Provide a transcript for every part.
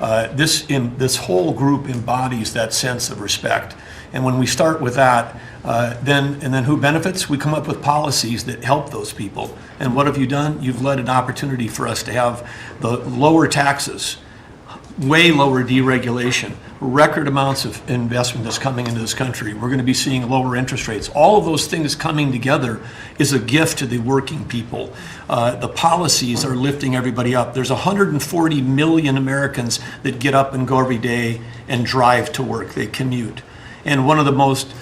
This whole group embodies that sense of respect. And when we start with that, then who benefits? We come up with policies that help those people. And what have you done? You've led an opportunity for us to have the lower taxes, way lower deregulation, record amounts of investment that's coming into this country. We're going to be seeing lower interest rates. All of those things coming together is a gift to the working people. The policies are lifting everybody up. There's 140 million Americans that get up and go every day and drive to work. They commute. And one of the most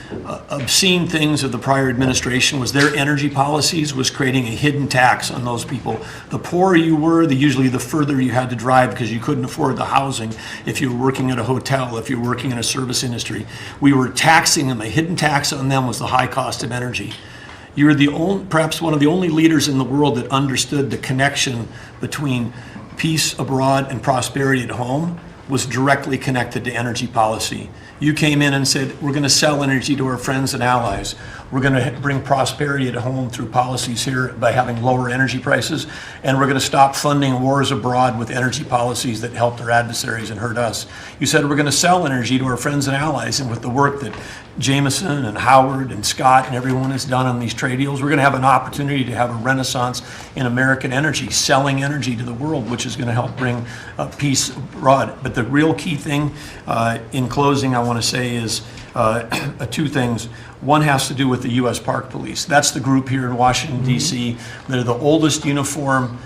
obscene things of the prior administration was their energy policies was creating a hidden tax on those people. The poorer you were, usually the further you had to drive because you couldn't afford the housing if you were working at a hotel, if you were working in a service industry. We were taxing them. A hidden tax on them was the high cost of energy. You're perhaps one of the only leaders in the world that understood the connection between peace abroad and prosperity at home was directly connected to energy policy. You came in and said, we're going to sell energy to our friends and allies. We're going to bring prosperity at home through policies here by having lower energy prices. And we're going to stop funding wars abroad with energy policies that help their adversaries and hurt us. You said we're going to sell energy to our friends and allies. And with the work that Jameson and Howard and Scott and everyone has done on these trade deals, we're going to have an opportunity to have a renaissance in American energy, selling energy to the world, which is going to help bring peace abroad. But the real key thing in closing I want to say is two things. One has to do with the U.S. Park Police. That's the group here in Washington, D.C. They're the oldest uniform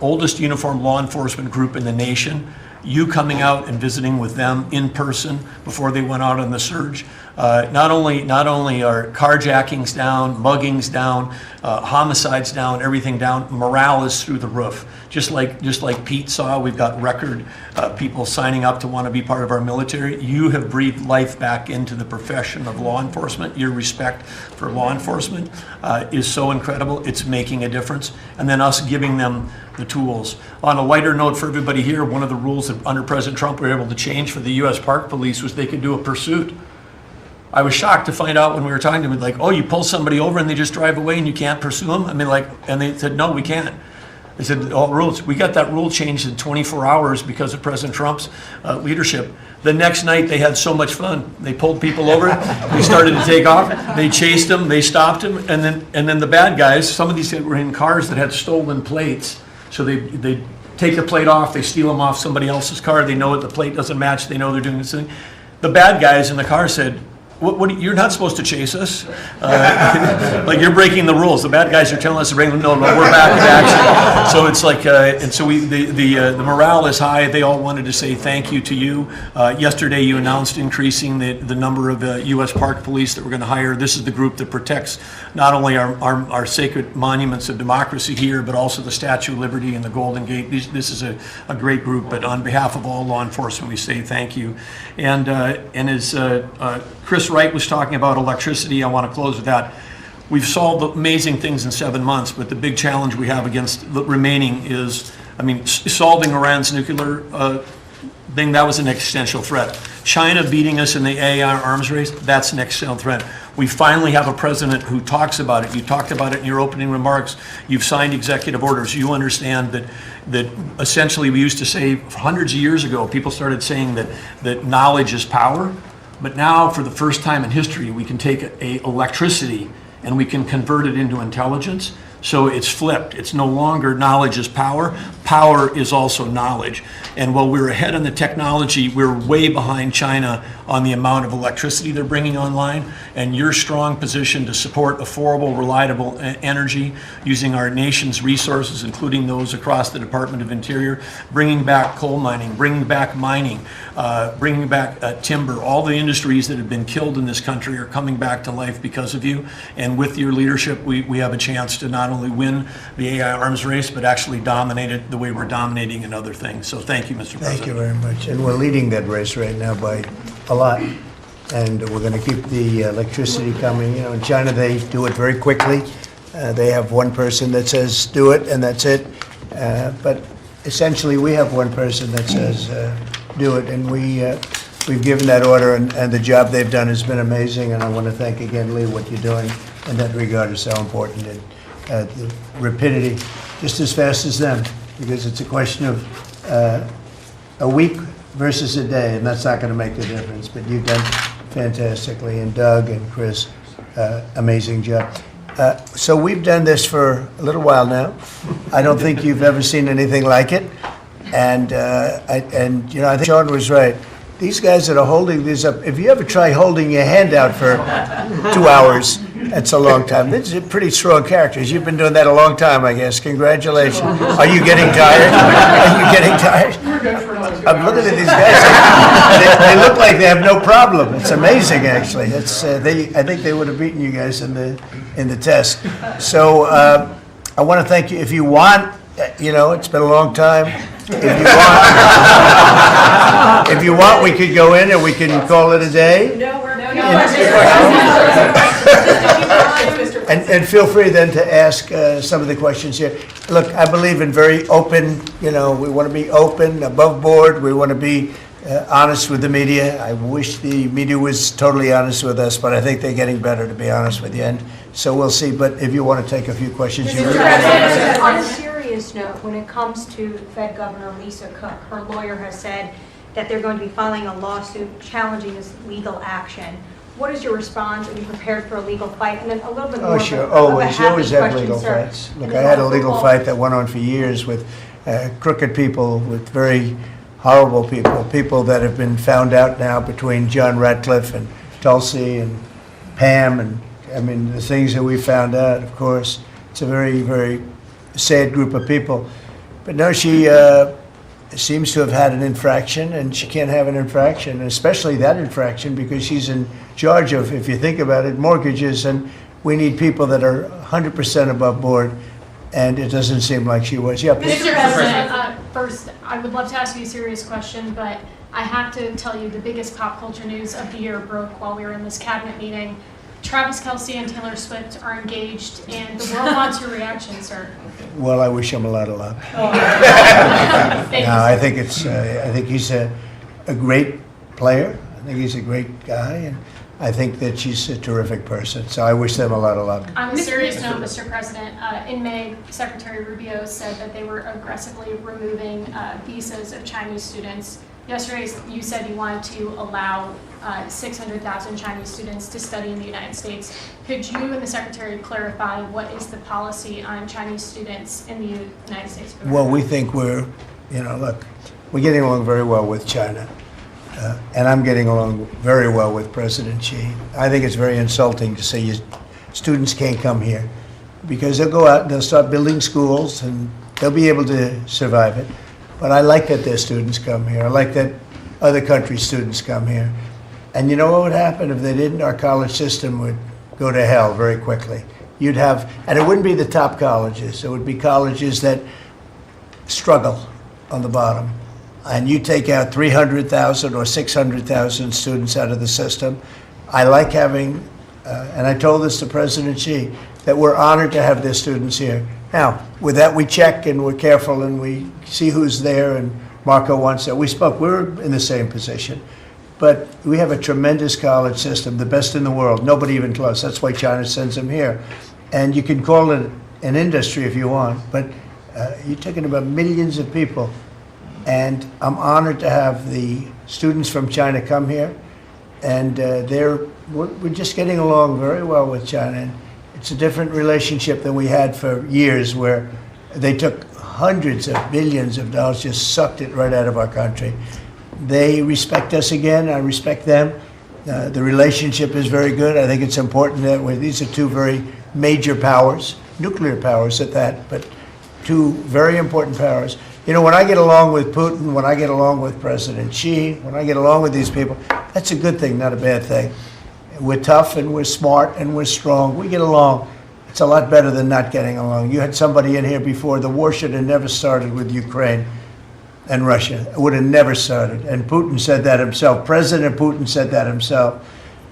law enforcement group in the nation. You coming out and visiting with them in person before they went out on the surge. Not only are carjackings down, muggings down, homicides down, everything down, morale is through the roof. Just like Pete saw, we've got record people signing up to want to be part of our military. You have breathed life back into the profession of law enforcement. Your respect for law enforcement is so incredible. It's making a difference. And then us giving them the tools. On a lighter note for everybody here, one of the rules that under President Trump we were able to change for the U.S. Park Police was they could do a pursuit. I was shocked to find out when we were talking to them, like, oh, you pull somebody over and they just drive away and you can't pursue them? I mean, and they said, no, we can't. They said, all rules. We got that rule changed in 24 hours because of President Trump's leadership. The next night they had so much fun. They pulled people over, they started to take off, they chased them, they stopped them, and then the bad guys, some of these were in cars that had stolen plates. So they take the plate off, they steal them off somebody else's car, they know the plate doesn't match, they know they're doing this thing. The bad guys in the car said, what, you're not supposed to chase us. Like you're breaking the rules. The bad guys are telling us to bring them. No, we're back in action. So it's like, and so the morale is high. They all wanted to say thank you to you. Yesterday you announced increasing the number of U.S. Park Police that we're going to hire. This is the group that protects not only our sacred monuments of democracy here, but also the Statue of Liberty and the Golden Gate. This is a great group, but on behalf of all law enforcement, we say thank you. And as Chris Wright was talking about electricity, I want to close with that. We've solved amazing things in 7 months, but the big challenge we have against the remaining is, solving Iran's nuclear thing, that was an existential threat. China beating us in the AI arms race, that's an existential threat. We finally have a president who talks about it. You talked about it in your opening remarks. You've signed executive orders. You understand that essentially we used to say hundreds of years ago, people started saying that knowledge is power. But now, for the first time in history, we can take electricity and we can convert it into intelligence. So it's flipped. It's no longer knowledge is power. Power is also knowledge. And while we're ahead in the technology, we're way behind China on the amount of electricity they're bringing online. And your strong position to support affordable, reliable energy using our nation's resources, including those across the Department of Interior, bringing back coal mining, bringing back mining, bringing back timber. All the industries that have been killed in this country are coming back to life because of you. And with your leadership, we have a chance to not only win the AI arms race, but actually dominate it the way we're dominating in other things. So thank you, Mr. President. Thank you very much. And we're leading that race right now by a lot. And we're going to keep the electricity coming. In China, they do it very quickly. They have one person that says do it, and that's it. But essentially, we have one person that says do it, and we've given that order, and the job they've done has been amazing. And I want to thank again, Lee, what you're doing in that regard is so important. And the rapidity, just as fast as them, because it's a question of a week versus a day, and that's not going to make the difference. But you've done fantastically, and Doug and Chris, amazing job. So we've done this for a little while now. I don't think you've ever seen anything like it, and I think Sean was right. These guys that are holding these up, if you ever try holding your hand out for 2 hours, that's a long time. These are pretty strong characters. You've been doing that a long time, I guess. Congratulations. Are you getting tired? Are you getting tired? I'm looking at these guys. They look like they have no problem. It's amazing, actually. I think they would have beaten you guys in the test. So I want to thank you. If you want, it's been a long time. If you want, we could go in and we can call it a day. And feel free then to ask some of the questions here. Look, I believe in very open, we want to be open, above board. We want to be honest with the media. I wish the media was totally honest with us, but I think they're getting better, to be honest with you. And so we'll see. But if you want to take a few questions, you President, on a serious note, when it comes to Fed Governor Lisa Cook, her lawyer has said that they're going to be filing a lawsuit challenging this legal action. What is your response? Are you prepared for a legal fight? And then a little bit more. Oh, sure. Of a Always. You happy always have question, legal sir. fights. Look, I had a legal fight that went on for years with crooked people, with very horrible people that have been found out now between John Ratcliffe and Tulsi and Pam. And I mean, the things that we found out, of course, it's a very, very sad group of people. But no, she seems to have had an infraction, and she can't have an infraction, and especially that infraction, because she's in charge of, if you think about it, mortgages, and we need people that are 100% above board, and it doesn't seem like she was. Yeah, please. Mr. President, first, I would love to ask you a serious question, but I have to tell you the biggest pop culture news of the year broke while we were in this cabinet meeting. Travis Kelce and Taylor Swift are engaged, and the world wants your reaction, sir. Well, I wish him a lot of luck. Thank you, No, I think he's a great player. I think he's a great guy, and I think that she's a terrific person. So I wish them a lot of luck. On a serious note, Mr. President, in May, Secretary Rubio said that they were aggressively removing visas of Chinese students. Yesterday, you said you wanted to allow 600,000 Chinese students to study in the United States. Could you and the Secretary clarify what is the policy on Chinese students in the United States? Well, we think we're getting along very well with China. And I'm getting along very well with President Xi. I think it's very insulting to say students can't come here, because they'll go out and they'll start building schools and they'll be able to survive it. But I like that their students come here. I like that other countries' students come here. And you know what would happen if they didn't? Our college system would go to hell very quickly. And it wouldn't be the top colleges. It would be colleges that struggle on the bottom. And you take out 300,000 or 600,000 students out of the system. I like having, and I told this to President Xi, that we're honored to have their students here. Now, with that, we check and we're careful and we see who's there, and Marco wants that. We're in the same position. But we have a tremendous college system, the best in the world, nobody even close. That's why China sends them here. And you can call it an industry if you want, but you're talking about millions of people. And I'm honored to have the students from China come here. And we're just getting along very well with China. And it's a different relationship than we had for years, where they took hundreds of billions of dollars, just sucked it right out of our country. They respect us again. I respect them. The relationship is very good. I think it's important that these are two very major powers, nuclear powers at that, but two very important powers. You know, when I get along with Putin, when I get along with President Xi, when I get along with these people, that's a good thing, not a bad thing. We're tough and we're smart and we're strong. We get along. It's a lot better than not getting along. You had somebody in here before. The war should have never started with Ukraine and Russia. It would have never started. And Putin said that himself. President Putin said that himself.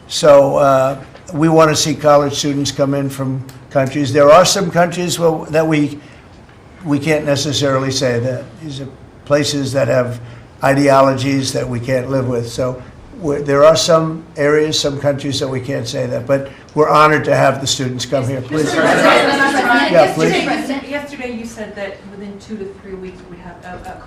So we want to see college students come in from countries. There are some countries that we can't necessarily say that. These are places that have ideologies that we can't live with. So there are some areas, some countries that we can't say that. But we're honored to have the students come here. Please. Yeah, please. Yesterday you said that within 2 to 3 weeks we would have a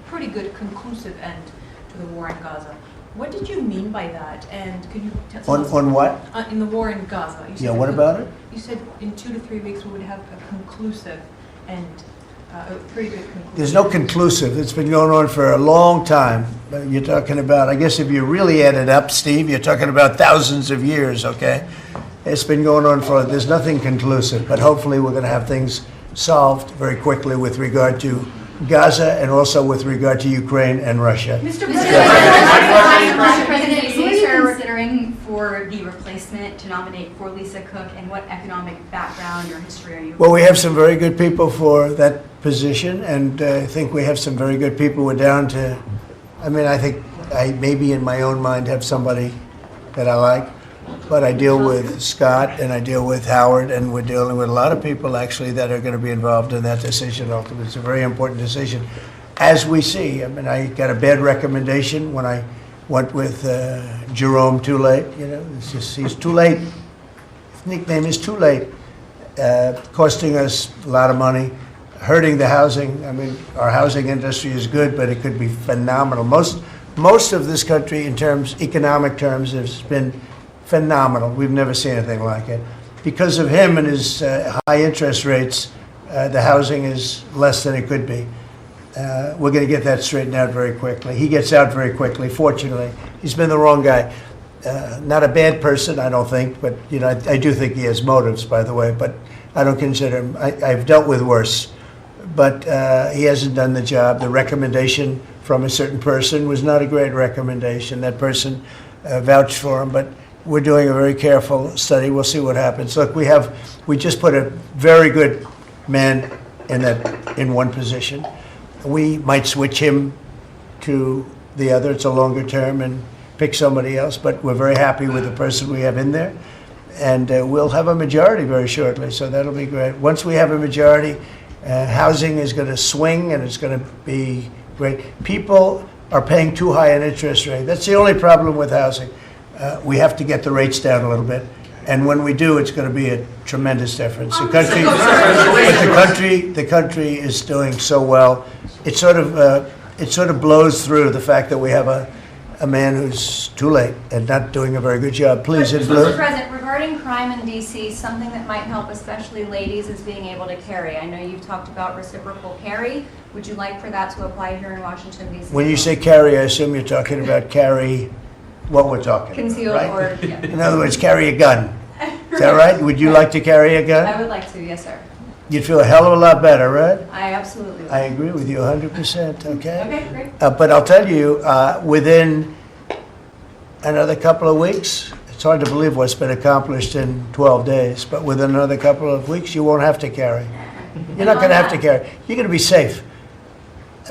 pretty good conclusive end to the war in Gaza. What did you mean by that? And could you tell us? On what? In the war in Gaza. You said Yeah, what about it? You said in 2 to 3 weeks we would have a conclusive end, a pretty good conclusive. There's no conclusive. It's been going on for a long time. You're talking about, I guess if you really add it up, Steve, you're talking about thousands of years, okay? It's been going on for, there's nothing conclusive, but hopefully we're going to have things solved very quickly with regard to Gaza and also with regard to Ukraine and Russia. Mr. President, who are you considering for the replacement to nominate for Lisa Cook, and what economic background or history are you? Well, we have some very good people for that position, and I think we have some very good people. We're down to, I mean, I think I maybe in my own mind have somebody that I like, but I deal with Scott and I deal with Howard, and we're dealing with a lot of people actually that are going to be involved in that decision ultimately. It's a very important decision. As we see, I mean, I got a bad recommendation when I went with Jerome Too Late. You know, it's just, he's too late. His nickname is Too Late, costing us a lot of money, hurting the housing. I mean, our housing industry is good, but it could be phenomenal. Most of this country, in terms, economic terms, has been phenomenal. We've never seen anything like it. Because of him and his high interest rates, the housing is less than it could be. We're going to get that straightened out very quickly. He gets out very quickly, fortunately. He's been the wrong guy. Not a bad person, I don't think, but you know, I do think he has motives, by the way, but I don't consider him, I've dealt with worse. But he hasn't done the job. The recommendation from a certain person was not a great recommendation. That person vouched for him, but we're doing a very careful study. We'll see what happens. Look, we just put a very good man in one position. We might switch him to the other. It's a longer term and pick somebody else, but we're very happy with the person we have in there. And we'll have a majority very shortly, so that'll be great. Once we have a majority, housing is going to swing and it's going to be great. People are paying too high an interest rate. That's the only problem with housing. We have to get the rates down a little bit. And when we do, it's going to be a tremendous difference. The country is doing so well. It sort of blows through the fact that we have a man who's too late and not doing a very good job. Please, in blue. Mr. President, regarding crime in D.C., something that might help especially ladies is being able to carry. I know you've talked about reciprocal carry. Would you like for that to apply here in Washington, D.C.? When you say carry, I assume you're talking about carry what we're talking Concealed about, right? or, yeah. In other words, carry a gun. Is that right? Would you like to carry a gun? I would like to, yes, sir. You'd feel a hell of a lot better, right? I absolutely would. I agree with you 100%, okay? Okay, great. But I'll tell you, within another couple of weeks, it's hard to believe what's been accomplished in 12 days, but within another couple of weeks, you won't have to carry. You're not going to have to carry. You're going to be safe.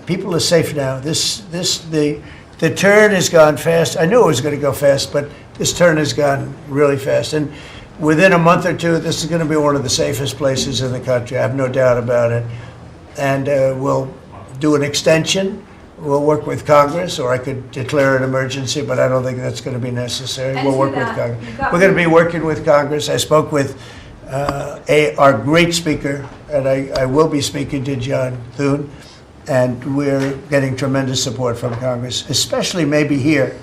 People are safe now. The turn has gone fast. I knew it was going to go fast, but this turn has gone really fast. And within a month or two, this is going to be one of the safest places in the country. I have no doubt about it. And we'll do an extension. We'll work with Congress, or I could declare an emergency, but I don't think that's going to be necessary. And We'll to work that, with Congress. you've got- We're going to be working with Congress. I spoke with our great speaker, and I will be speaking to John Thune, and we're getting tremendous support from Congress, especially maybe here.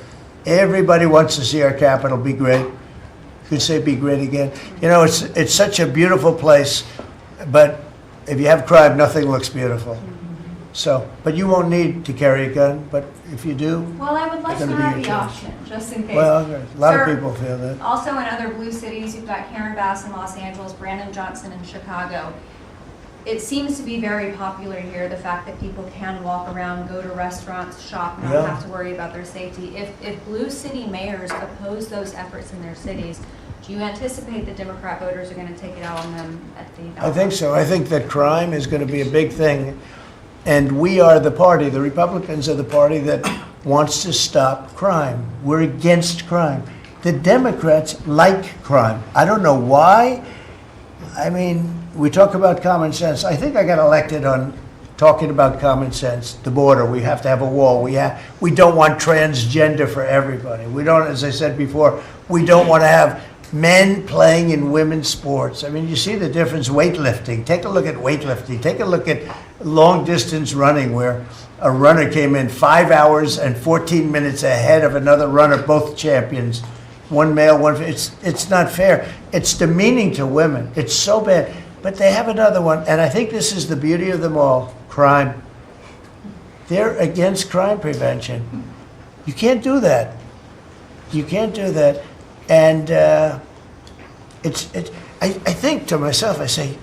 Everybody wants to see our capital be great. Could say be great again. You know, it's such a beautiful place, but if you have crime, nothing looks beautiful. So, but you won't need to carry a gun, but if you do, Well, I would like It's to gonna be have your the choice. option, just in case. well, a lot of Sir, people feel that. Also in other blue cities, you've got Karen Bass in Los Angeles, Brandon Johnson in Chicago. It seems to be very popular here, the fact that people can walk around, go to restaurants, shop, not Yeah. have to worry about their safety. If blue city mayors oppose those efforts in their cities, do you anticipate that Democrat voters are going to take it out on them at the ballot? I think so. I think that crime is going to be a big thing. And we are the party, the Republicans are the party that wants to stop crime. We're against crime. The Democrats like crime. I don't know why. I mean, we talk about common sense. I think I got elected on talking about common sense. The border, we have to have a wall. We don't want transgender for everybody. We don't, as I said before, we don't want to have men playing in women's sports. I mean, you see the difference. Weightlifting. Take a look at weightlifting. Take a look at long distance running, where a runner came in 5 hours and 14 minutes ahead of another runner, both champions. One male, one. It's not fair. It's demeaning to women. It's so bad. But they have another one, and I think this is the beauty of them all: crime. They're against crime prevention. You can't do that. You can't do that. And I think to myself, I say,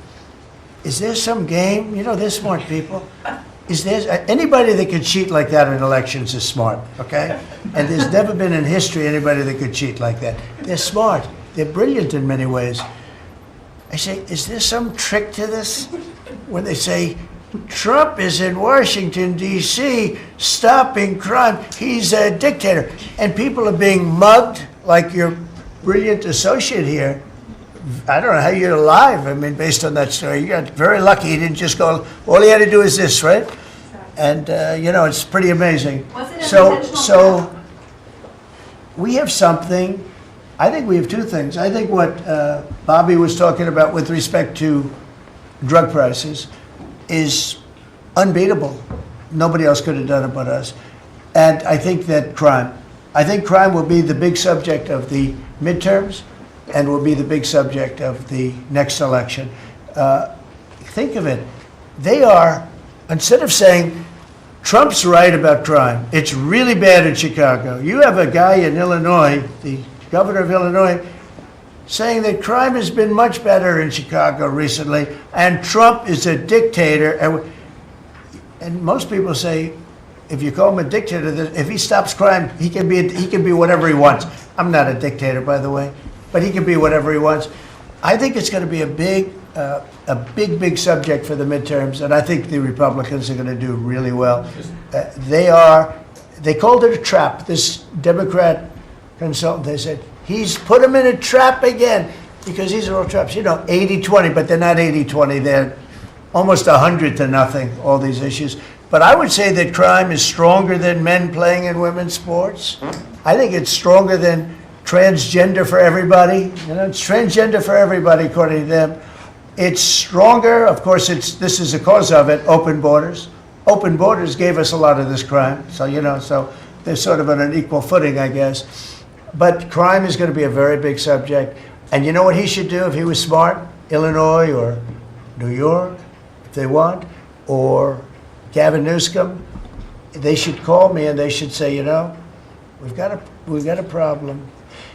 is there some game? You know, they're smart people. Is there anybody that could cheat like that in elections is smart, okay? And there's never been in history anybody that could cheat like that. They're smart. They're brilliant in many ways. I say, is there some trick to this? When they say, Trump is in Washington, D.C., stopping crime. He's a dictator. And people are being mugged like your brilliant associate here. I don't know how you're alive. I mean, based on that story, you got very lucky. He didn't just go, all he had to do is this, right? And, you know, it's pretty amazing. Wasn't it So intentional? we have something. I think we have two things. I think what Bobby was talking about with respect to drug prices is unbeatable. Nobody else could have done it but us. And I think that I think crime will be the big subject of the midterms and will be the big subject of the next election. Think of it. They are, instead of saying, Trump's right about crime, it's really bad in Chicago. You have a guy in Illinois, the governor of Illinois, saying that crime has been much better in Chicago recently, and Trump is a dictator. And most people say, if you call him a dictator, that if he stops crime, he can be whatever he wants. I'm not a dictator, by the way, but he can be whatever he wants. I think it's going to be a big subject for the midterms, and I think the Republicans are going to do really well. They called it a trap. This Democrat consultant, they said, he's put him in a trap again, because these are all traps. You know, 80-20, but they're not 80-20. They're almost 100-0, all these issues. But I would say that crime is stronger than men playing in women's sports. I think it's stronger than transgender for everybody. You know, it's transgender for everybody, according to them. It's stronger. Of course, this is a cause of it, open borders. Open borders gave us a lot of this crime. So, you know, so they're sort of on an equal footing, I guess. But crime is going to be a very big subject. And you know what he should do if he was smart? Illinois or New York, if they want, or Gavin Newsom, they should call me and they should say, you know, we've got a problem.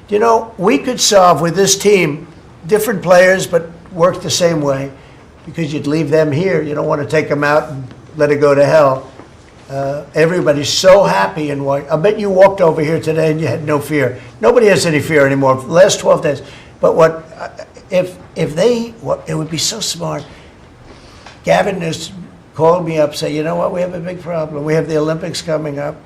You know, we could solve with this team, different players, but work the same way, because you'd leave them here. You don't want to take them out and let it go to hell. Everybody's so happy in Washington. I bet you walked over here today and you had no fear. Nobody has any fear anymore for the last 12 days. But it would be so smart. Gavin has called me up, say, you know what, we have a big problem. We have the Olympics coming up.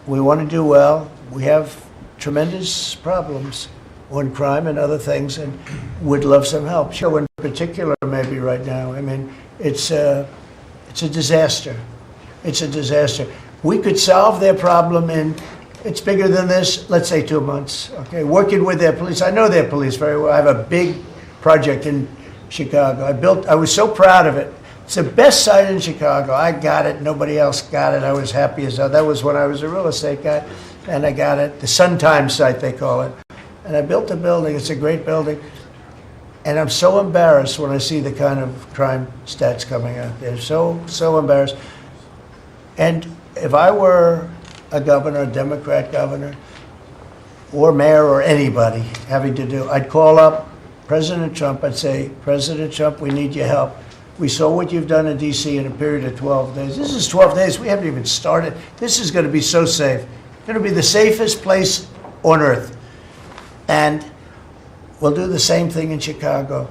We want to do well. We have tremendous problems on crime and other things, and would love some help. Sure, in particular, maybe right now. I mean, it's a disaster. It's a disaster. We could solve their problem in, it's bigger than this, let's say 2 months, okay? Working with their police. I know their police very well. I have a big project in Chicago. I was so proud of it. It's the best site in Chicago. I got it. Nobody else got it. I was happy as hell. That was when I was a real estate guy, and I got it. The Sun Times site, they call it. And I built the building. It's a great building. And I'm so embarrassed when I see the kind of crime stats coming out. They're so embarrassed. And if I were a governor, a Democrat governor, or mayor, or anybody having to do, I'd call up President Trump. I'd say, President Trump, we need your help. We saw what you've done in D.C. in a period of 12 days. This is 12 days. We haven't even started. This is going to be so safe. It's going to be the safest place on earth. And we'll do the same thing in Chicago.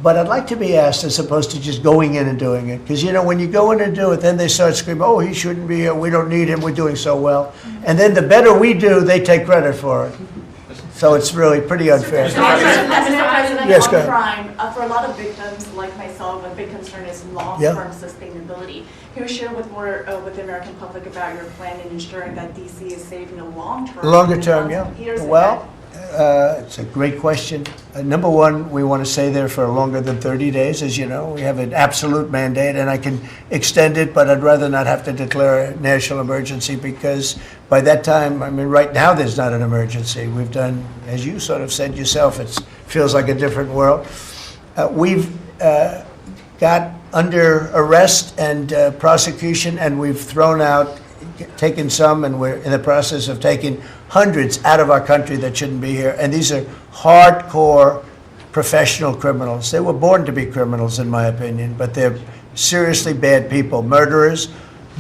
But I'd like to be asked, as opposed to just going in and doing it. Because, you know, when you go in and do it, then they start screaming, oh, he shouldn't be here. We don't need him. We're doing so well. And then the better we do, they take credit for it. So it's really pretty unfair. Mr. President, Yes, on go ahead. crime, for a lot of victims like myself, a big concern is long-term sustainability. Can you share with the American public about your plan in ensuring that DC is safe in the long term? Longer term, yeah. Years Well, ahead? It's a great question. Number one, we want to stay there for longer than 30 days, as you know. We have an absolute mandate, and I can extend it, but I'd rather not have to declare a national emergency because by that time, I mean, right now there's not an emergency. We've done, as you sort of said yourself, it feels like a different world. We've got under arrest and prosecution, and we've thrown out, taken some, and we're in the process of taking hundreds out of our country that shouldn't be here. And these are hardcore professional criminals. They were born to be criminals, in my opinion, but they're seriously bad people. Murderers,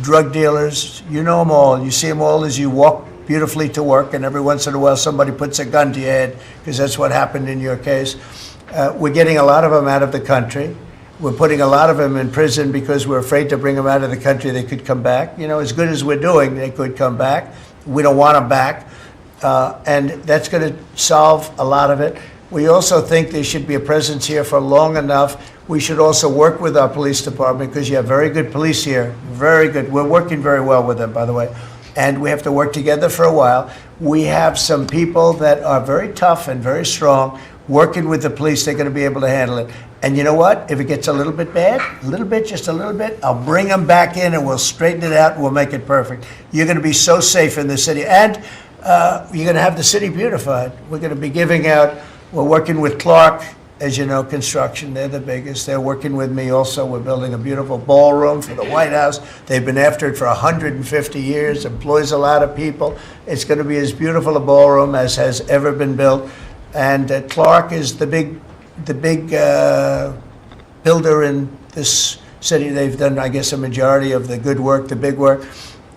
drug dealers, you know them all. You see them all as you walk beautifully to work, and every once in a while somebody puts a gun to your head, because that's what happened in your case. We're getting a lot of them out of the country. We're putting a lot of them in prison because we're afraid to bring them out of the country. They could come back. You know, as good as we're doing, they could come back. We don't want them back. And that's going to solve a lot of it. We also think there should be a presence here for long enough. We should also work with our police department because you have very good police here. Very good. We're working very well with them, by the way. And we have to work together for a while. We have some people that are very tough and very strong. Working with the police, they're going to be able to handle it. And you know what? If it gets a little bit bad, a little bit, just a little bit, I'll bring them back in and we'll straighten it out and we'll make it perfect. You're going to be so safe in the city. And you're going to have the city beautified. We're going to be giving out, we're working with Clark, as you know, construction. They're the biggest. They're working with me also. We're building a beautiful ballroom for the White House. They've been after it for 150 years, employs a lot of people. It's going to be as beautiful a ballroom as has ever been built. And Clark is the big builder in this city. They've done, I guess, a majority of the good work, the big work.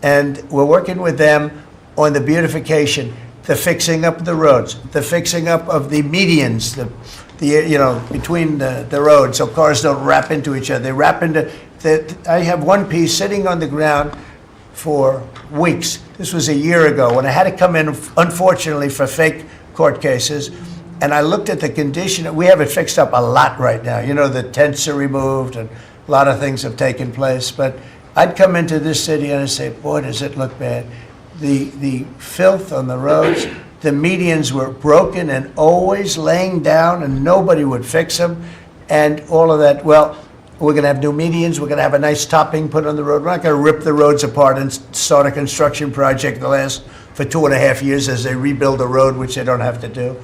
And we're working with them on the beautification, the fixing up of the roads, the fixing up of the medians, between the roads so cars don't wrap into each other. They wrap into, I have one piece sitting on the ground for weeks. This was a year ago when I had to come in, unfortunately, for fake court cases. And I looked at the condition. We have it fixed up a lot right now. You know, the tents are removed and a lot of things have taken place. But I'd come into this city and I'd say, boy, does it look bad. The filth on the roads, the medians were broken and always laying down and nobody would fix them. And all of that, well, we're going to have new medians. We're going to have a nice topping put on the road. We're not going to rip the roads apart and start a construction project that lasts for 2.5 years as they rebuild the road, which they don't have to do.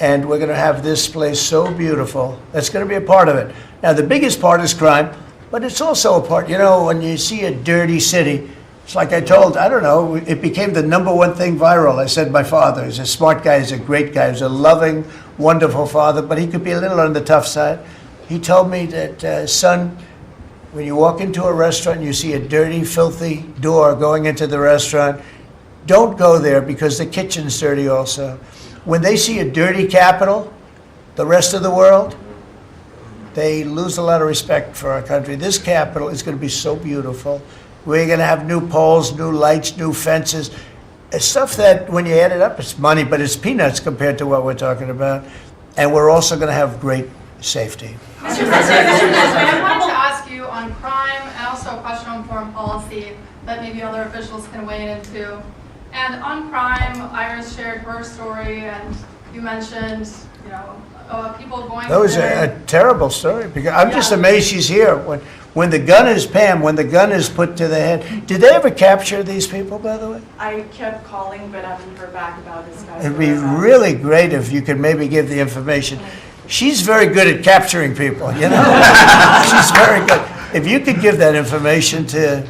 And we're going to have this place so beautiful. That's going to be a part of it. Now, the biggest part is crime, but it's also a part, you know, when you see a dirty city, it's like I told, I don't know, it became the #1 thing viral. I said my father, he's a smart guy, he's a great guy, he's a loving, wonderful father, but he could be a little on the tough side. He told me that, son, when you walk into a restaurant and you see a dirty, filthy door going into the restaurant, don't go there because the kitchen's dirty also. When they see a dirty Capitol, the rest of the world, they lose a lot of respect for our country. This Capitol is going to be so beautiful. We're going to have new poles, new lights, new fences. It's stuff that, when you add it up, it's money, but it's peanuts compared to what we're talking about. And we're also going to have great safety. Mr. President, I wanted to ask you on crime and also a question on foreign policy that maybe other officials can weigh in into. And on crime, Iris shared her story, and you mentioned, you know, people going. That was a terrible story. Because I'm just amazed she's here. When the gun is, Pam, when the gun is put to the head. Did they ever capture these people, by the way? I kept calling, but I haven't heard back about this guy. It'd be really great if you could maybe give the information. She's very good at capturing people, you know? She's very good. If you could give that information to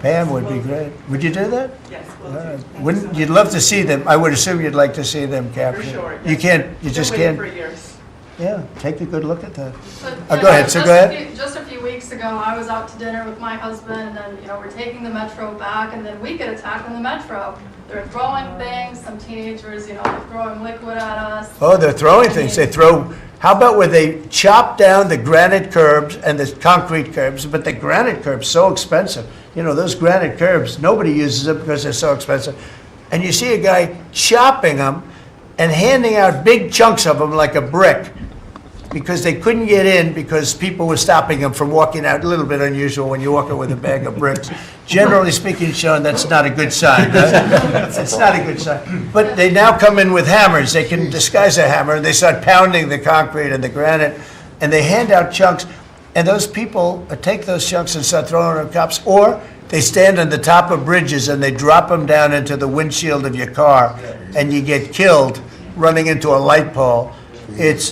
Pam, would be great. Would you do that? Yes, will do. Wouldn't you'd love to see them? I would assume you'd like to see them captured. For sure. You can't. You just Been waiting can't. for years. Yeah, take a good look at that. So, Go ahead. So go ahead. Just a few weeks ago, I was out to dinner with my husband, and we're taking the metro back, and then we get attacked on the metro. They're throwing things. Some teenagers, they're throwing liquid at us. Oh, they're throwing things. They throw. How about where they chop down the granite curbs and the concrete curbs? But the granite curbs so expensive. Those granite curbs, nobody uses them because they're so expensive. And you see a guy chopping them and handing out big chunks of them like a brick. because they couldn't get in because people were stopping them from walking out. A little bit unusual when you're walking with a bag of bricks. Generally speaking, Sean, that's not a good sign. It's not a good sign. But they now come in with hammers. They can disguise a hammer, and they start pounding the concrete and the granite, and they hand out chunks. And those people take those chunks and start throwing them at cops, or they stand on the top of bridges and they drop them down into the windshield of your car, and you get killed running into a light pole. It's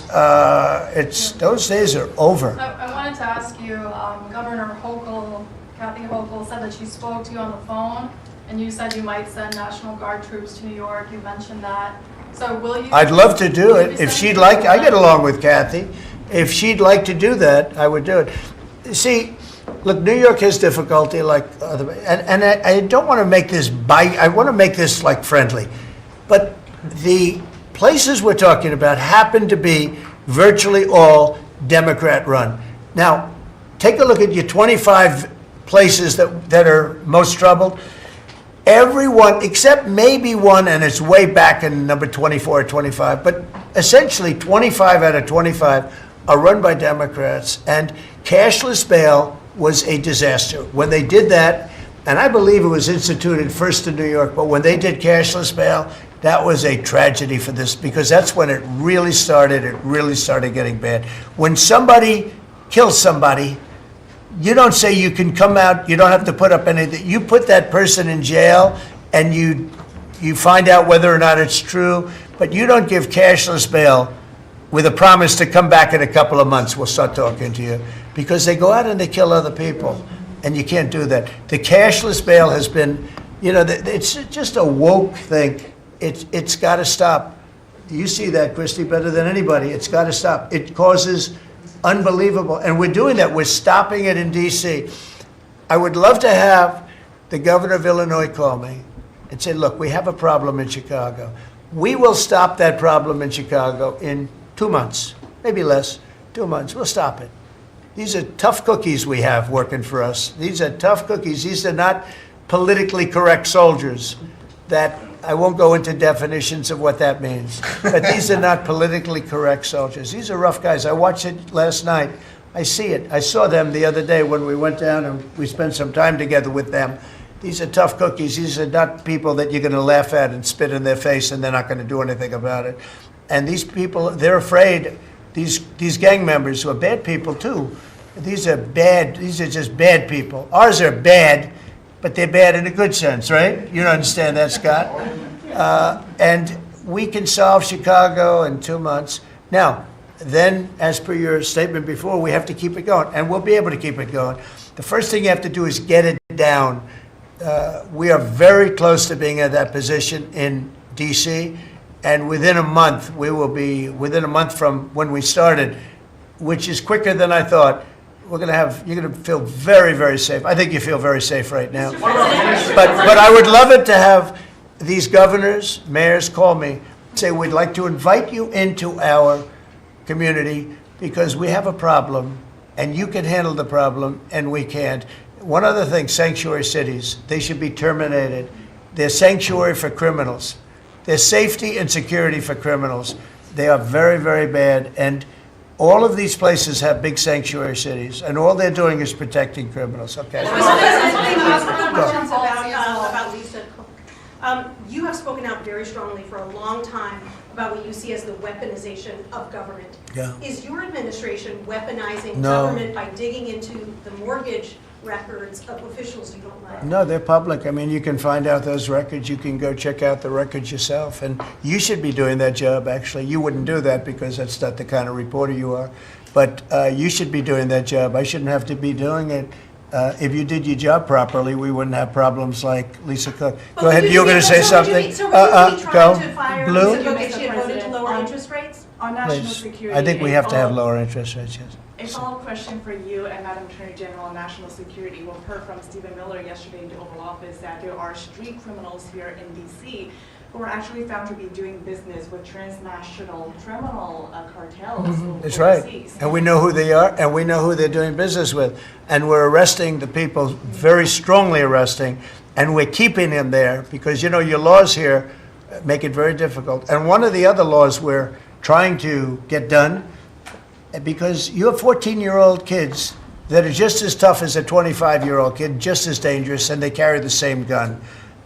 those days are over. I wanted to ask you, Governor Hochul, Kathy Hochul said that she spoke to you on the phone, and you said you might send National Guard troops to New York. You mentioned that. So will you? I'd love to do will you it be if she'd sending like. I troops? get along with Kathy. If she'd like to do that, I would do it. See, look, New York has difficulty like other, and I don't want to make this I want to make this like friendly, but the places we're talking about happen to be virtually all Democrat run. Now, take a look at your 25 places that are most troubled. Everyone, except maybe one, and it's way back in number 24 or 25, but essentially 25 out of 25 are run by Democrats, and cashless bail was a disaster. When they did that, and I believe it was instituted first in New York, but when they did cashless bail, that was a tragedy for this, because that's when it really started getting bad. When somebody kills somebody, you don't say you can come out, you don't have to put up anything. You put that person in jail, and you find out whether or not it's true, but you don't give cashless bail with a promise to come back in a couple of months, we'll start talking to you, because they go out and they kill other people, and you can't do that. The cashless bail has been, it's just a woke thing. It's got to stop. You see that, Christy, better than anybody. It's got to stop. It causes unbelievable, and we're doing that. We're stopping it in D.C. I would love to have the governor of Illinois call me and say, look, we have a problem in Chicago. We will stop that problem in Chicago in 2 months, maybe less, 2 months. We'll stop it. These are tough cookies we have working for us. These are tough cookies. These are not politically correct soldiers. That I won't go into definitions of what that means, but these are not politically correct soldiers. These are rough guys. I watched it last night. I see it. I saw them the other day when we went down and we spent some time together with them. These are tough cookies. These are not people that you're going to laugh at and spit in their face and they're not going to do anything about it. And these people, they're afraid. These gang members who are bad people too. These are bad. These are just bad people. Ours are bad, but they're bad in a good sense, right? You don't understand that, Scott? And we can solve Chicago in 2 months. Now, then, as per your statement before, we have to keep it going, and we'll be able to keep it going. The first thing you have to do is get it down. We are very close to being at that position in D.C., and within a month, we will be, within a month from when we started, which is quicker than I thought, you're going to feel very, very safe. I think you feel very safe right now. But I would love it to have these governors, mayors call me, say, we'd like to invite you into our community because we have a problem and you can handle the problem and we can't. One other thing, sanctuary cities, they should be terminated. They're sanctuary for criminals. They're safety and security for criminals. They are very, very bad. And all of these places have big sanctuary cities, and all they're doing is protecting criminals. Okay. Questions about Lisa Cook. You have spoken out very strongly for a long time about what you see as the weaponization of government. Yeah. Is your administration weaponizing No. government by digging into the mortgage records of officials you don't like? No, they're public. I mean, you can find out those records. You can go check out the records yourself. And you should be doing that job, actually. You wouldn't do that because that's not the kind of reporter you are. But you should be doing that job. I shouldn't have to be doing it. If you did your job properly, we wouldn't have problems like Lisa Cook. Go ahead. You were going to say something? So would you be trying to Go. fire Blue? Lisa Cook if she had voted to lower interest rates? On national Please. security. I think we have to have a lower interest rates, yes. A follow-up question for you and Madam Attorney General on national security. We've heard from Stephen Miller yesterday in the Oval Office that there are street criminals here in D.C. who are actually found to be doing business with transnational criminal cartels. That's right. overseas. And we know who they are, and we know who they're doing business with. And we're arresting the people, very strongly arresting, and we're keeping them there because, you know, your laws here make it very difficult. And one of the other laws we're trying to get done because you have 14-year-old kids that are just as tough as a 25-year-old kid, just as dangerous, and they carry the same gun.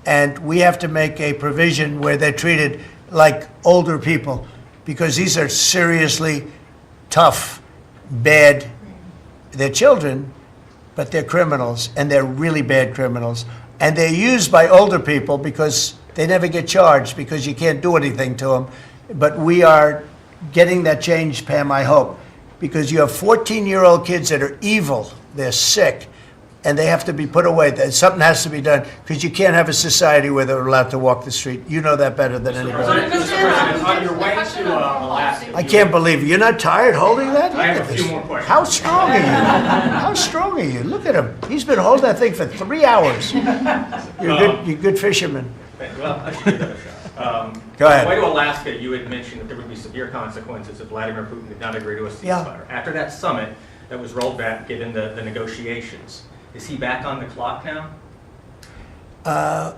And we have to make a provision where they're treated like older people, because these are seriously tough, bad. They're children, but they're criminals, and they're really bad criminals. And they're used by older people because they never get charged, because you can't do anything to them. But we are getting that change, Pam, I hope, because you have 14-year-old kids that are evil, they're sick, and they have to be put away. Something has to be done, because you can't have a society where they're allowed to walk the street. You know that better than anybody. Mr. President, on your way to Alaska. I can't believe it. You're not tired holding that? I have Look a at few this. more questions. How strong are you? How strong are you? Look at him. He's been holding that thing for 3 hours. You're a good fisherman. Well, I should give that a shot. Go ahead. On the way to Alaska, you had mentioned that there would be severe consequences if Vladimir Putin did not agree to a ceasefire. Yeah. After that summit that was rolled back, given the negotiations, is he back on the clock now? I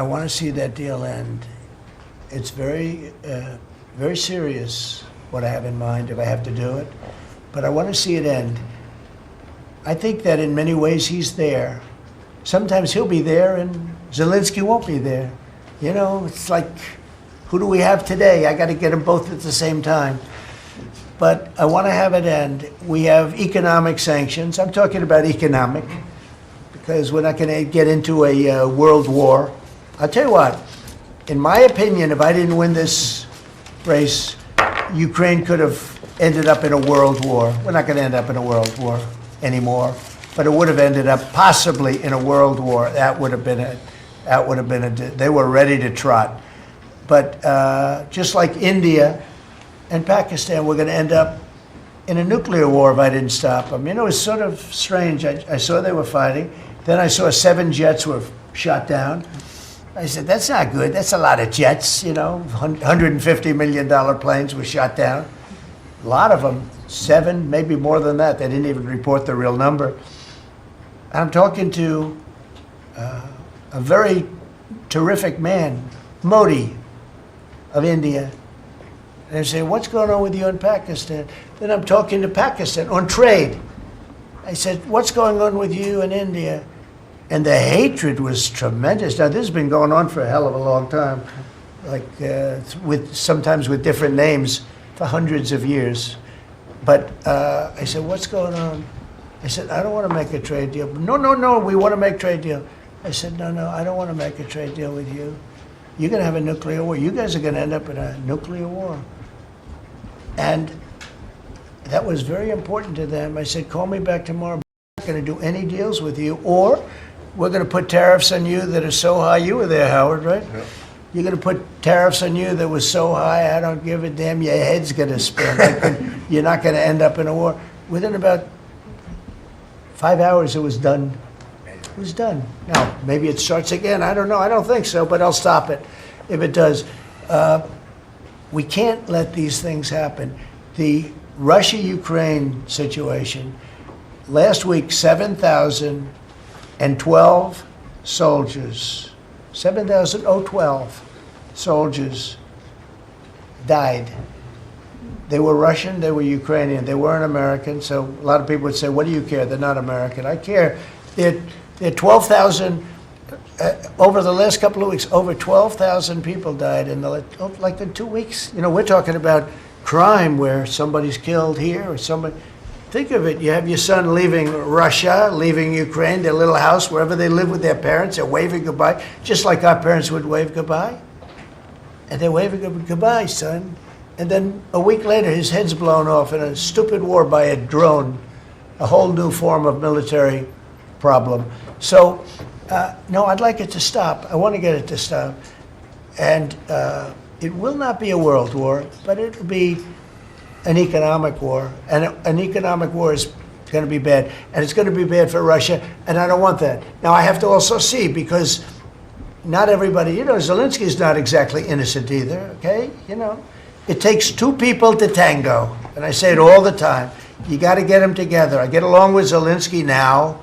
want to see that deal end. It's very serious what I have in mind if I have to do it, but I want to see it end. I think that in many ways he's there. Sometimes he'll be there and Zelensky won't be there. You know, it's like, who do we have today? I got to get them both at the same time. But I want to have it end. We have economic sanctions. I'm talking about economic, because we're not going to get into a world war. I'll tell you what, in my opinion, if I didn't win this race, Ukraine could have ended up in a world war. We're not going to end up in a world war anymore, but it would have ended up possibly in a world war. That would have been they were ready to trot. But just like India and Pakistan, we're going to end up in a nuclear war if I didn't stop them. You know, it's sort of strange. I saw they were fighting. Then I saw 7 jets were shot down. I said, that's not good. That's a lot of jets, you know. $150 million planes were shot down. A lot of them, 7, maybe more than that. They didn't even report the real number. I'm talking to a very terrific man, Modi of India. And they say, what's going on with you in Pakistan? Then I'm talking to Pakistan on trade. I said, what's going on with you in India? And the hatred was tremendous. Now, this has been going on for a hell of a long time, like sometimes with different names for hundreds of years. But I said, what's going on? I said, I don't want to make a trade deal. No, we want to make a trade deal. I said, no, I don't want to make a trade deal with you. You're going to have a nuclear war. You guys are going to end up in a nuclear war. And that was very important to them. I said, call me back tomorrow. I'm not going to do any deals with you, or we're going to put tariffs on you that are so high. You were there, Howard, right? Yeah. You're going to put tariffs on you that was so high, I don't give a damn. Your head's going to spin. You're not going to end up in a war. Within about 5 hours, it was done. It was done. Now, maybe it starts again. I don't know. I don't think so, but I'll stop it if it does. We can't let these things happen. The Russia-Ukraine situation, last week, 7,012 soldiers, 7,012 soldiers died. They were Russian, they were Ukrainian, they weren't American, so a lot of people would say, what do you care? They're not American. I care. They're 12,000, over the last couple of weeks, over 12,000 people died in like in 2 weeks. You know, we're talking about crime where somebody's killed here or somebody. Think of it, you have your son leaving Russia, leaving Ukraine, their little house, wherever they live with their parents, they're waving goodbye, just like our parents would wave goodbye. And they're waving goodbye, son. And then a week later, his head's blown off in a stupid war by a drone, a whole new form of military problem. So, no, I'd like it to stop. I want to get it to stop. And it will not be a world war, but it will be an economic war. And an economic war is going to be bad. And it's going to be bad for Russia, and I don't want that. Now, I have to also see, because not everybody, you know, Zelensky's not exactly innocent either, okay? You know, it takes 2 people to tango. And I say it all the time. You got to get them together. I get along with Zelensky now,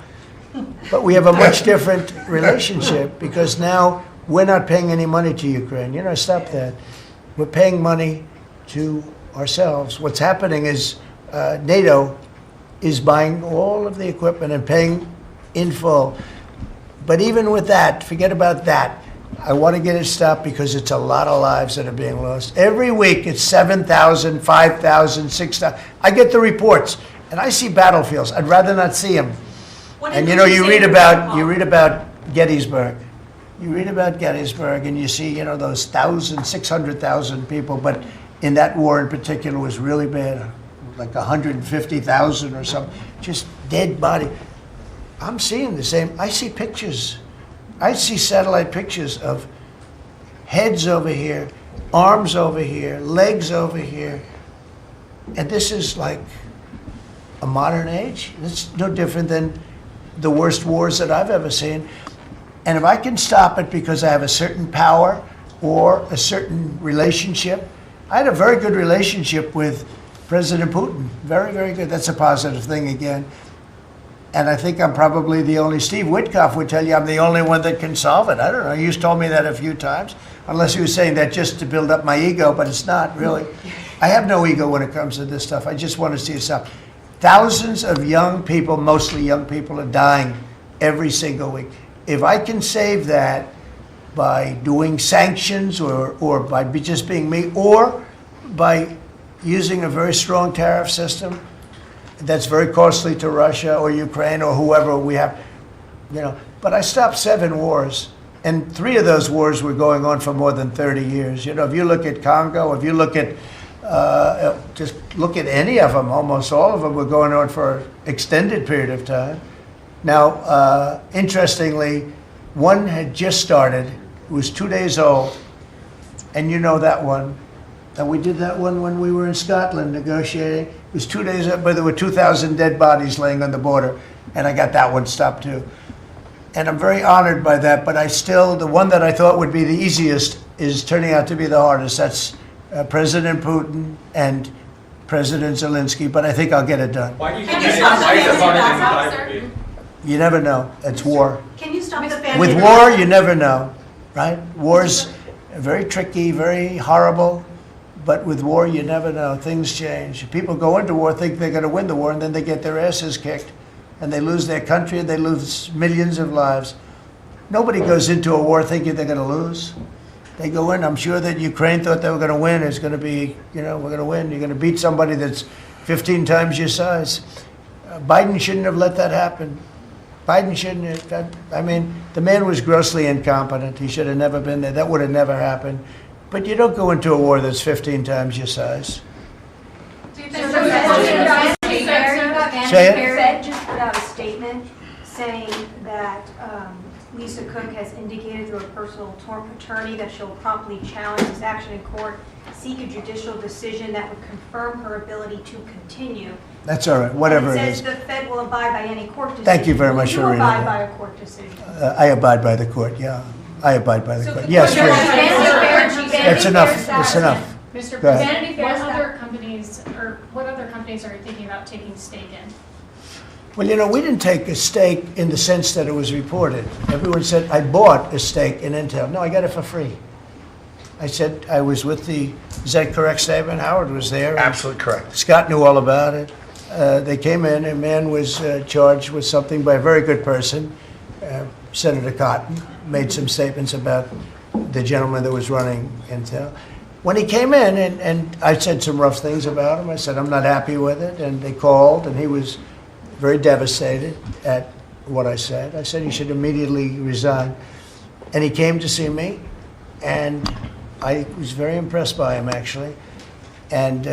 but we have a much different relationship, because now we're not paying any money to Ukraine. You know, stop that. We're paying money to ourselves. What's happening is NATO is buying all of the equipment and paying in full. But even with that, forget about that. I want to get it stopped because it's a lot of lives that are being lost. Every week it's 7,000, 5,000, 6,000. I get the reports and I see battlefields. I'd rather not see them. And you know, you read about Gettysburg. You read about Gettysburg and you see, you know, those 600,000 people, but in that war in particular was really bad, like 150,000 or something, just dead body. I'm seeing the same. I see pictures. I see satellite pictures of heads over here, arms over here, legs over here. And this is like a modern age. It's no different than the worst wars that I've ever seen. And if I can stop it because I have a certain power or a certain relationship, I had a very good relationship with President Putin. Very, very good. That's a positive thing again. And I think I'm probably the only, Steve Witkoff would tell you I'm the only one that can solve it. I don't know, he's told me that a few times, unless he was saying that just to build up my ego, but it's not really. I have no ego when it comes to this stuff. I just want to see it stop. Thousands of young people, mostly young people, are dying every single week. If I can save that by doing sanctions or by just being me, or by using a very strong tariff system, that's very costly to Russia or Ukraine or whoever we have, you know. But I stopped 7 wars, and 3 of those wars were going on for more than 30 years. You know, if you look at Congo, if you look at, just look at any of them, almost all of them were going on for an extended period of time. Now, interestingly, one had just started, it was 2 days old, and you know that one. And we did that one when we were in Scotland negotiating. It was 2 days up, but there were 2,000 dead bodies laying on the border, and I got that one stopped too. And I'm very honored by that, but I still, the one that I thought would be the easiest is turning out to be the hardest. That's President Putin and President Zelensky, but I think I'll get it done. Why do you Can think you that stop is? Why is it harder that? than it would be? You never know. It's war. Can you stop the family? With war, you never know, right? War's very tricky, very horrible. But with war, you never know. Things change. People go into war, think they're going to win the war, and then they get their asses kicked. And they lose their country, and they lose millions of lives. Nobody goes into a war thinking they're going to lose. They go in. I'm sure that Ukraine thought they were going to win. It's going to be, you know, we're going to win. You're going to beat somebody that's 15 times your size. Biden shouldn't have let that happen. Biden shouldn't have. I mean, the man was grossly incompetent. He should have never been there. That would have never happened. But you don't go into a war that's 15 times your size. Do you think The there's Fed just put out a statement saying that Lisa Cook has indicated through a personal attorney that she'll promptly challenge this action in court, seek a judicial decision that would confirm her ability to continue. That's all right, whatever It it is. says the Fed will abide by any court decision. Thank you very much for Will you reading abide that. by a court decision? I abide by the court, yeah. I abide by the So court. the Yes, question please. That's enough, that's enough. Mr. Go ahead. President, what other companies are you thinking about taking stake in? Well, you know, we didn't take a stake in the sense that it was reported. Everyone said, I bought a stake in Intel. No, I got it for free. I said I was with the, is that a correct statement? Howard was there. Absolutely correct. Scott knew all about it. They came in, a man was charged with something by a very good person, Senator Cotton, made some statements about the gentleman that was running Intel. When he came in, and I said some rough things about him, I said, I'm not happy with it, and they called, and he was very devastated at what I said. I said he should immediately resign. And he came to see me, and I was very impressed by him, actually. And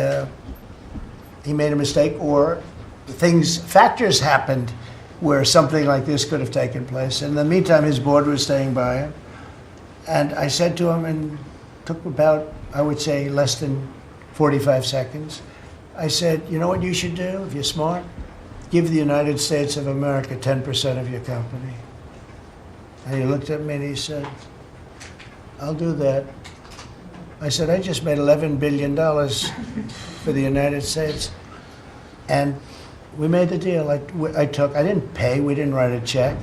he made a mistake, or factors happened where something like this could have taken place. In the meantime, his board was staying by him. And I said to him, and took about, I would say, less than 45 seconds. I said, you know what you should do if you're smart? Give the United States of America 10% of your company. And he looked at me and he said, I'll do that. I said, I just made $11 billion for the United States. And we made the deal. I didn't pay, we didn't write a check.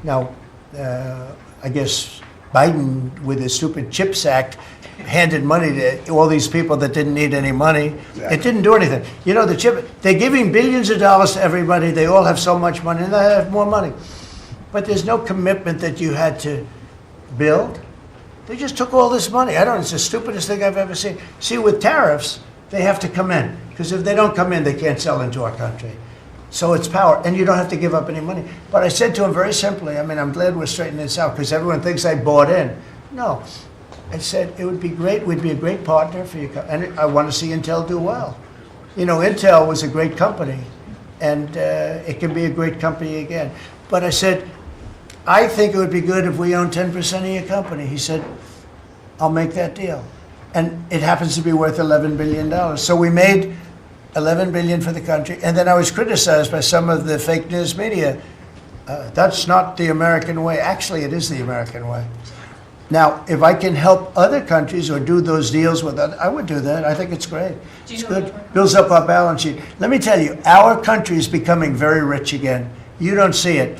Now, I guess Biden, with his stupid CHIPS Act, handed money to all these people that didn't need any money. It didn't do anything. You know, they're giving billions of dollars to everybody. They all have so much money, and they have more money. But there's no commitment that you had to build. They just took all this money. It's the stupidest thing I've ever seen. See, with tariffs, they have to come in. Because if they don't come in, they can't sell into our country. So it's power, and you don't have to give up any money. But I said to him very simply, I'm glad we're straightening this out, because everyone thinks I bought in. No. I said, it would be great, we'd be a great partner for you, and I want to see Intel do well. You know, Intel was a great company, and it can be a great company again. But I said, I think it would be good if we own 10% of your company. He said, I'll make that deal. And it happens to be worth $11 billion. So we made $11 billion for the country, and then I was criticized by some of the fake news media. That's not the American way. Actually, it is the American way. Now, if I can help other countries or do those deals with others, I would do that. I think it's great. It's good. Builds up our balance sheet. Let me tell you, our country is becoming very rich again. You don't see it.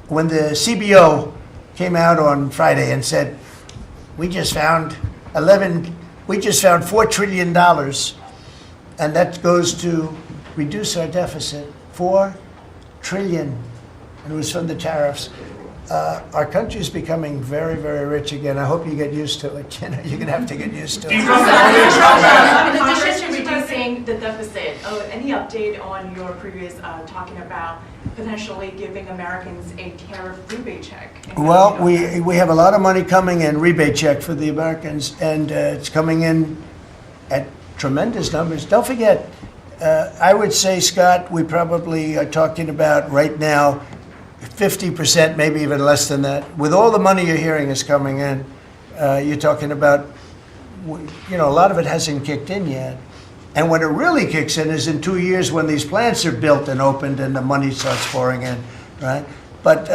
When the CBO came out on Friday and said, we just found $4 trillion, and that goes to reduce our deficit, $4 trillion, and it was from the tariffs. Our country is becoming very, very rich again. I hope you get used to it. You know, you're going to have to get used to it. In addition to reducing the deficit, any update on your previous talking about potentially giving Americans a tariff rebate check? Well, we have a lot of money coming in, rebate check for the Americans, and it's coming in at tremendous numbers. Don't forget, I would say, Scott, we probably are talking about right now 50%, maybe even less than that. With all the money you're hearing is coming in, you're talking about, a lot of it hasn't kicked in yet. And when it really kicks in is in 2 years when these plants are built and opened and the money starts pouring in, right? But,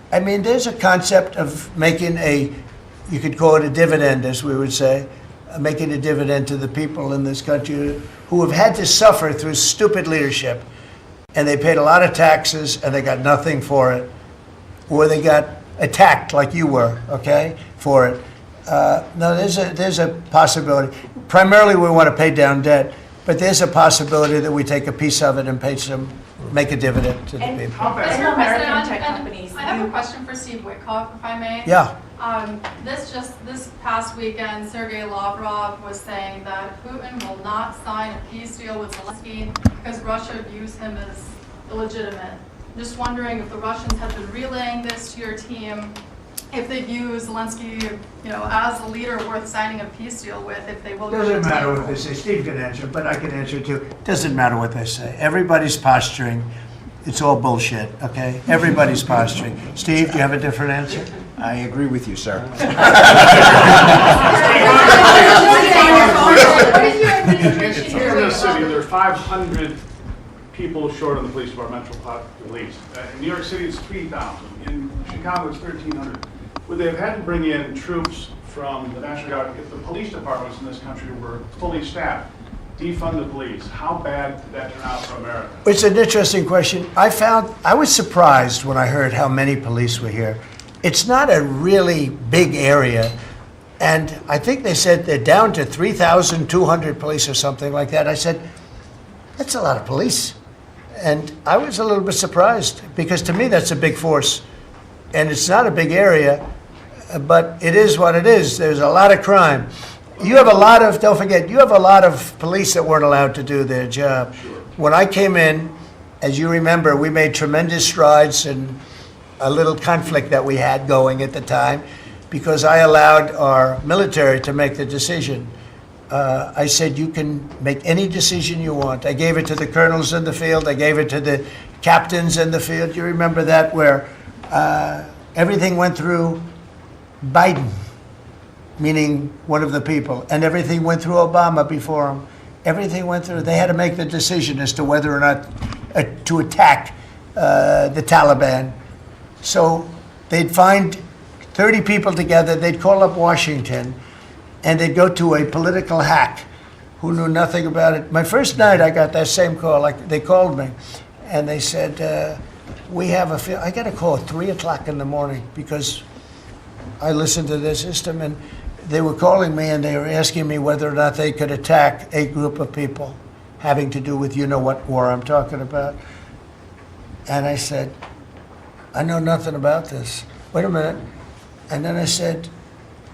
there's a concept of making you could call it a dividend, as we would say, making a dividend to the people in this country who have had to suffer through stupid leadership. And they paid a lot of taxes, and they got nothing for it. Or they got attacked like you were, okay, for it. No, there's a possibility. Primarily, we want to pay down debt, but there's a possibility that we take a piece of it and make a dividend to the people. Mr. President, I have a question for Steve Witkoff, if I may. Yeah. This past weekend, Sergei Lavrov was saying that Putin will not sign a peace deal with Zelensky because Russia views him as illegitimate. Just wondering if the Russians have been relaying this to your team, if they view Zelensky, as a leader worth signing a peace deal with, if they will. Doesn't matter what they say. Steve can answer, but I can answer too. Doesn't matter what they say. Everybody's posturing. It's all bullshit, okay? Everybody's posturing. Steve, do you have a different answer? I agree with you, sir. What is your administration In this city, there are 500 people short on the police department, police. In New York City, it's 3,000. In Chicago, it's 1,300. Would they have had to bring in troops from the National Guard if the police departments in this country were fully staffed? Defund the police. How bad did that turn out for America? It's an interesting question. I was surprised when I heard how many police were here. It's not a really big area, and I think they said they're down to 3,200 police or something like that. I said, that's a lot of police. And I was a little bit surprised, because to me that's a big force. And it's not a big area, but it is what it is. There's a lot of crime. You have don't forget, you have a lot of police that weren't allowed to do their job. Sure. When I came in, as you remember, we made tremendous strides in a little conflict that we had going at the time, because I allowed our military to make the decision. I said, you can make any decision you want. I gave it to the colonels in the field. I gave it to the captains in the field. You remember that, where everything went through Biden, meaning one of the people, and everything went through Obama before him. Everything went through. They had to make the decision as to whether or not to attack the Taliban. So they'd find 30 people together, they'd call up Washington, and they'd go to a political hack who knew nothing about it. My first night, I got that same call. They called me, and they said, I got a call at 3 o'clock in the morning, because I listened to their system, and they were calling me and they were asking me whether or not they could attack a group of people having to do with you-know-what war I'm talking about. And I said, I know nothing about this. Wait a minute. And then I said,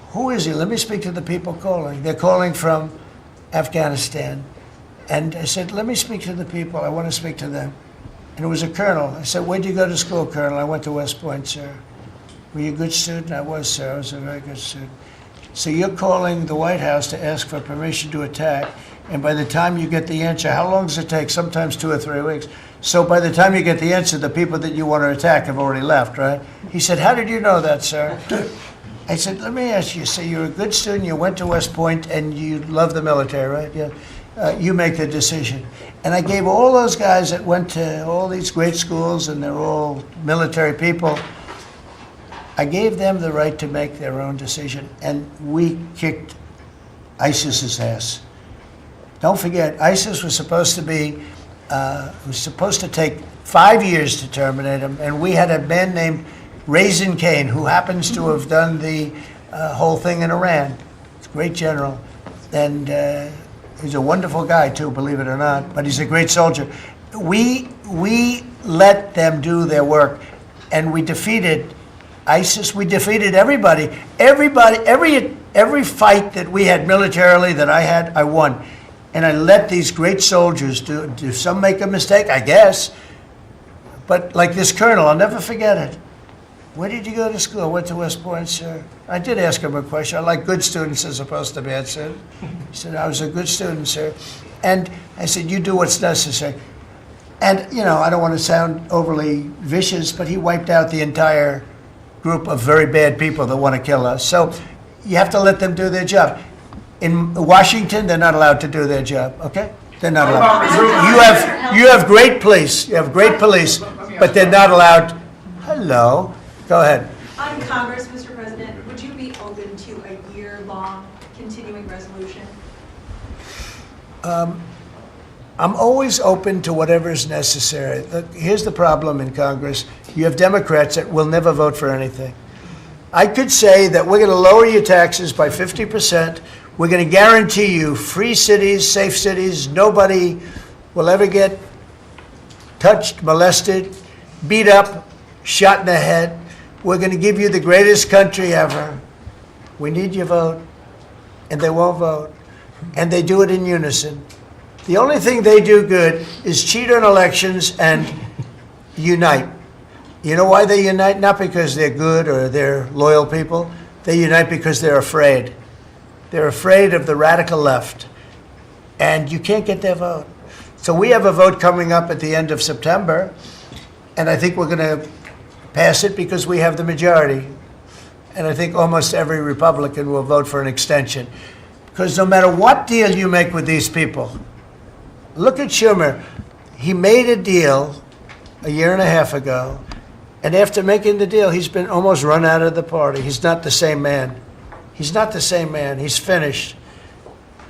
who is he? Let me speak to the people calling. They're calling from Afghanistan. And I said, let me speak to the people. I want to speak to them. And it was a colonel. I said, where'd you go to school, Colonel? I went to West Point, sir. Were you a good student? I was, sir. I was a very good student. So you're calling the White House to ask for permission to attack, and by the time you get the answer, how long does it take? Sometimes 2 or 3 weeks. So by the time you get the answer, the people that you want to attack have already left, right? He said, how did you know that, sir? I said, let me ask you, so you're a good student, you went to West Point, and you love the military, right? Yeah. You make the decision. And I gave all those guys that went to all these great schools, and they're all military people, I gave them the right to make their own decision, and we kicked ISIS's ass. Don't forget, ISIS was supposed to be, was supposed to take 5 years to terminate them, and we had a man named Raisin Kane, who happens to have done the whole thing in Iran. He's a great general, and he's a wonderful guy too, believe it or not, but he's a great soldier. We let them do their work, and we defeated ISIS. We defeated everybody. Every fight that we had militarily that I had, I won. And I let these great soldiers do some make a mistake, I guess. But like this colonel, I'll never forget it. Where did you go to school? I went to West Point, sir. I did ask him a question. I like good students as opposed to bad students. He said, I was a good student, sir. And I said, you do what's necessary. And, you know, I don't want to sound overly vicious, but he wiped out the entire group of very bad people that want to kill us. So you have to let them do their job. In Washington, they're not allowed to do their job, okay? They're not allowed. You have great police. You have great police, but they're not allowed. Hello. Go ahead. On Congress, Mr. President, would you be open to a year-long continuing resolution? I'm always open to whatever is necessary. Look, here's the problem in Congress. You have Democrats that will never vote for anything. I could say that we're going to lower your taxes by 50%. We're going to guarantee you free cities, safe cities. Nobody will ever get touched, molested, beat up, shot in the head. We're going to give you the greatest country ever. We need your vote. And they won't vote. And they do it in unison. The only thing they do good is cheat on elections and unite. You know why they unite? Not because they're good or they're loyal people. They unite because they're afraid. They're afraid of the radical left. And you can't get their vote. So we have a vote coming up at the end of September. And I think we're going to pass it because we have the majority. And I think almost every Republican will vote for an extension. Because no matter what deal you make with these people, look at Schumer. He made a deal a year and a half ago, and after making the deal, he's been almost run out of the party. He's not the same man. He's not the same man. He's finished.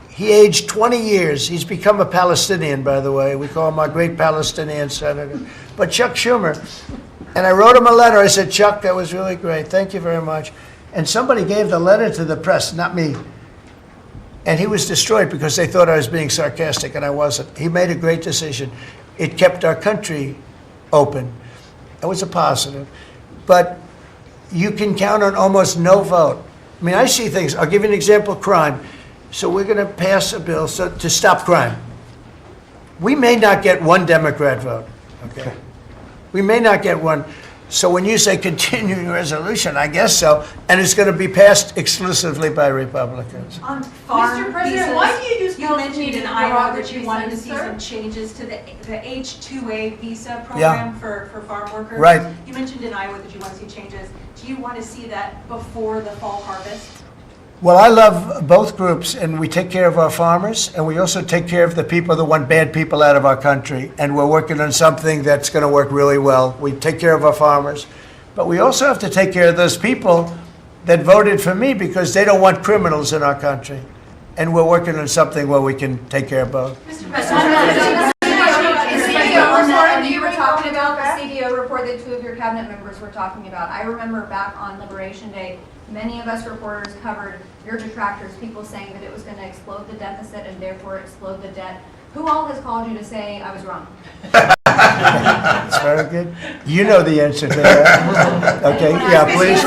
He aged 20 years. He's become a Palestinian, by the way. We call him our great Palestinian senator. But Chuck Schumer, and I wrote him a letter. I said, Chuck, that was really great. Thank you very much. And somebody gave the letter to the press, not me. And he was destroyed because they thought I was being sarcastic, and I wasn't. He made a great decision. It kept our country open. It was a positive. But you can count on almost no vote. I mean, I see things. I'll give you an example, crime. So we're going to pass a bill to stop crime. We may not get one Democrat vote, okay? We may not get one. So when you say continuing resolution, I guess so, and it's going to be passed exclusively by Republicans. On farm Mr. President, visas, why do you use you mentioned in Iowa that you wanted to see sir? some changes to the H-2A visa program for farm workers. Right. You mentioned in Iowa that you want to see changes. Do you want to see that before the fall harvest? Well, I love both groups, and we take care of our farmers, and we also take care of the people that want bad people out of our country, and we're working on something that's going to work really well. We take care of our farmers, but we also have to take care of those people that voted for me because they don't want criminals in our country, and we're working on something where we can take care of both. Mr. President, you were talking about the CBO report that 2 of your cabinet members were talking about. I remember back on Liberation Day, many of us reporters covered your detractors, people saying that it was going to explode the deficit and therefore explode the debt. Who all has called you to say I was wrong? That's very good. You know the answer to that. Okay, yeah, please.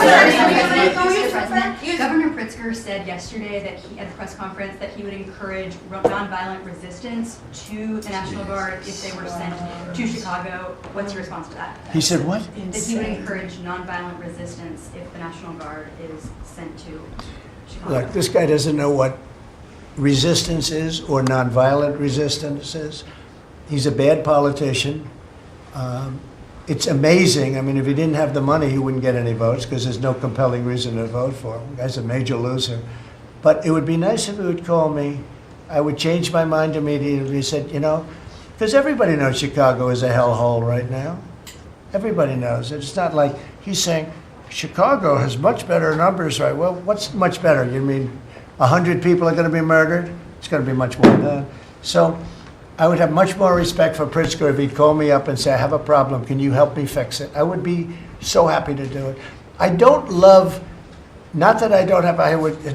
Governor Pritzker said yesterday that he, at the press conference, that he would encourage nonviolent resistance to the National Guard if they were sent to Chicago. What's your response to that? He said what? That he would encourage nonviolent resistance if the National Guard is sent to Chicago. Look, this guy doesn't know what resistance is or nonviolent resistance is. He's a bad politician. It's amazing. I mean, if he didn't have the money, he wouldn't get any votes because there's no compelling reason to vote for him. The guy's a major loser. But it would be nice if he would call me. I would change my mind immediately. He said, you know, because everybody knows Chicago is a hellhole right now. Everybody knows it. It's not like he's saying, Chicago has much better numbers, right? Well, what's much better? You mean 100 people are going to be murdered? It's going to be much more than that. So I would have much more respect for Pritzker if he'd call me up and say, I have a problem, can you help me fix it? I would be so happy to do it. I don't love, not that I don't have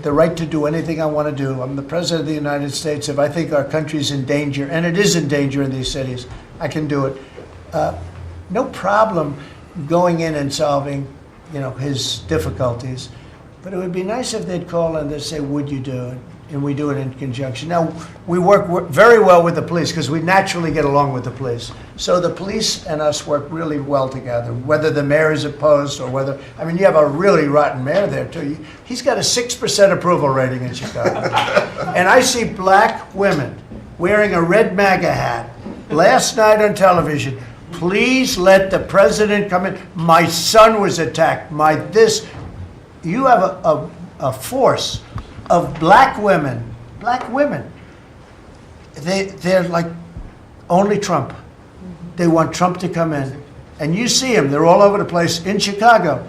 the right to do anything I want to do. I'm the President of the United States. If I think our country's in danger, and it is in danger in these cities, I can do it. No problem going in and solving, you know, his difficulties. But it would be nice if they'd call and they'd say, would you do it? And we do it in conjunction. Now, we work very well with the police because we naturally get along with the police. So the police and us work really well together, whether the mayor is opposed or whether, I mean, you have a really rotten mayor there too. He's got a 6% approval rating in Chicago. And I see black women wearing a red MAGA hat last night on television. Please let the president come in. My son was attacked. You have a force of black women. They're like only Trump. They want Trump to come in. And you see them, they're all over the place in Chicago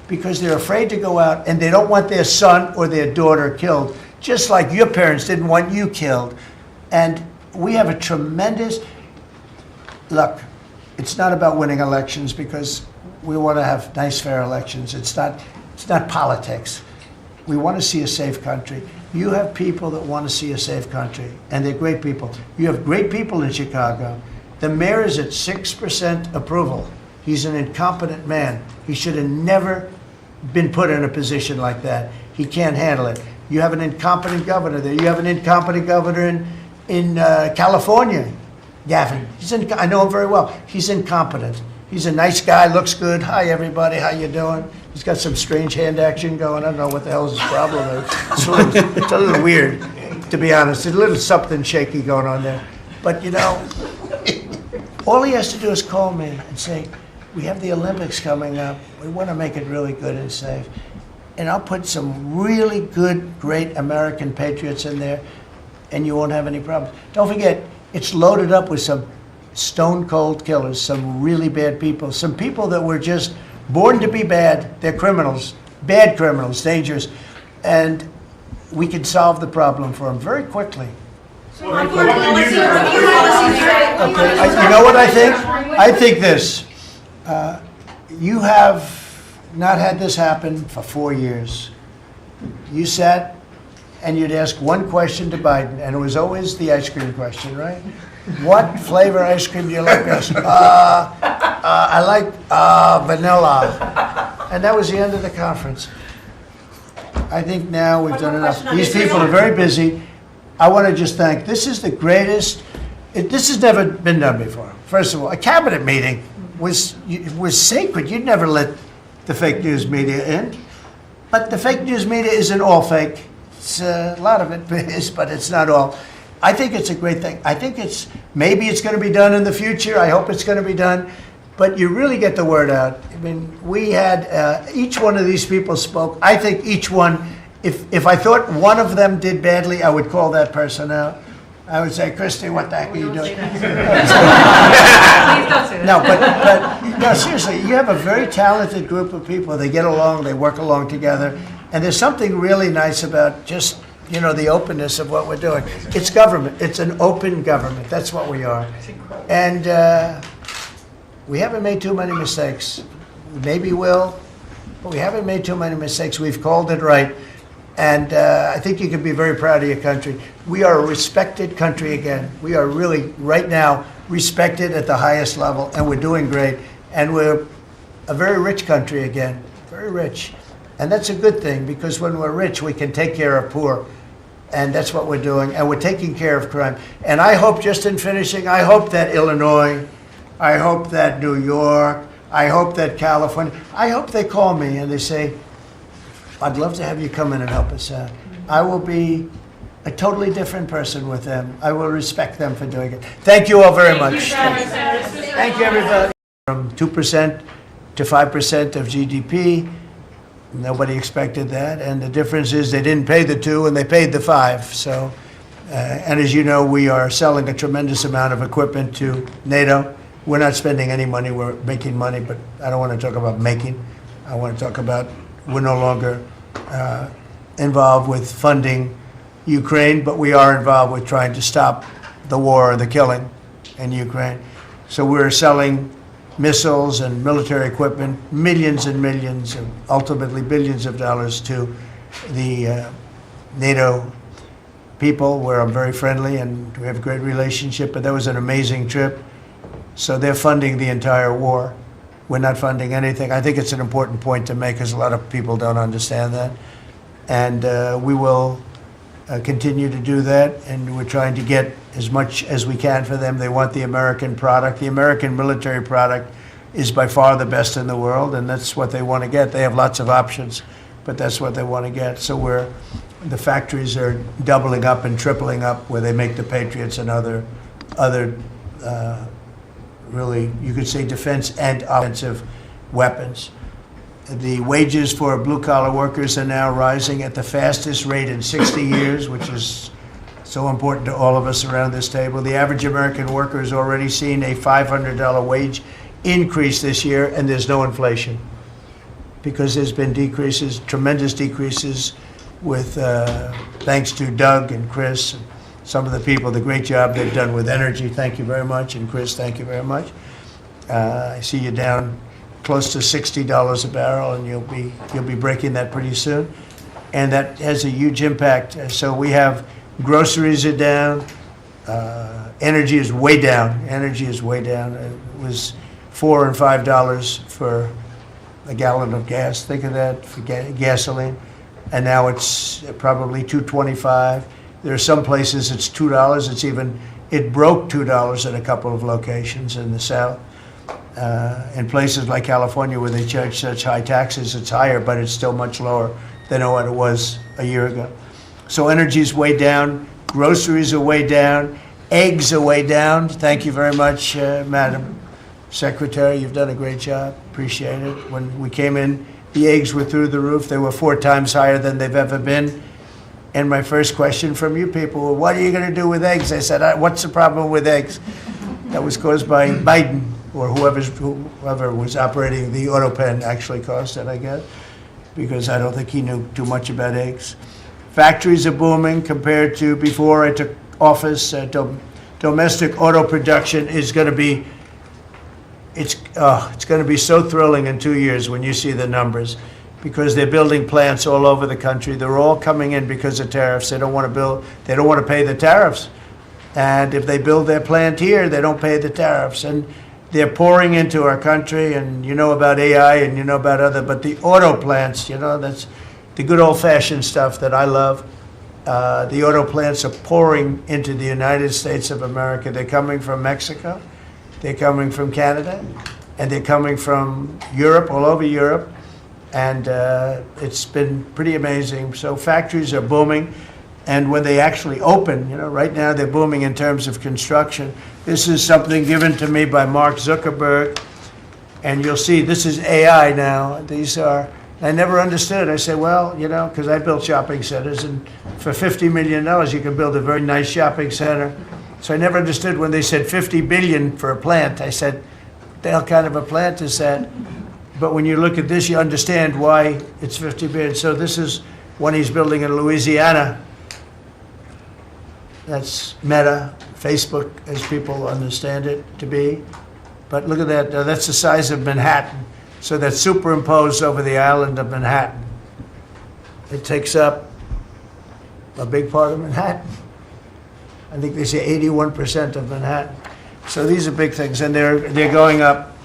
because they're afraid to go out and they don't want their son or their daughter killed, just like your parents didn't want you killed. And we have a tremendous, look, it's not about winning elections because we want to have nice, fair elections. It's not politics. We want to see a safe country. You have people that want to see a safe country, and they're great people. You have great people in Chicago. The mayor is at 6% approval. He's an incompetent man. He should have never been put in a position like that. He can't handle it. You have an incompetent governor there. You have an incompetent governor in California, Gavin. I know him very well. He's incompetent. He's a nice guy, looks good. Hi, everybody. How you doing? He's got some strange hand action going. I don't know what the hell his problem is. It's a little weird, to be honest. There's a little something shaky going on there. But, you know, all he has to do is call me and say, we have the Olympics coming up. We want to make it really good and safe. And I'll put some really good, great American patriots in there, and you won't have any problems. Don't forget, it's loaded up with some stone-cold killers, some really bad people, some people that were just born to be bad. They're criminals, bad criminals, dangerous. And we can solve the problem for them very quickly. So you know what I think? I think this. You have not had this happen for 4 years. You sat and you'd ask one question to Biden, and it was always the ice cream question, right? What flavor ice cream do you like best? I like vanilla. And that was the end of the conference. I think now we've done enough. These people are very busy. I want to just thank, this is the greatest, this has never been done before. First of all, a cabinet meeting was sacred. You'd never let the fake news media in. But the fake news media isn't all fake. It's, a lot of it is, but it's not all. I think it's a great thing. I think maybe it's going to be done in the future. I hope it's going to be done. But you really get the word out. I mean, we had, each one of these people spoke. I think each one, if I thought one of them did badly, I would call that person out. I would say, Christy, what the heck are you doing? No, but no, seriously, you have a very talented group of people. They get along, they work along together. And there's something really nice about just, you know, the openness of what we're doing. It's government. It's an open government. That's what we are. And we haven't made too many mistakes. maybe will, but we haven't made too many mistakes. We've called it right. And I think you can be very proud of your country. We are a respected country again. We are really, right now, respected at the highest level, and we're doing great. And we're a very rich country again, very rich. And that's a good thing, because when we're rich, we can take care of poor. And that's what we're doing, and we're taking care of crime. And I hope, just in finishing, I hope that Illinois, I hope that New York, I hope that California, I hope they call me and they say, I'd love to have you come in and help us out. I will be a totally different person with them. I will respect them for doing it. Thank you all very much. Thank you, everybody. From 2% to 5% of GDP. Nobody expected that. And the difference is they didn't pay the 2 and they paid the 5. So, and as you know, we are selling a tremendous amount of equipment to NATO. We're not spending any money, we're making money, but I don't want to talk about making. I want to talk about we're no longer involved with funding Ukraine, but we are involved with trying to stop the war and the killing in Ukraine. So we're selling missiles and military equipment, millions and millions, and ultimately billions of dollars to the NATO people, where I'm very friendly and we have a great relationship, but that was an amazing trip. So they're funding the entire war. We're not funding anything. I think it's an important point to make, because a lot of people don't understand that. And we will continue to do that, and we're trying to get as much as we can for them. They want the American product. The American military product is by far the best in the world, and that's what they want to get. They have lots of options, but that's what they want to get. So the factories are doubling up and tripling up, where they make the Patriots and other really, you could say, defense and offensive weapons. The wages for blue-collar workers are now rising at the fastest rate in 60 years, which is so important to all of us around this table. The average American worker has already seen a $500 wage increase this year, and there's no inflation, because there's been decreases, tremendous decreases, with thanks to Doug and Chris and some of the people, the great job they've done with energy. Thank you very much. And Chris, thank you very much. I see you down close to $60 a barrel, and you'll be breaking that pretty soon. And that has a huge impact. So we have groceries are down. Energy is way down. Energy is way down. It was $4 and $5 for a gallon of gas. Think of that, for gasoline. And now it's probably $2.25. There are some places it's $2. It broke $2 at a couple of locations in the South. In places like California, where they charge such high taxes, it's higher, but it's still much lower than what it was a year ago. So energy's way down. Groceries are way down. Eggs are way down. Thank you very much, Madam Secretary. You've done a great job. Appreciate it. When we came in, the eggs were through the roof. They were 4 times higher than they've ever been. And my first question from you people were, what are you going to do with eggs? I said, what's the problem with eggs? That was caused by Biden, or whoever was operating the auto pen actually caused it, I guess, because I don't think he knew too much about eggs. Factories are booming compared to before I took office. Domestic auto production is going to be, it's going to be so thrilling in 2 years when you see the numbers, because they're building plants all over the country. They're all coming in because of tariffs. They don't want to pay the tariffs. And if they build their plant here, they don't pay the tariffs. And they're pouring into our country, and you know about AI and you know about but the auto plants, that's the good old-fashioned stuff that I love. The auto plants are pouring into the United States of America. They're coming from Mexico, they're coming from Canada, and they're coming from Europe, all over Europe. And it's been pretty amazing. So factories are booming. And when they actually open, right now they're booming in terms of construction. This is something given to me by Mark Zuckerberg. And you'll see this is AI now. I never understood. I said, well, because I built shopping centers, and for $50 million, you can build a very nice shopping center. So I never understood when they said $50 billion for a plant. I said, what the hell kind of a plant is that? But when you look at this, you understand why it's 50 billion. So this is one he's building in Louisiana. That's Meta, Facebook, as people understand it to be. But look at that. That's the size of Manhattan. So that's superimposed over the island of Manhattan. It takes up a big part of Manhattan. I think they say 81% of Manhattan. So these are big things, and they're going up.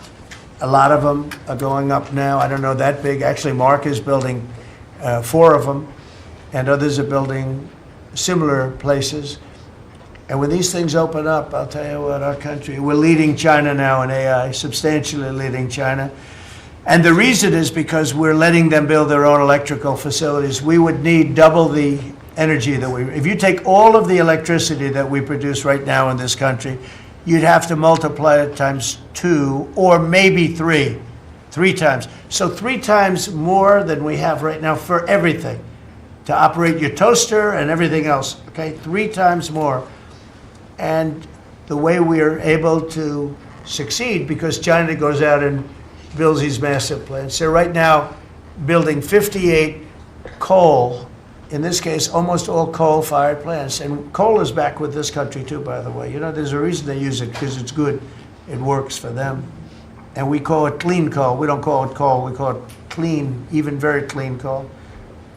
A lot of them are going up now. I don't know that big. Actually, Mark is building 4 of them, and others are building similar places. And when these things open up, I'll tell you what, our country, we're leading China now in AI, substantially leading China. And the reason is because we're letting them build their own electrical facilities. We would need double the energy that if you take all of the electricity that we produce right now in this country, you'd have to multiply it times 2 or maybe 3 times. So 3 times more than we have right now for everything, to operate your toaster and everything else, okay? 3 times more. And the way we are able to succeed, because China goes out and builds these massive plants. They're right now building 58 coal, in this case, almost all coal-fired plants. And coal is back with this country too, by the way. You know, there's a reason they use it, because it's good. It works for them. And we call it clean coal. We don't call it coal, we call it clean, even very clean coal.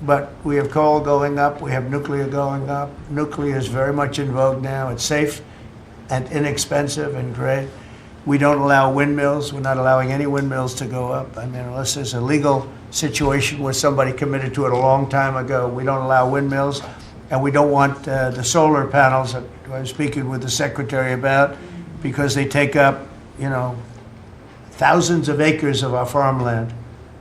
But we have coal going up, we have nuclear going up. Nuclear is very much in vogue now. It's safe and inexpensive and great. We don't allow windmills. We're not allowing any windmills to go up. I mean, unless there's a legal situation where somebody committed to it a long time ago, we don't allow windmills. And we don't want the solar panels that I was speaking with the secretary about, because they take up, you know, thousands of acres of our farmland.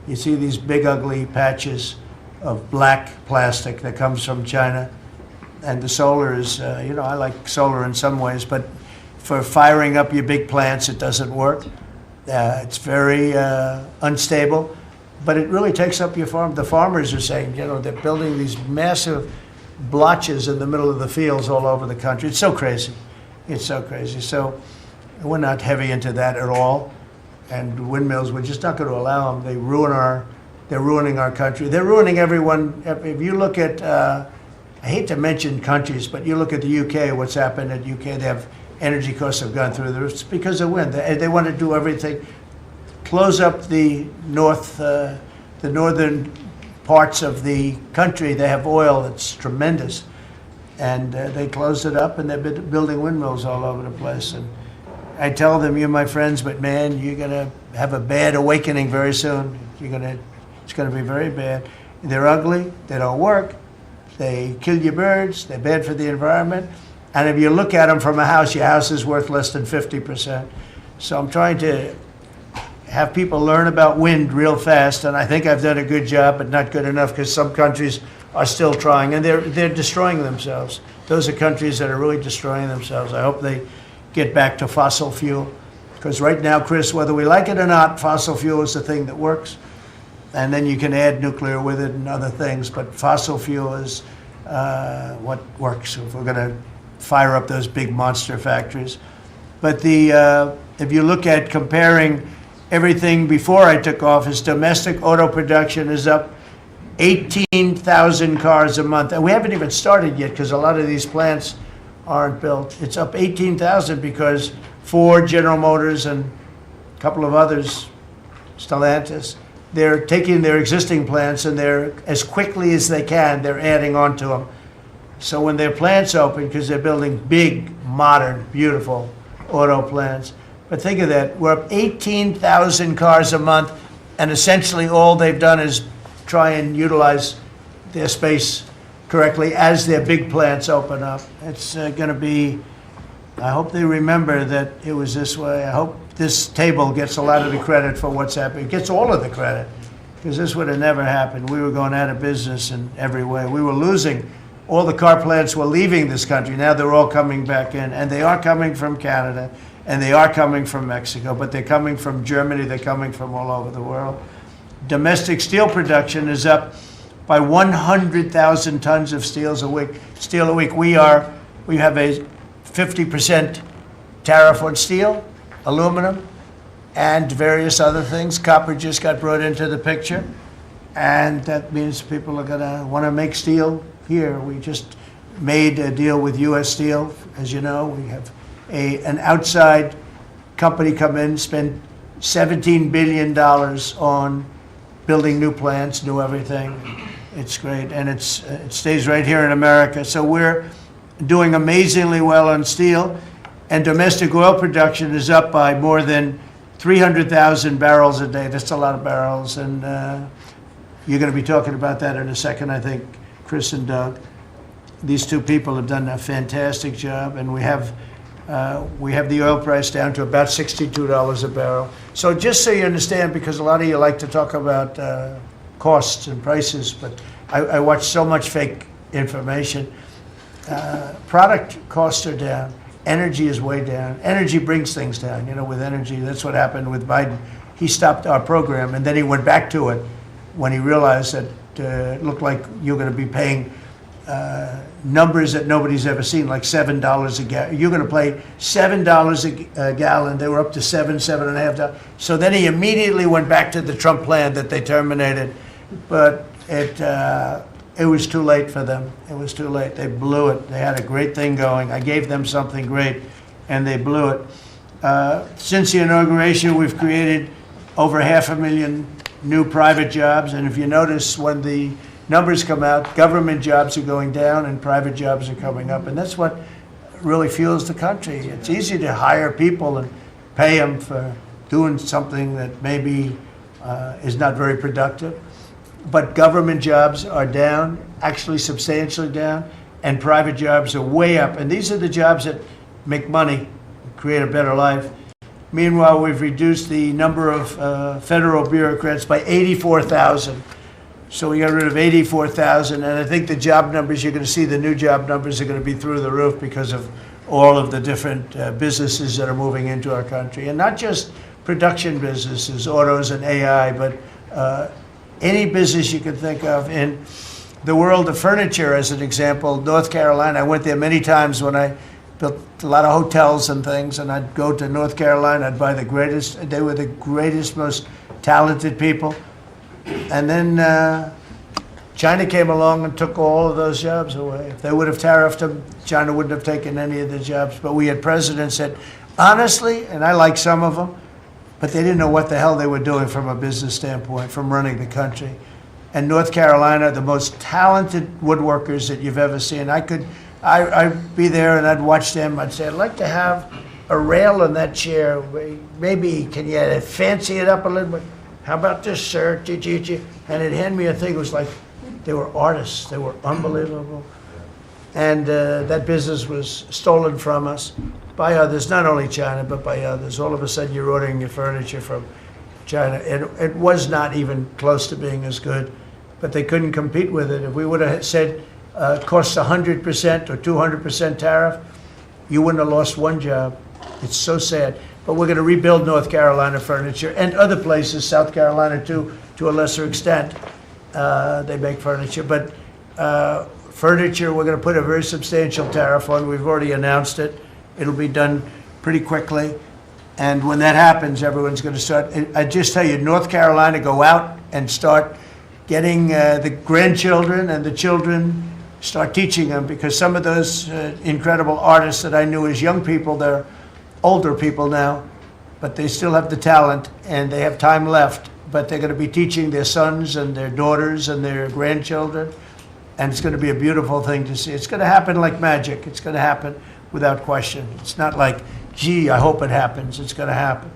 You see these big ugly patches of black plastic that comes from China. And the solar is, you know, I like solar in some ways, but for firing up your big plants, it doesn't work. It's very unstable, but it really takes up your farm. The farmers are saying, you know, they're building these massive blotches in the middle of the fields all over the country. It's so crazy. It's so crazy. So we're not heavy into that at all. And windmills, we're just not going to allow them. They're ruining our country. They're ruining everyone. If you look at, I hate to mention countries, but you look at the UK, what's happened at UK, they have energy costs have gone through the roof. It's because of wind. They want to do everything, close up the northern parts of the country. They have oil that's tremendous. And they closed it up, and they've been building windmills all over the place. And I tell them, you're my friends, but man, you're going to have a bad awakening very soon. It's going to be very bad. They're ugly, they don't work, they kill your birds, they're bad for the environment. And if you look at them from a house, your house is worth less than 50%. So I'm trying to have people learn about wind real fast, and I think I've done a good job, but not good enough, because some countries are still trying, and they're destroying themselves. Those are countries that are really destroying themselves. I hope they get back to fossil fuel, because right now, Chris, whether we like it or not, fossil fuel is the thing that works. And then you can add nuclear with it and other things, but fossil fuel is what works if we're going to fire up those big monster factories. But if you look at comparing everything before I took office, domestic auto production is up 18,000 cars a month. And we haven't even started yet, because a lot of these plants aren't built. It's up 18,000 because Ford, General Motors, and a couple of others, Stellantis, they're taking their existing plants, and they're, as quickly as they can, they're adding on to them. So when their plants open, because they're building big, modern, beautiful auto plants. But think of that, we're up 18,000 cars a month, and essentially all they've done is try and utilize their space correctly as their big plants open up. It's going to be, I hope they remember that it was this way. I hope this table gets a lot of the credit for what's happening. It gets all of the credit, because this would have never happened. We were going out of business in every way. We were losing. All the car plants were leaving this country. Now they're all coming back in, and they are coming from Canada, and they are coming from Mexico, but they're coming from Germany. They're coming from all over the world. Domestic steel production is up by 100,000 tons of steel a week. We have a 50% tariff on steel, aluminum, and various other things. Copper just got brought into the picture, and that means people are going to want to make steel here. We just made a deal with U.S. Steel. As you know, we have an outside company come in, spend $17 billion on building new plants, new everything. It's great, and it stays right here in America. So we're doing amazingly well on steel, and domestic oil production is up by more than 300,000 barrels a day. That's a lot of barrels, and you're going to be talking about that in a second, I think, Chris and Doug. These two people have done a fantastic job, and we have the oil price down to about $62 a barrel. So just so you understand, because a lot of you like to talk about costs and prices, but I watch so much fake information. Product costs are down. Energy is way down. Energy brings things down. You know, with energy, that's what happened with Biden. He stopped our program, and then he went back to it when he realized that it looked like you're going to be paying numbers that nobody's ever seen, like $7 a gallon. You're going to pay $7 a gallon. They were up to $7.5. So then he immediately went back to the Trump plan that they terminated, but it was too late for them. It was too late. They blew it. They had a great thing going. I gave them something great, and they blew it. Since the inauguration, we've created over 500,000 new private jobs, and if you notice, when the numbers come out, government jobs are going down and private jobs are coming up, and that's what really fuels the country. It's easy to hire people and pay them for doing something that maybe is not very productive, but government jobs are down, actually substantially down, and private jobs are way up, and these are the jobs that make money, create a better life. Meanwhile, we've reduced the number of federal bureaucrats by 84,000. So we got rid of 84,000, and I think the job numbers, you're going to see the new job numbers are going to be through the roof because of all of the different businesses that are moving into our country. And not just production businesses, autos and AI, but any business you can think of. In the world of furniture, as an example, North Carolina, I went there many times when I built a lot of hotels and things, and I'd go to North Carolina, I'd buy the greatest, they were the greatest, most talented people. And then China came along and took all of those jobs away. If they would have tariffed them, China wouldn't have taken any of the jobs. But we had presidents that, honestly, and I like some of them, but they didn't know what the hell they were doing from a business standpoint, from running the country. And North Carolina, the most talented woodworkers that you've ever seen. I'd be there and I'd watch them. I'd say, I'd like to have a rail in that chair. Maybe can you fancy it up a little bit? How about this, sir? And they'd hand me a thing. It was like they were artists. They were unbelievable. And that business was stolen from us by others, not only China, but by others. All of a sudden, you're ordering your furniture from China. It was not even close to being as good, but they couldn't compete with it. If we would have said costs 100% or 200% tariff, you wouldn't have lost one job. It's so sad. But we're going to rebuild North Carolina furniture and other places, South Carolina too, to a lesser extent. They make furniture. But furniture, we're going to put a very substantial tariff on. We've already announced it. It'll be done pretty quickly. And when that happens, everyone's going to start. I just tell you, North Carolina, go out and start getting the grandchildren and the children, start teaching them, because some of those incredible artists that I knew as young people, they're older people now, but they still have the talent and they have time left, but they're going to be teaching their sons and their daughters and their grandchildren, and it's going to be a beautiful thing to see. It's going to happen like magic. It's going to happen without question. It's not like, gee, I hope it happens. It's going to happen.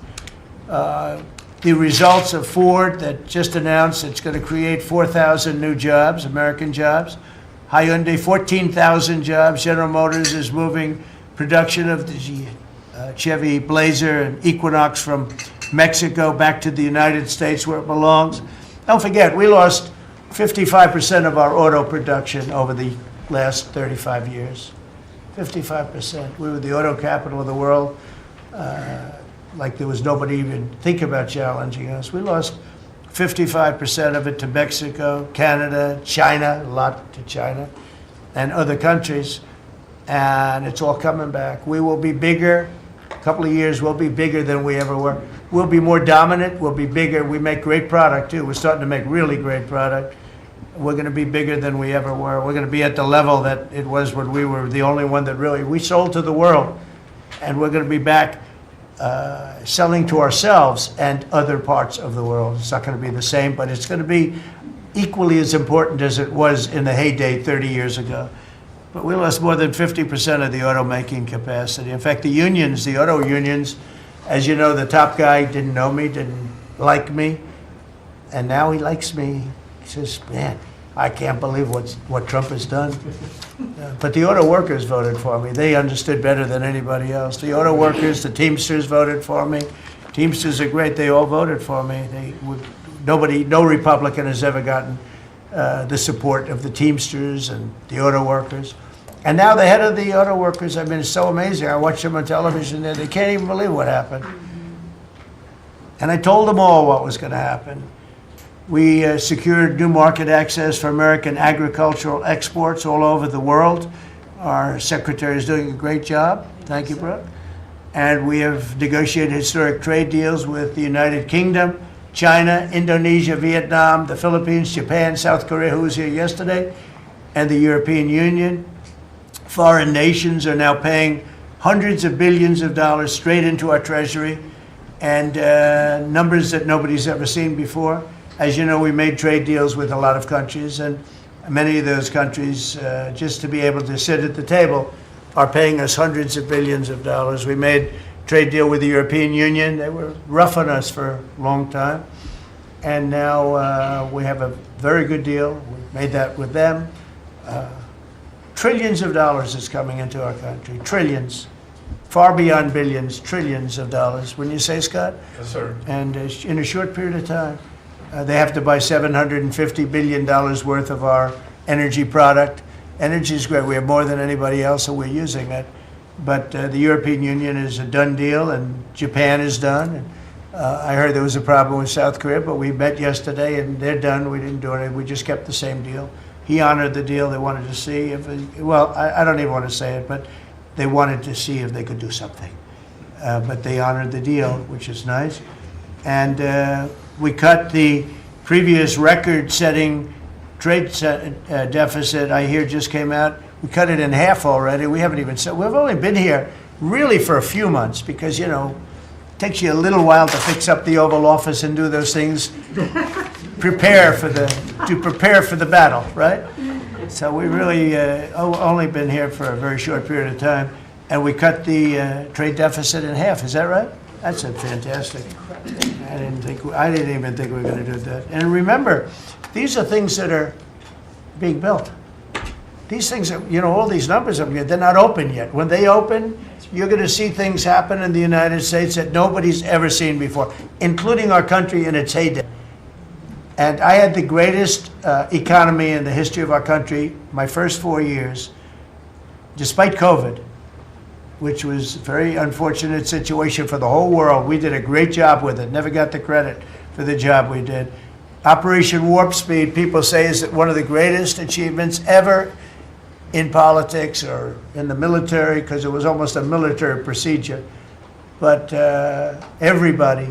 The results of Ford that just announced it's going to create 4,000 new jobs, American jobs. Hyundai, 14,000 jobs. General Motors is moving production of the Chevy Blazer and Equinox from Mexico back to the United States where it belongs. Don't forget, we lost 55% of our auto production over the last 35 years. 55%. We were the auto capital of the world. Like there was nobody even think about challenging us. We lost 55% of it to Mexico, Canada, China, a lot to China, and other countries. And it's all coming back. We will be bigger. A couple of years, we'll be bigger than we ever were. We'll be more dominant. We'll be bigger. We make great product, too. We're starting to make really great product. We're going to be bigger than we ever were. We're going to be at the level that it was when we were the only one that really, we sold to the world. And we're going to be back selling to ourselves and other parts of the world. It's not going to be the same, but it's going to be equally as important as it was in the heyday 30 years ago. But we lost more than 50% of the automaking capacity. In fact, the unions, the auto unions, as you know, the top guy didn't know me, didn't like me, and now he likes me. He says, man, I can't believe what Trump has done. But the auto workers voted for me. They understood better than anybody else. The auto workers, the Teamsters voted for me. Teamsters are great. They all voted for me. No Republican has ever gotten the support of the Teamsters and the auto workers. And now the head of the auto workers, I mean, it's so amazing. I watch them on television there. They can't even believe what happened. And I told them all what was going to happen. We secured new market access for American agricultural exports all over the world. Our secretary is doing a great job. Thank you, Brooke. And we have negotiated historic trade deals with the United Kingdom, China, Indonesia, Vietnam, the Philippines, Japan, South Korea, who was here yesterday, and the European Union. Foreign nations are now paying hundreds of billions of dollars straight into our treasury, and numbers that nobody's ever seen before. As you know, we made trade deals with a lot of countries, and many of those countries, just to be able to sit at the table, are paying us hundreds of billions of dollars. We made a trade deal with the European Union. They were rough on us for a long time, and now we have a very good deal. We made that with them. Trillions of dollars is coming into our country. Trillions. Far beyond billions, trillions of dollars. Wouldn't you say, Scott? Yes, sir. And in a short period of time. They have to buy $750 billion worth of our energy product. Energy is great. We have more than anybody else, so we're using it. But the European Union is a done deal, and Japan is done. And, I heard there was a problem with South Korea, but we met yesterday, and they're done. We didn't do anything. We just kept the same deal. He honored the deal. They wanted to see if, I don't even want to say it, but they wanted to see if they could do something. But they honored the deal, which is nice. And we cut the previous record-setting trade deficit, I hear just came out. We cut it in half already. We haven't even said, we've only been here really for a few months because, you know, it takes you a little while to fix up the Oval Office and do those things. prepare for the battle, right? So we really only been here for a very short period of time, and we cut the trade deficit in half. Is that right? That's fantastic. I didn't even think we were going to do that. And remember, these are things that are being built. These things, you know, all these numbers up here, they're not open yet. When they open, you're going to see things happen in the United States that nobody's ever seen before, including our country in its heyday. And I had the greatest economy in the history of our country my first 4 years, despite COVID, which was a very unfortunate situation for the whole world. We did a great job with it, never got the credit for the job we did. Operation Warp Speed, people say, is one of the greatest achievements ever in politics or in the military, because it was almost a military procedure. But everybody,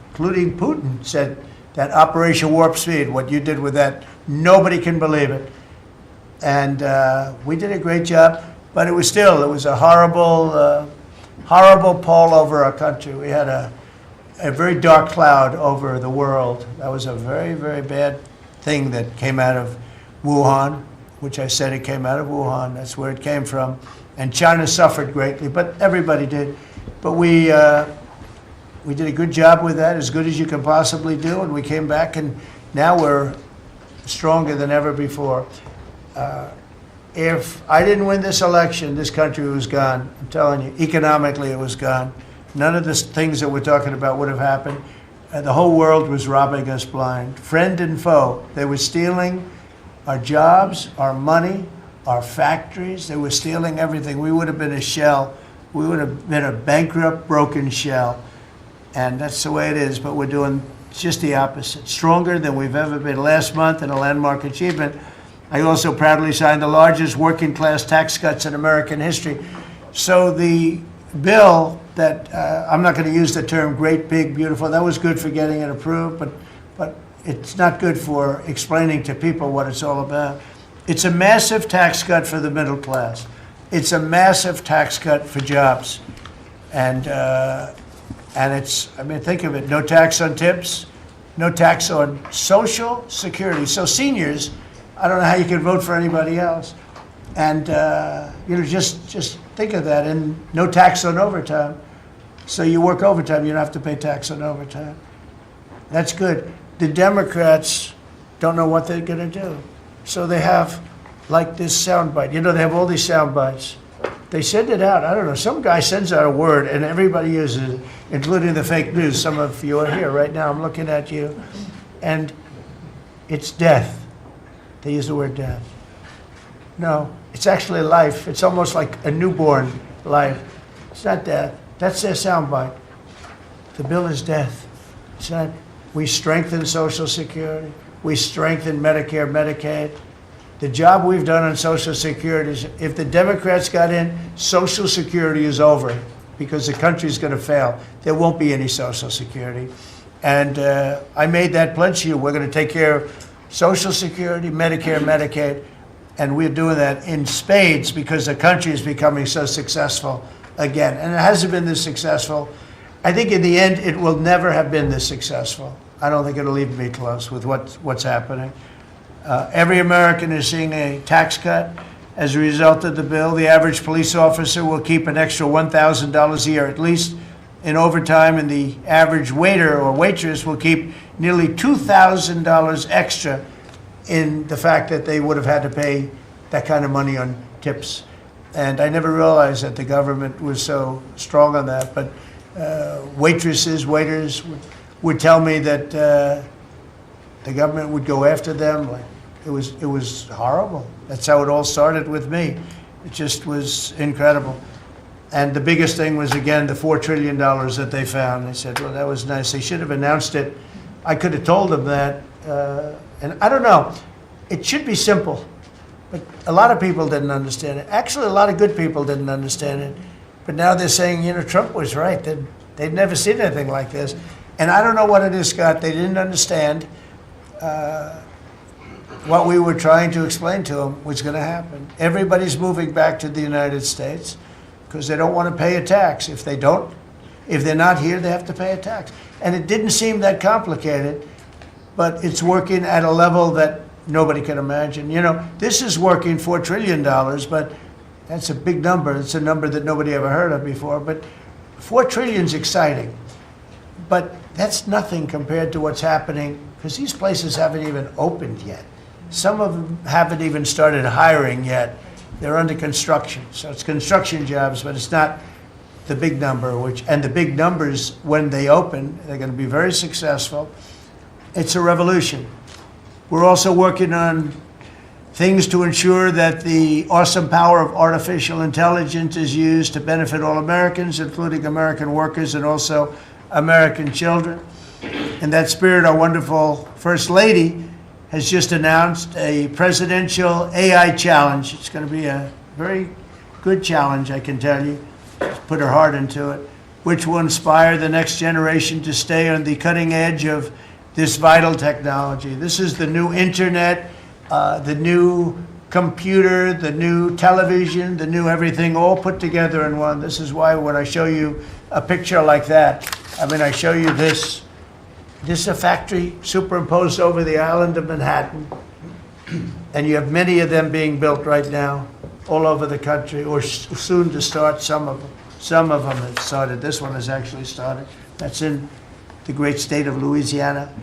including Putin, said that Operation Warp Speed, what you did with that, nobody can believe it. And we did a great job, but it was a horrible, horrible pall over our country. We had a very dark cloud over the world. That was a very, very bad thing that came out of Wuhan, which I said it came out of Wuhan. That's where it came from. And China suffered greatly, but everybody did. But we did a good job with that, as good as you can possibly do, and we came back, and now we're stronger than ever before. If I didn't win this election, this country was gone. I'm telling you, economically it was gone. None of the things that we're talking about would have happened. The whole world was robbing us blind. Friend and foe. They were stealing our jobs, our money, our factories. They were stealing everything. We would have been a shell. We would have been a bankrupt, broken shell. And that's the way it is, but we're doing just the opposite. Stronger than we've ever been. Last month, in a landmark achievement, I also proudly signed the largest working class tax cuts in American history. So the bill that, I'm not going to use the term great, big, beautiful, that was good for getting it approved, but it's not good for explaining to people what it's all about. It's a massive tax cut for the middle class. It's a massive tax cut for jobs. And And it's, I mean, think of it, no tax on tips, no tax on Social Security. So seniors, I don't know how you can vote for anybody else. And, just think of that, and no tax on overtime. So you work overtime, you don't have to pay tax on overtime. That's good. The Democrats don't know what they're gonna do. So they have, like, this soundbite. They have all these sound bites. They send it out, I don't know, some guy sends out a word and everybody uses it, including the fake news. Some of you are here right now, I'm looking at you. And it's death. They use the word death. No, it's actually life. It's almost like a newborn life. It's not death. That's their soundbite. The bill is death. It's not, we strengthen Social Security. We strengthen Medicare, Medicaid. The job we've done on Social Security is, if the Democrats got in, Social Security is over because the country's going to fail. There won't be any Social Security. And I made that pledge to you. We're going to take care of Social Security, Medicare, Medicaid, and we're doing that in spades because the country is becoming so successful again. And it hasn't been this successful. I think in the end, it will never have been this successful. I don't think it'll even be close with what's happening. Every American is seeing a tax cut as a result of the bill. The average police officer will keep an extra $1,000 a year at least in overtime, and the average waiter or waitress will keep nearly $2,000 extra in the fact that they would have had to pay that kind of money on tips. And I never realized that the government was so strong on that, but waitresses, waiters would tell me that the government would go after them. Like, it was horrible. That's how it all started with me. It just was incredible. And the biggest thing was, again, the $4 trillion that they found. They said, well, that was nice. They should have announced it. I could have told them that. And I don't know. It should be simple. But a lot of people didn't understand it. Actually, a lot of good people didn't understand it. But now they're saying, Trump was right. They'd never seen anything like this. And I don't know what it is, Scott. They didn't understand what we were trying to explain to them was going to happen. Everybody's moving back to the United States because they don't want to pay a tax. If they're not here, they have to pay a tax. And it didn't seem that complicated, but it's working at a level that nobody can imagine. This is working $4 trillion, but that's a big number. It's a number that nobody ever heard of before. But $4 trillion is exciting. But that's nothing compared to what's happening, because these places haven't even opened yet. Some of them haven't even started hiring yet. They're under construction. So it's construction jobs, but it's not the big number, and the big numbers, when they open, they're going to be very successful. It's a revolution. We're also working on things to ensure that the awesome power of artificial intelligence is used to benefit all Americans, including American workers and also American children. In that spirit, our wonderful First Lady has just announced a presidential AI challenge. It's going to be a very good challenge, I can tell you. She's put her heart into it, which will inspire the next generation to stay on the cutting edge of this vital technology. This is the new internet, the new computer, the new television, the new everything, all put together in one. This is why when I show you a picture like that, I show you this. This is a factory superimposed over the island of Manhattan, and you have many of them being built right now all over the country, or soon to start. Some of them have started. This one has actually started. That's in the great state of Louisiana.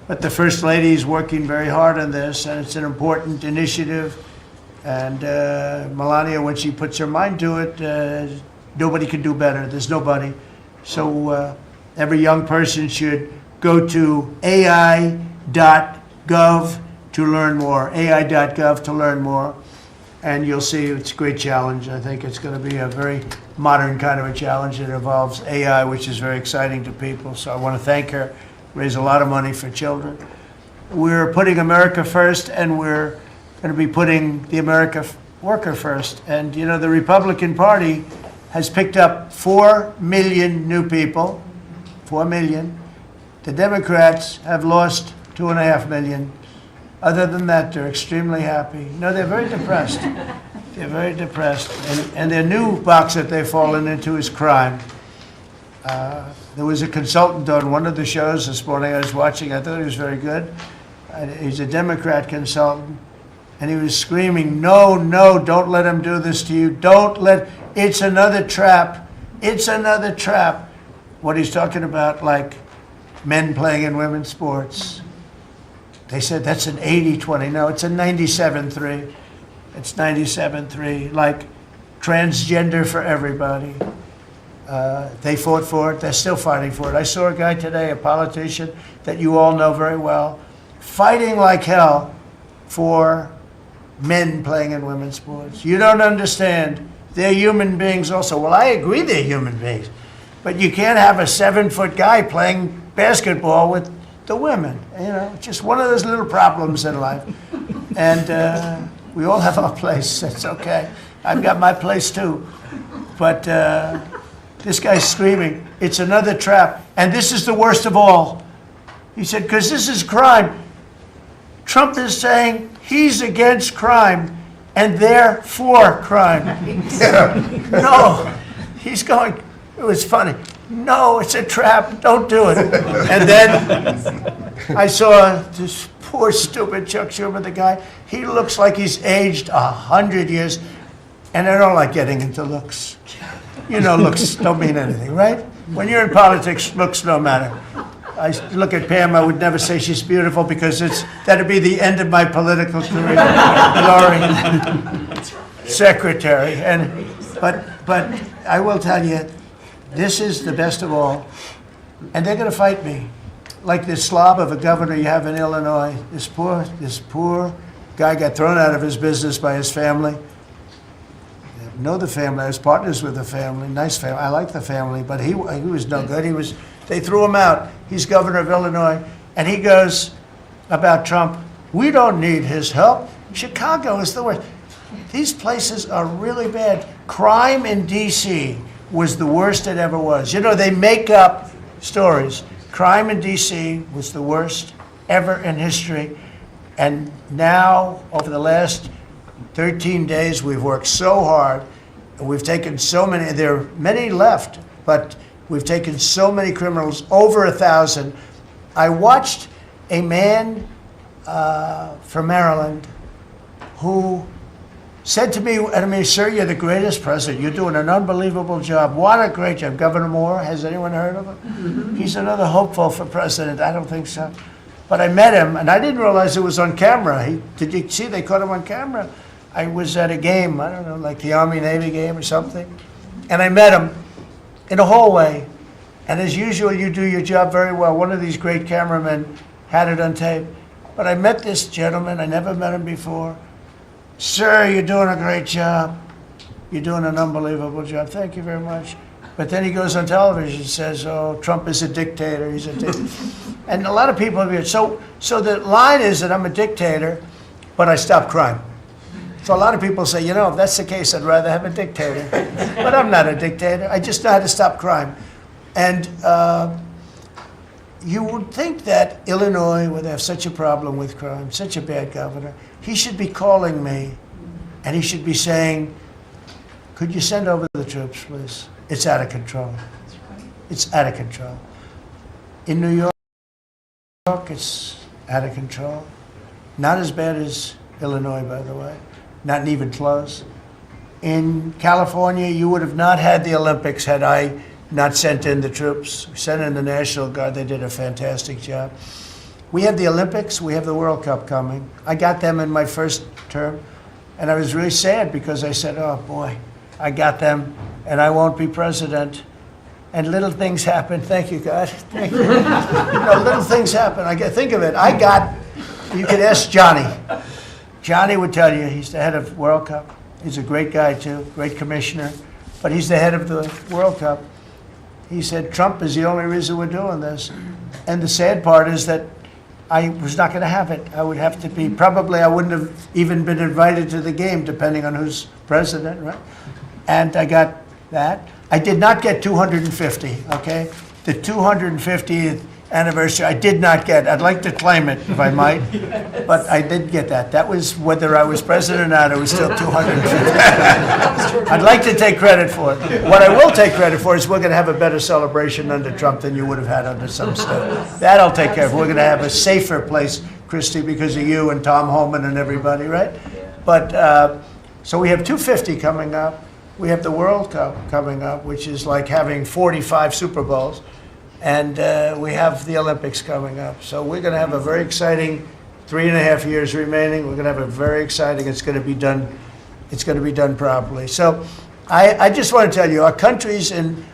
But the First Lady is working very hard on this, and it's an important initiative. And Melania, when she puts her mind to it, nobody can do better. There's nobody. So every young person should go to AI.gov to learn more, AI.gov to learn more. And you'll see it's a great challenge. I think it's going to be a very modern kind of a challenge that involves AI, which is very exciting to people. So I want to thank her, raise a lot of money for children. We're putting America first, and we're going to be putting the America worker first. And, the Republican Party has picked up 4 million new people, 4 million. The Democrats have lost 2.5 million. Other than that, they're extremely happy. They're very depressed. They're very depressed. And their new box that they've fallen into is crime. There was a consultant on one of the shows this morning I was watching. I thought he was very good. He's a Democrat consultant. And he was screaming, no, no, don't let him do this to you. Don't let, it's another trap. It's another trap. What he's talking about, like men playing in women's sports. They said that's an 80-20. No, it's a 97-3. It's 97-3. Like transgender for everybody. They fought for it. They're still fighting for it. I saw a guy today, a politician that you all know very well, fighting like hell for men playing in women's sports. You don't understand. They're human beings also. Well, I agree they're human beings. But you can't have a 7-foot guy playing basketball with the women. You know, it's just one of those little problems in life. And we all have our place. That's okay. I've got my place too. But this guy's screaming, it's another trap. And this is the worst of all. He said, because this is crime. Trump is saying he's against crime and they're for crime. No, he's going, it was funny. No, it's a trap, don't do it. And then I saw this poor stupid Chuck Schumer, the guy, he looks like he's aged 100 years. And I don't like getting into looks. You know, looks don't mean anything, right? When you're in politics, looks don't matter. I look at Pam, I would never say she's beautiful because that'd be the end of my political career. Laurie, secretary. But I will tell you, this is the best of all. And they're going to fight me. Like this slob of a governor you have in Illinois. This poor guy got thrown out of his business by his family. I know the family. I was partners with the family. Nice family. I like the family, but he was no good. They threw him out. He's governor of Illinois. And he goes about Trump, we don't need his help. Chicago is the worst. These places are really bad. Crime in D.C. was the worst it ever was. You know, they make up stories. Crime in D.C. was the worst ever in history. And now, over the last 13 days, we've worked so hard. And we've taken so many, there are many left, but we've taken so many criminals, over 1,000. I watched a man from Maryland who said to me, I mean, sir, you're the greatest president. You're doing an unbelievable job. What a great job. Governor Moore, has anyone heard of him? Mm-hmm. He's another hopeful for president. I don't think so. But I met him, and I didn't realize it was on camera. Did you see they caught him on camera? I was at a game, I don't know, like the Army-Navy game or something. And I met him in a hallway. And as usual, you do your job very well. One of these great cameramen had it on tape. But I met this gentleman. I never met him before. Sir, you're doing a great job. You're doing an unbelievable job. Thank you very much. But then he goes on television and says, oh, Trump is a dictator. He's a dictator. And a lot of people have been, so the line is that I'm a dictator, but I stop crime. So a lot of people say, you know, if that's the case, I'd rather have a dictator. But I'm not a dictator. I just know how to stop crime. And you would think that Illinois, where they have such a problem with crime, such a bad governor, he should be calling me and he should be saying, could you send over the troops, please? It's out of control. It's out of control. In New York, it's out of control. Not as bad as Illinois, by the way. Not even close. In California, you would have not had the Olympics had I not sent in the troops. We sent in the National Guard. They did a fantastic job. We have the Olympics. We have the World Cup coming. I got them in my first term. And I was really sad because I said, oh, boy, I got them, and I won't be president. And little things happen. Thank you, God. Thank you. Little things happen. Think of it. You could ask Johnny. Johnny would tell you, he's the head of World Cup. He's a great guy, too, great commissioner. But he's the head of the World Cup. He said, Trump is the only reason we're doing this. And the sad part is that I was not going to have it. I would have to be, probably I wouldn't have even been invited to the game, depending on who's president, right? And I got that. I did not get 250, okay? The 250, anniversary. I did not get, I'd like to claim it if I might, but I did get that. That was whether I was president or not, it was still 250. I'd like to take credit for it. What I will take credit for is we're going to have a better celebration under Trump than you would have had under some stuff. That I'll take care of. We're going to have a safer place, Christy, because of you and Tom Homan and everybody, right? But, so we have 250 coming up. We have the World Cup coming up, which is like having 45 Super Bowls. And we have the Olympics coming up. So we're going to have a very exciting 3.5 years remaining. We're going to have a very exciting, it's going to be done properly. So I just want to tell you, our country's in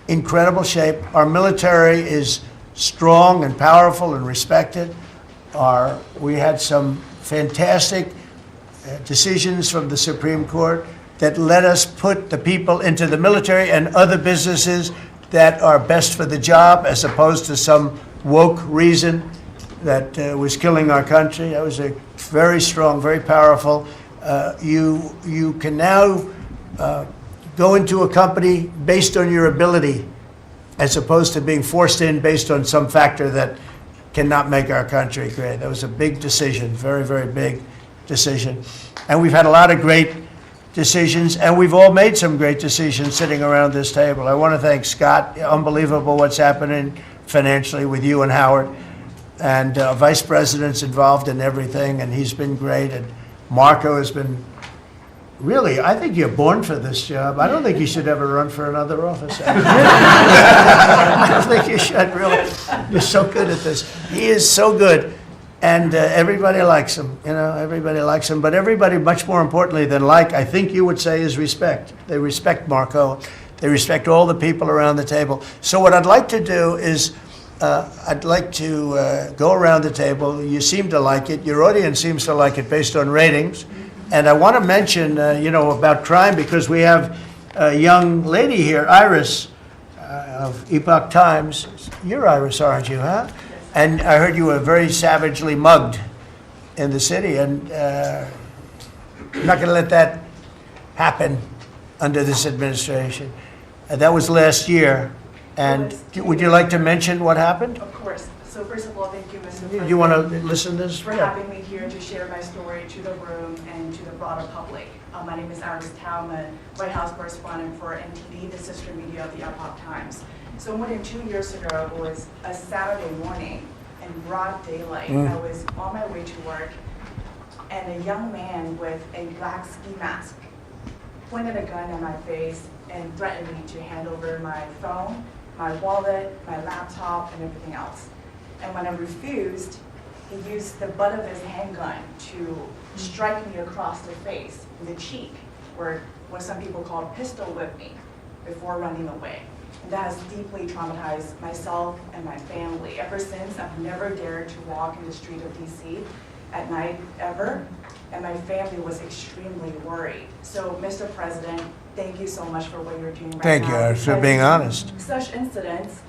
incredible shape. Our military is strong and powerful and respected. We had some fantastic decisions from the Supreme Court that let us put the people into the military and other businesses that are best for the job, as opposed to some woke reason that was killing our country. That was a very strong, very powerful. You can now go into a company based on your ability, as opposed to being forced in based on some factor that cannot make our country great. That was a big decision, very, very big decision. And we've had a lot of great decisions, and we've all made some great decisions sitting around this table. I want to thank Scott. Unbelievable what's happening financially with you and Howard. And Vice President's involved in everything, and he's been great. And Marco has been, really, I think you're born for this job. I don't think you should ever run for another office. I don't think you should, really. You're so good at this. He is so good. And everybody likes him, everybody likes him. But everybody, much more importantly than like, I think you would say, is respect. They respect Marco. They respect all the people around the table. So what I'd like to do is, I'd like to go around the table. You seem to like it. Your audience seems to like it based on ratings. And I want to mention, about crime, because we have a young lady here, Iris, of Epoch Times. You're Iris, aren't you, huh? And I heard you were very savagely mugged in the city, and I'm not going to let that happen under this administration. That was last year. And would you like to mention what happened? Of course. So first of all, thank you, Mr. President. Do you want to listen to this? For having me here to share my story to the room and to the broader public. My name is Iris Tao. I'm a White House correspondent for NTD, the sister media of the Epoch Times. So more than 2 years ago, it was a Saturday morning in broad daylight. I was on my way to work, and a young man with a black ski mask pointed a gun at my face and threatened me to hand over my phone, my wallet, my laptop, and everything else. And when I refused, he used the butt of his handgun to strike me across the face, in the cheek, where what some people call pistol whip me, before running away. And that has deeply traumatized myself and my family. Ever since, I've never dared to walk in the street of DC at night, ever. And my family was extremely worried. So, Mr. President, thank you so much for what you're doing right now. Thank you, for being honest. Such incidents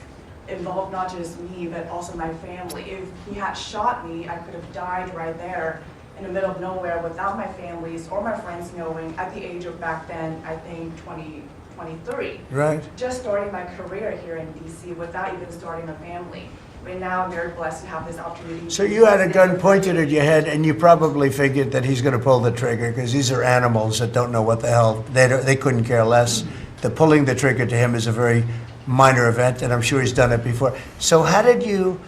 involved not just me, but also my family. If he had shot me, I could have died right there in the middle of nowhere without my families or my friends knowing at the age of back then, I think 23. Right. Just starting my career here in DC without even starting a family. But now I'm very blessed to have this opportunity. So you had a gun pointed at your head, and you probably figured that he's going to pull the trigger, because these are animals that don't know what the hell, they couldn't care less. The pulling the trigger to him is a very minor event, and I'm sure he's done it before. So how did you,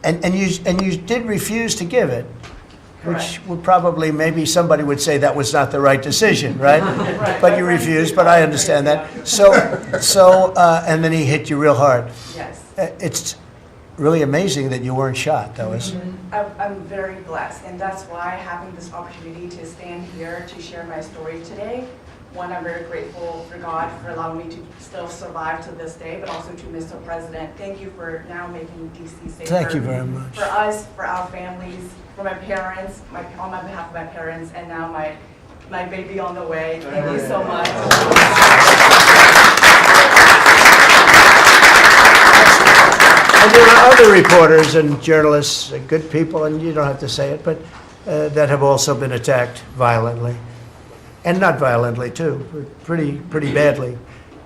and you did refuse to give it, which would probably, maybe somebody would say that was not the right decision, right? Right. But you refused, but I understand that. So, and then he hit you real hard. Yes. It's really amazing that you weren't shot. That was. I'm very blessed, and that's why having this opportunity to stand here to share my story today. One, I'm very grateful for God for allowing me to still survive to this day, but also to Mr. President. Thank you for now making DC safer. Thank you very much. For us, for our families, for my parents, on my behalf of my parents, and now my baby on the way. Thank you so much. And there are other reporters and journalists, good people, and you don't have to say it, but that have also been attacked violently. And not violently, too, but pretty badly.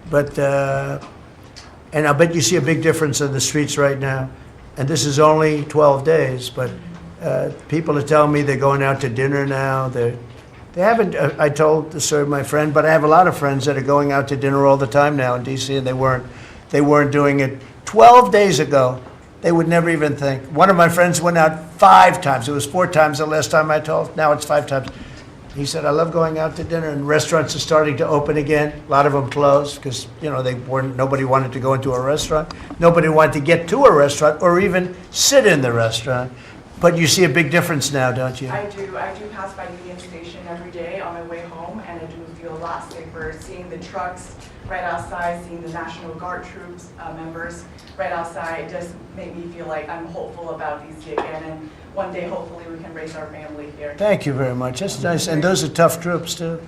But, and I bet you see a big difference in the streets right now. and this is only 12 days, but people are telling me they're going out to dinner now. They haven't, I told my friend, but I have a lot of friends that are going out to dinner all the time now in D.C., and they weren't doing it 12 days ago. They would never even think. One of my friends went out 5 times. It was 4 times the last time I told. Now it's 5 times. He said, I love going out to dinner, and restaurants are starting to open again. A lot of them closed because, nobody wanted to go into a restaurant. Nobody wanted to get to a restaurant or even sit in the restaurant. But you see a big difference now, don't you? I do pass by Union Station every day on my way home, and I do feel a lot safer seeing the trucks right outside, seeing the National Guard troops members right outside. It just made me feel like I'm hopeful about DC again, and one day hopefully we can raise our family here. Thank you very much. That's nice. And those are tough troops, too.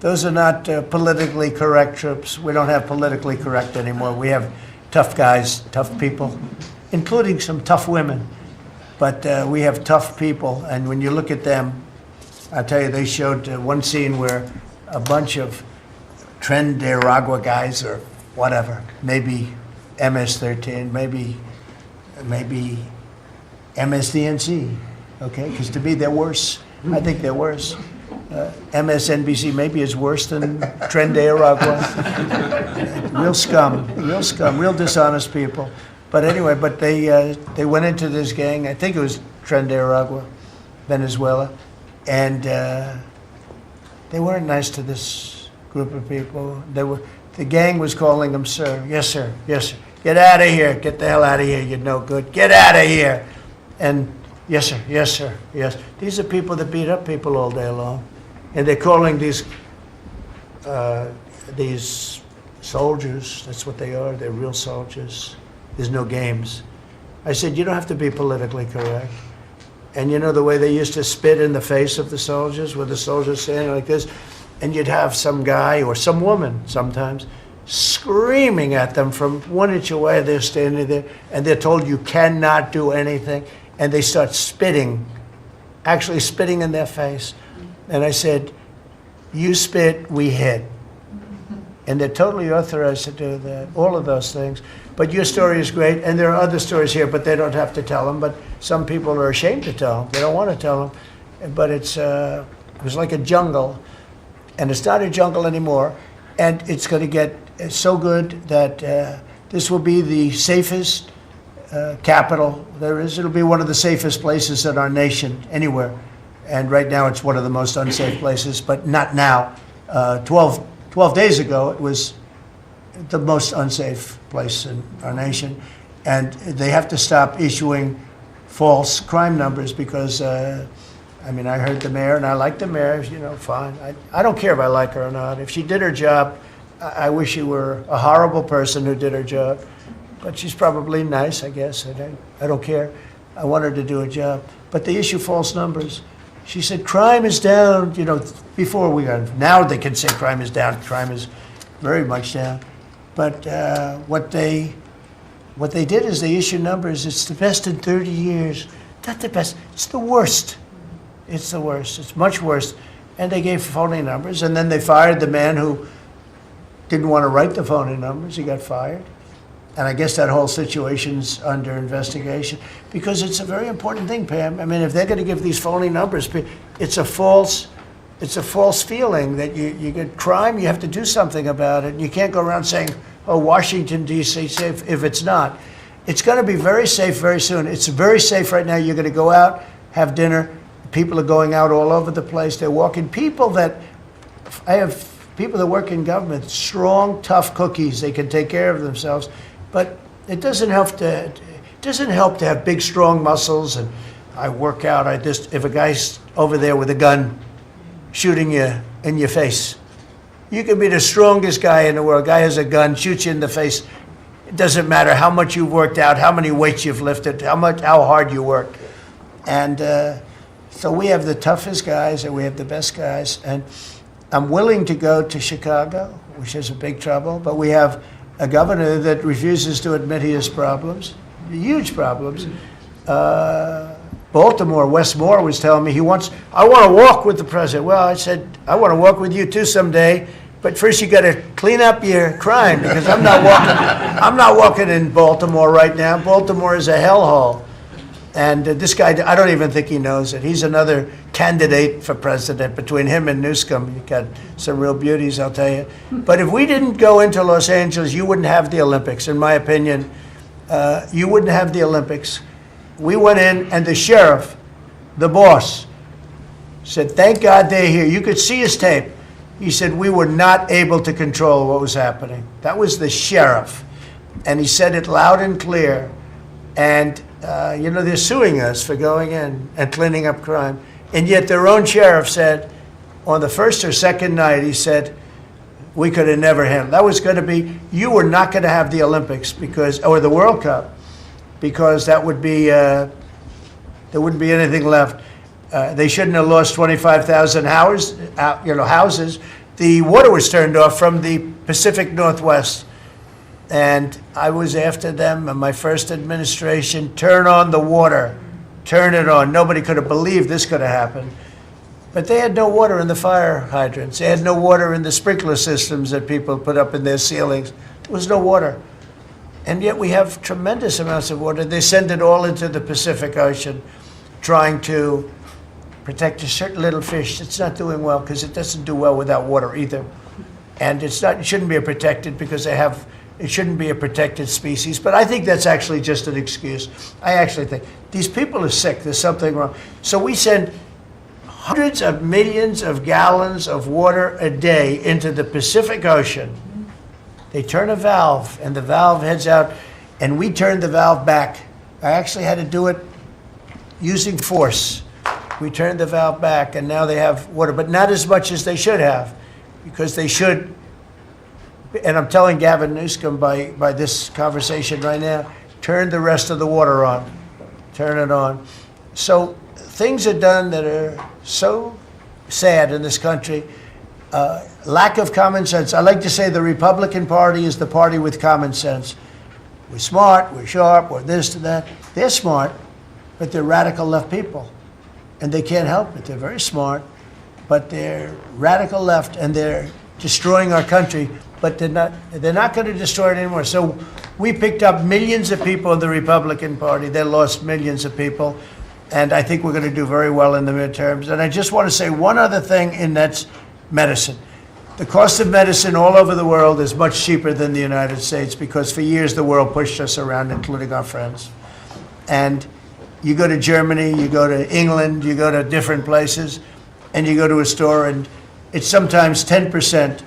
Those are not politically correct troops. We don't have politically correct anymore. We have tough guys, tough people, including some tough women. But we have tough people, and when you look at them, I tell you, they showed one scene where a bunch of Deregulation guys or whatever, maybe MS-13, maybe MSDNC, okay? Because to me, they're worse. I think they're worse. MSNBC maybe is worse than Deregulation. Real scum, real dishonest people. But anyway, they went into this gang. I think it was Deregulation, Venezuela, and they weren't nice to this group of people. The gang was calling them sir. Yes, sir. Yes, sir. Get out of here. Get the hell out of here. You're no good. Get out of here. And yes, sir. Yes, sir. Yes. These are people that beat up people all day long, and they're calling these soldiers. That's what they are. They're real soldiers. There's no games. I said, you don't have to be politically correct. And you know the way they used to spit in the face of the soldiers, with the soldiers standing like this, and you'd have some guy or some woman sometimes screaming at them from 1 inch away. They're standing there, and they're told you cannot do anything, and they start spitting, actually spitting in their face. And I said, you spit, we hit. And they're totally authorized to do that, all of those things. But your story is great, and there are other stories here, but they don't have to tell them. But some people are ashamed to tell them. They don't want to tell them. But it was like a jungle, and it's not a jungle anymore. And it's going to get so good that this will be the safest capital there is. It'll be one of the safest places in our nation, anywhere. And right now it's one of the most unsafe places, but not now. 12 days ago, it was the most unsafe place in our nation. And they have to stop issuing false crime numbers because, I heard the mayor, and I like the mayor, fine. I don't care if I like her or not. If she did her job, I wish she were a horrible person who did her job. But she's probably nice, I guess. I don't care. I want her to do a job. But they issue false numbers. She said, crime is down, before we got, now they can say crime is down. Crime is very much down. But what they did is they issued numbers. It's the best in 30 years. Not the best. It's the worst. It's the worst. It's much worse. And they gave phony numbers. And then they fired the man who didn't want to write the phony numbers. He got fired. And I guess that whole situation's under investigation because it's a very important thing, Pam. If they're going to give these phony numbers, it's a false feeling that you get crime, you have to do something about it. You can't go around saying, oh, Washington, D.C. safe if it's not. It's going to be very safe very soon. It's very safe right now. You're going to go out, have dinner. People are going out all over the place. They're walking. I have people that work in government, strong, tough cookies. They can take care of themselves. But it doesn't help to have big, strong muscles. And I work out. If a guy's over there with a gun shooting you in your face, you can be the strongest guy in the world. A guy has a gun, shoots you in the face. It doesn't matter how much you've worked out, how many weights you've lifted, how hard you work. And so we have the toughest guys and we have the best guys. And I'm willing to go to Chicago, which is a big trouble, but we have a governor that refuses to admit he has problems, huge problems. Baltimore, Wes Moore was telling me I want to walk with the president. Well, I said, I want to walk with you too someday, But first you got to clean up your crime, because I'm not walking in Baltimore right now. Baltimore is a hellhole. And this guy, I don't even think he knows it. He's another candidate for president. Between him and Newsom, you got some real beauties, I'll tell you. But if we didn't go into Los Angeles, you wouldn't have the Olympics, in my opinion. You wouldn't have the Olympics. We went in, and the sheriff, the boss, said, thank God they're here. You could see his tape. He said, we were not able to control what was happening. That was the sheriff. And he said it loud and clear. And, they're suing us for going in and cleaning up crime. And yet their own sheriff said, on the first or second night, he said, we could have never handled. That was going to be, you were not going to have the Olympics or the World Cup, because that would be, there wouldn't be anything left. They shouldn't have lost 25,000 houses. The water was turned off from the Pacific Northwest. And I was after them in my first administration, turn on the water, turn it on. Nobody could have believed this could have happened. But they had no water in the fire hydrants. They had no water in the sprinkler systems that people put up in their ceilings. There was no water. And yet we have tremendous amounts of water. They send it all into the Pacific Ocean, trying to protect a certain little fish that's not doing well, because it doesn't do well without water either. And it shouldn't be protected because it shouldn't be a protected species. But I think that's actually just an excuse. I actually think these people are sick. There's something wrong. So we send hundreds of millions of gallons of water a day into the Pacific Ocean. They turn a valve, and the valve heads out, and we turn the valve back. I actually had to do it using force. We turned the valve back, and now they have water, but not as much as they should have, because they should. And I'm telling Gavin Newsom by this conversation right now, turn the rest of the water on. Turn it on. So things are done that are so sad in this country. Lack of common sense. I like to say the Republican Party is the party with common sense. We're smart, we're sharp, we're this and that. They're smart, but they're radical left people. And they can't help it. They're very smart, but they're radical left, and they're destroying our country. But they're not going to destroy it anymore. So we picked up millions of people in the Republican Party. They lost millions of people. And I think we're going to do very well in the midterms. And I just want to say one other thing, and that's medicine. The cost of medicine all over the world is much cheaper than the United States, because for years the world pushed us around, including our friends. And you go to Germany, you go to England, you go to different places, and you go to a store, and it's sometimes 10%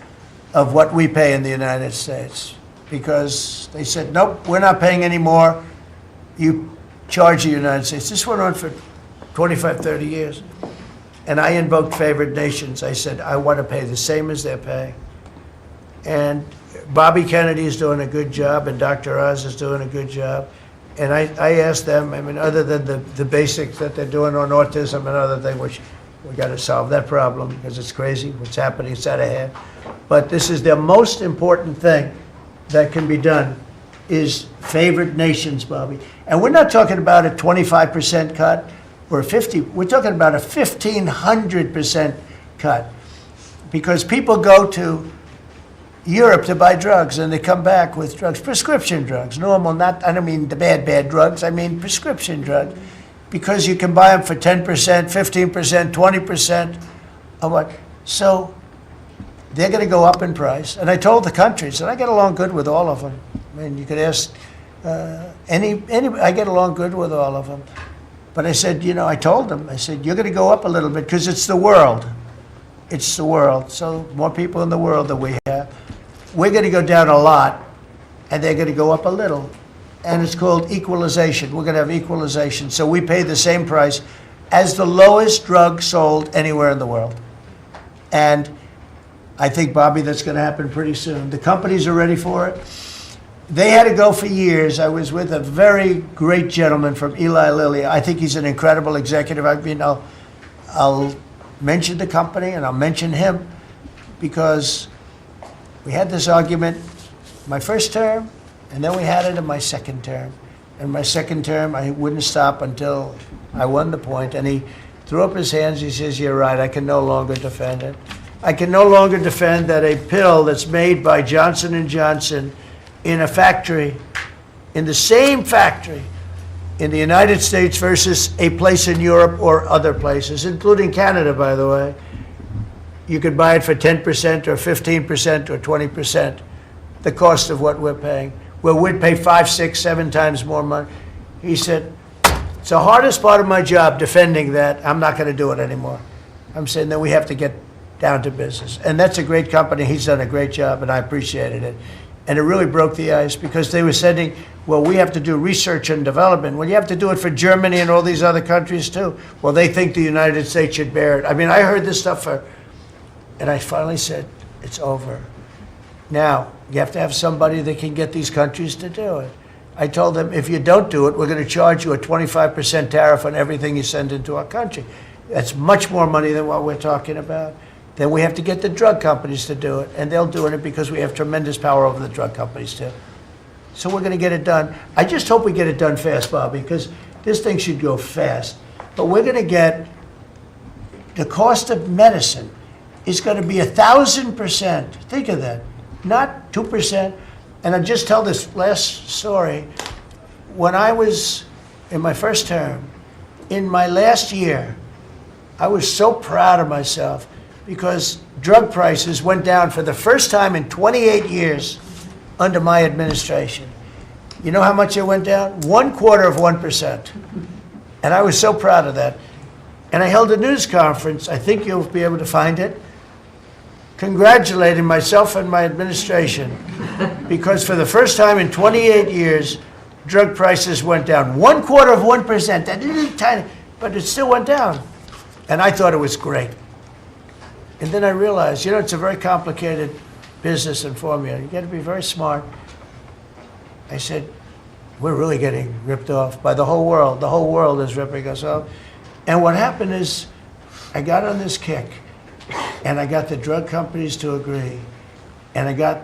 of what we pay in the United States, because they said, nope, we're not paying any more. You charge the United States. This went on for 25, 30 years. And I invoked favored nations. I said, I want to pay the same as they're paying. And Bobby Kennedy is doing a good job, and Dr. Oz is doing a good job. And I asked them, I mean, other than the basics that they're doing on autism and other things, which we got to solve that problem because it's crazy what's happening, it's out of hand. But this is the most important thing that can be done, is favored nations, Bobby. And we're not talking about a 25% cut or a 50, we're talking about a 1,500% cut. Because people go to Europe to buy drugs, and they come back with drugs, prescription drugs, normal, not, I don't mean the bad drugs, I mean prescription drugs, because you can buy them for 10%, 15%, 20% of what. So they're going to go up in price. And I told the countries, and I get along good with all of them. I mean, you could ask I get along good with all of them. But I said, I told them, I said, you're going to go up a little bit because it's the world. It's the world. So more people in the world than we have. We're going to go down a lot, and they're going to go up a little. And it's called equalization. We're going to have equalization. So we pay the same price as the lowest drug sold anywhere in the world. And I think, Bobby, that's going to happen pretty soon. The companies are ready for it. They had to go for years. I was with a very great gentleman from Eli Lilly. I think he's an incredible executive. I mean, I'll mention the company, and I'll mention him, because we had this argument my first term, and then we had it in my second term. In my second term, I wouldn't stop until I won the point, and he threw up his hands. He says, you're right, I can no longer defend it. I can no longer defend that a pill that's made by Johnson & Johnson in a factory, in the same factory, in the United States versus a place in Europe or other places, including Canada, by the way, you could buy it for 10% or 15% or 20%, the cost of what we're paying. Well, we'd pay 5, 6, 7 times more money. He said, it's the hardest part of my job, defending that. I'm not going to do it anymore. I'm saying that we have to get down to business. And that's a great company. He's done a great job, and I appreciated it. And it really broke the ice because they were sending, well, we have to do research and development. Well, you have to do it for Germany and all these other countries too. Well, they think the United States should bear it. I mean, I heard this stuff and I finally said, it's over. Now, you have to have somebody that can get these countries to do it. I told them, if you don't do it, we're going to charge you a 25% tariff on everything you send into our country. That's much more money than what we're talking about. Then we have to get the drug companies to do it, and they'll do it because we have tremendous power over the drug companies too. So we're going to get it done. I just hope we get it done fast, Bobby, because this thing should go fast. But we're going to get, the cost of medicine is going to be 1,000%. Think of that. Not 2%. And I'll just tell this last story. When I was in my first term, in my last year, I was so proud of myself because drug prices went down for the first time in 28 years under my administration. You know how much it went down? 1/4%. And I was so proud of that. And I held a news conference, I think you'll be able to find it, congratulating myself and my administration because for the first time in 28 years, drug prices went down 1/4%. That little tiny, but it still went down. And I thought it was great. And then I realized, you know, it's a very complicated business and formula. You got to be very smart. I said, we're really getting ripped off by the whole world. The whole world is ripping us off. And what happened is I got on this kick and I got the drug companies to agree and I got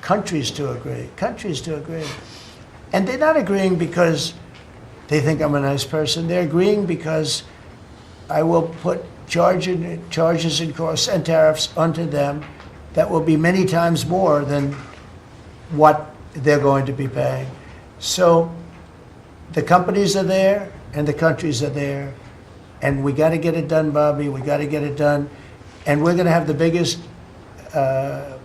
countries to agree. And they're not agreeing because they think I'm a nice person. They're agreeing because I will put charges and costs and tariffs onto them that will be many times more than what they're going to be paying. So the companies are there and the countries are there. And we got to get it done, Bobby. We got to get it done. And we're going to have the biggest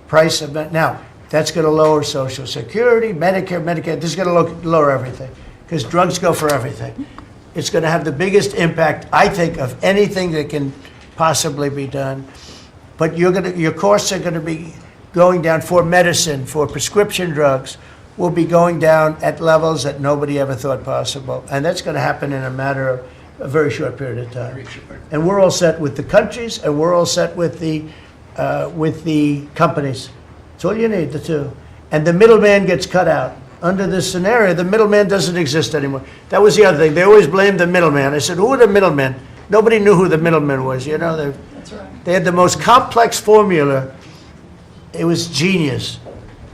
price of it. Now, that's going to lower Social Security, Medicare, This is going to lower everything because drugs go for everything. It's going to have the biggest impact, I think, of anything that can possibly be done. But your costs are going to be going down for medicine, for prescription drugs, will be going down at levels that nobody ever thought possible. And that's going to happen in a matter of a very short period of time. And we're all set with the countries, and we're all set with the companies. That's all you need, the two. And the middleman gets cut out. Under this scenario, the middleman doesn't exist anymore. That was the other thing. They always blamed the middleman. I said, who are the middlemen? Nobody knew who the middleman was. You know, That's right. they had the most complex formula. It was genius,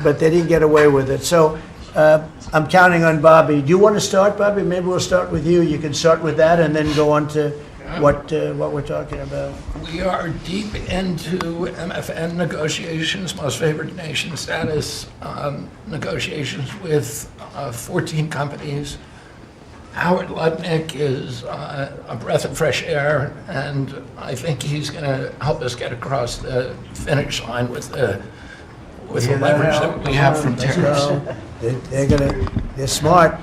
but they didn't get away with it. So I'm counting on Bobby. Do you want to start, Bobby? Maybe we'll start with you. You can start with that and then go on to what we're talking about. We are deep into MFN negotiations, most favored nation status negotiations with 14 companies. Howard Lutnick is a breath of fresh air, and I think he's going to help us get across the finish line with the leverage that we have from tariffs. They're smart.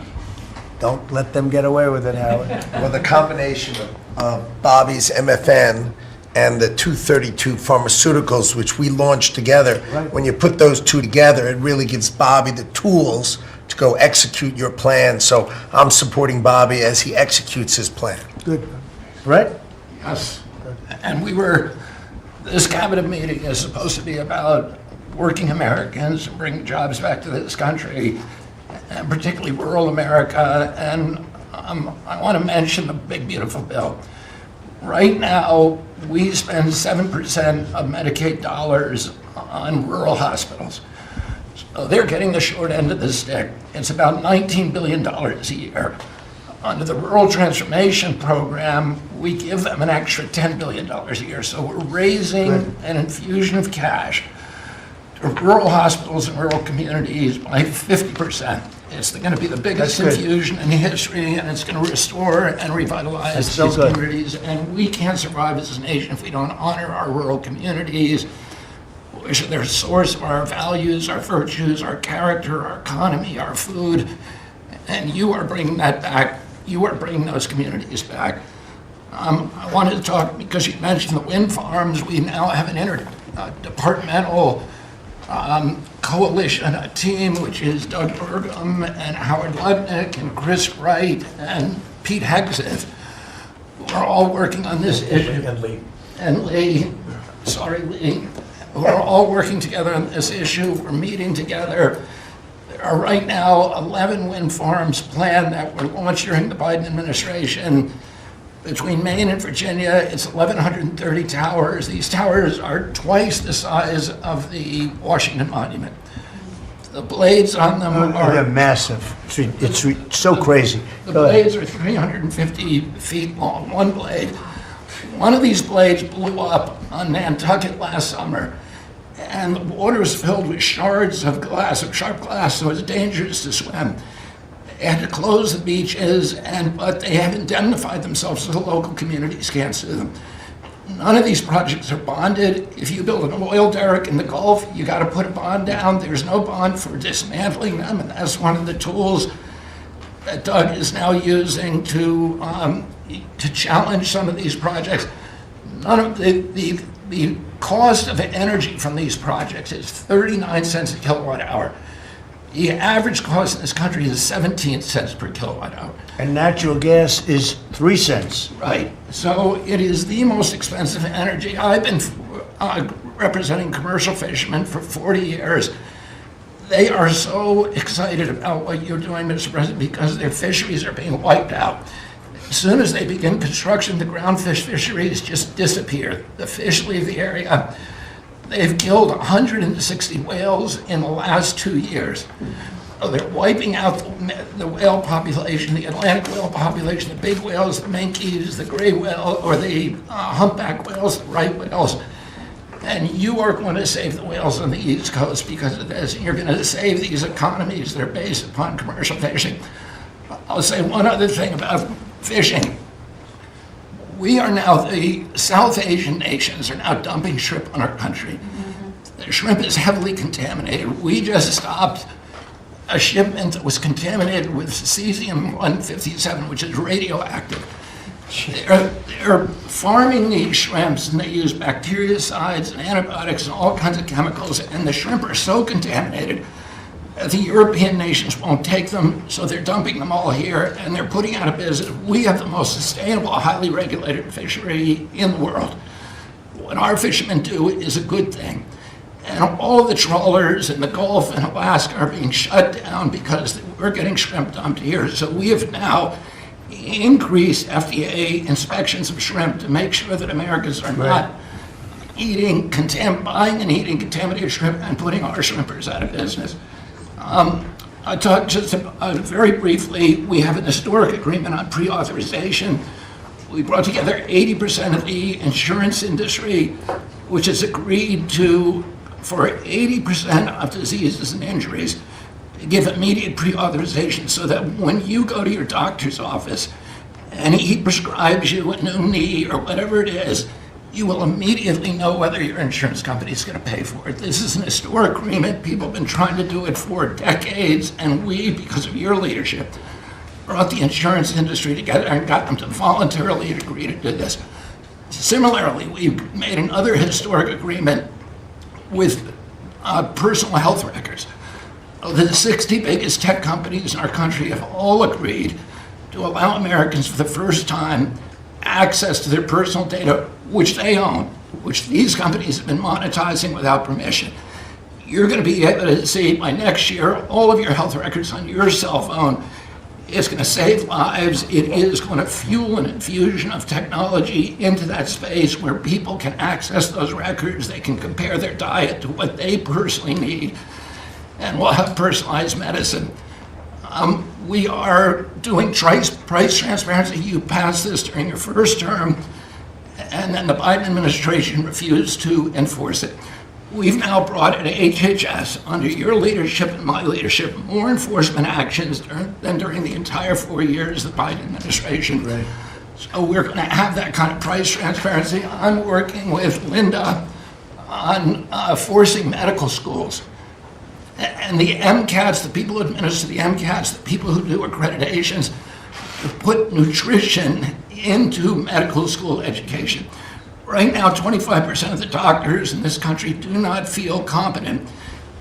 Don't let them get away with it, Howard. Well, the combination of Bobby's MFN and the 232 pharmaceuticals, which we launched together, when you put those two together, it really gives Bobby the tools to go execute your plan. So I'm supporting Bobby as he executes his plan. Good. Right? Yes. And this cabinet meeting is supposed to be about working Americans and bringing jobs back to this country, and particularly rural America. And I want to mention the big, beautiful bill. Right now, we spend 7% of Medicaid dollars on rural hospitals. So they're getting the short end of the stick. It's about $19 billion a year. under the Rural Transformation Program, we give them an extra $10 billion a year. So we're raising an infusion of cash to rural hospitals and rural communities by 50%. It's going to be the biggest infusion in history, and it's going to restore and revitalize these communities. And we can't survive as a nation if we don't honor our rural communities, which are the source of our values, our virtues, our character, our economy, our food. And you are bringing that back. You are bringing those communities back. I wanted to talk, because you mentioned the wind farms, we now have an interdepartmental coalition, a team, which is Doug Burgum and Howard Lutnick and Chris Wright and Pete Hegseth, who are all working on this issue. And Lee, who are all working together on this issue. We're meeting together. There are right now 11 wind farms planned that were launched during the Biden administration. Between Maine and Virginia, it's 1,130 towers. These towers are twice the size of the Washington Monument. The blades on them are... They're massive. It's so crazy. The blades are 350 feet long, one blade. One of these blades blew up on Nantucket last summer, and the water was filled with shards of glass, of sharp glass, so it's dangerous to swim. They had to close the beaches, but they have indemnified themselves so the local communities can't sue them. None of these projects are bonded. If you build an oil derrick in the Gulf, you got to put a bond down. There's no bond for dismantling them, and that's one of the tools that Doug is now using to challenge some of these projects. None of the cost of energy from these projects is 39 cents a kilowatt hour. The average cost in this country is 17 cents per kilowatt hour. And natural gas is 3 cents. Right. So it is the most expensive energy. I've been representing commercial fishermen for 40 years. They are so excited about what you're doing, Mr. President, because their fisheries are being wiped out. As soon as they begin construction, the groundfish fisheries just disappear. The fish leave the area. They've killed 160 whales in the last 2 years. So they're wiping out the whale population, the Atlantic whale population, the big whales, the minkies, the gray whale, or the humpback whales, the right whales. And you are going to save the whales on the East Coast because of this. And you're going to save these economies that are based upon commercial fishing. I'll say one other thing about fishing. We are now, the South Asian nations are now dumping shrimp on our country. The shrimp is heavily contaminated. We just stopped a shipment that was contaminated with cesium-157, which is radioactive. They're farming these shrimps, and they use bactericides and antibiotics and all kinds of chemicals, and the shrimp are so contaminated that the European nations won't take them, so they're dumping them all here, and they're putting out of business. We have the most sustainable, highly regulated fishery in the world. What our fishermen do is a good thing. And all of the trawlers in the Gulf and Alaska are being shut down because we're getting shrimp dumped here. So we have now increased FDA inspections of shrimp to make sure that Americans are not buying and eating contaminated shrimp and putting our shrimpers out of business. I talked just very briefly, we have an historic agreement on pre-authorization. We brought together 80% of the insurance industry, which has agreed to, for 80% of diseases and injuries, give immediate pre-authorization so that when you go to your doctor's office and he prescribes you a new knee or whatever it is, you will immediately know whether your insurance company is going to pay for it. This is an historic agreement. People have been trying to do it for decades, and we, because of your leadership, brought the insurance industry together and got them to voluntarily agree to do this. Similarly, we've made another historic agreement with personal health records. The 60 biggest tech companies in our country have all agreed to allow Americans for the first time access to their personal data, which they own, which these companies have been monetizing without permission. You're going to be able to see by next year all of your health records on your cell phone. It's going to save lives. It is going to fuel an infusion of technology into that space where people can access those records. They can compare their diet to what they personally need, and we'll have personalized medicine. We are doing price transparency. You passed this during your first term, and then the Biden administration refused to enforce it. We've now brought in HHS, under your leadership and my leadership, more enforcement actions than during the entire 4 years of the Biden administration. Right. So we're going to have that kind of price transparency. I'm working with Linda on forcing medical schools. And the MCATs, the people who administer the MCATs, the people who do accreditations, to put nutrition into medical school education. Right now, 25% of the doctors in this country do not feel competent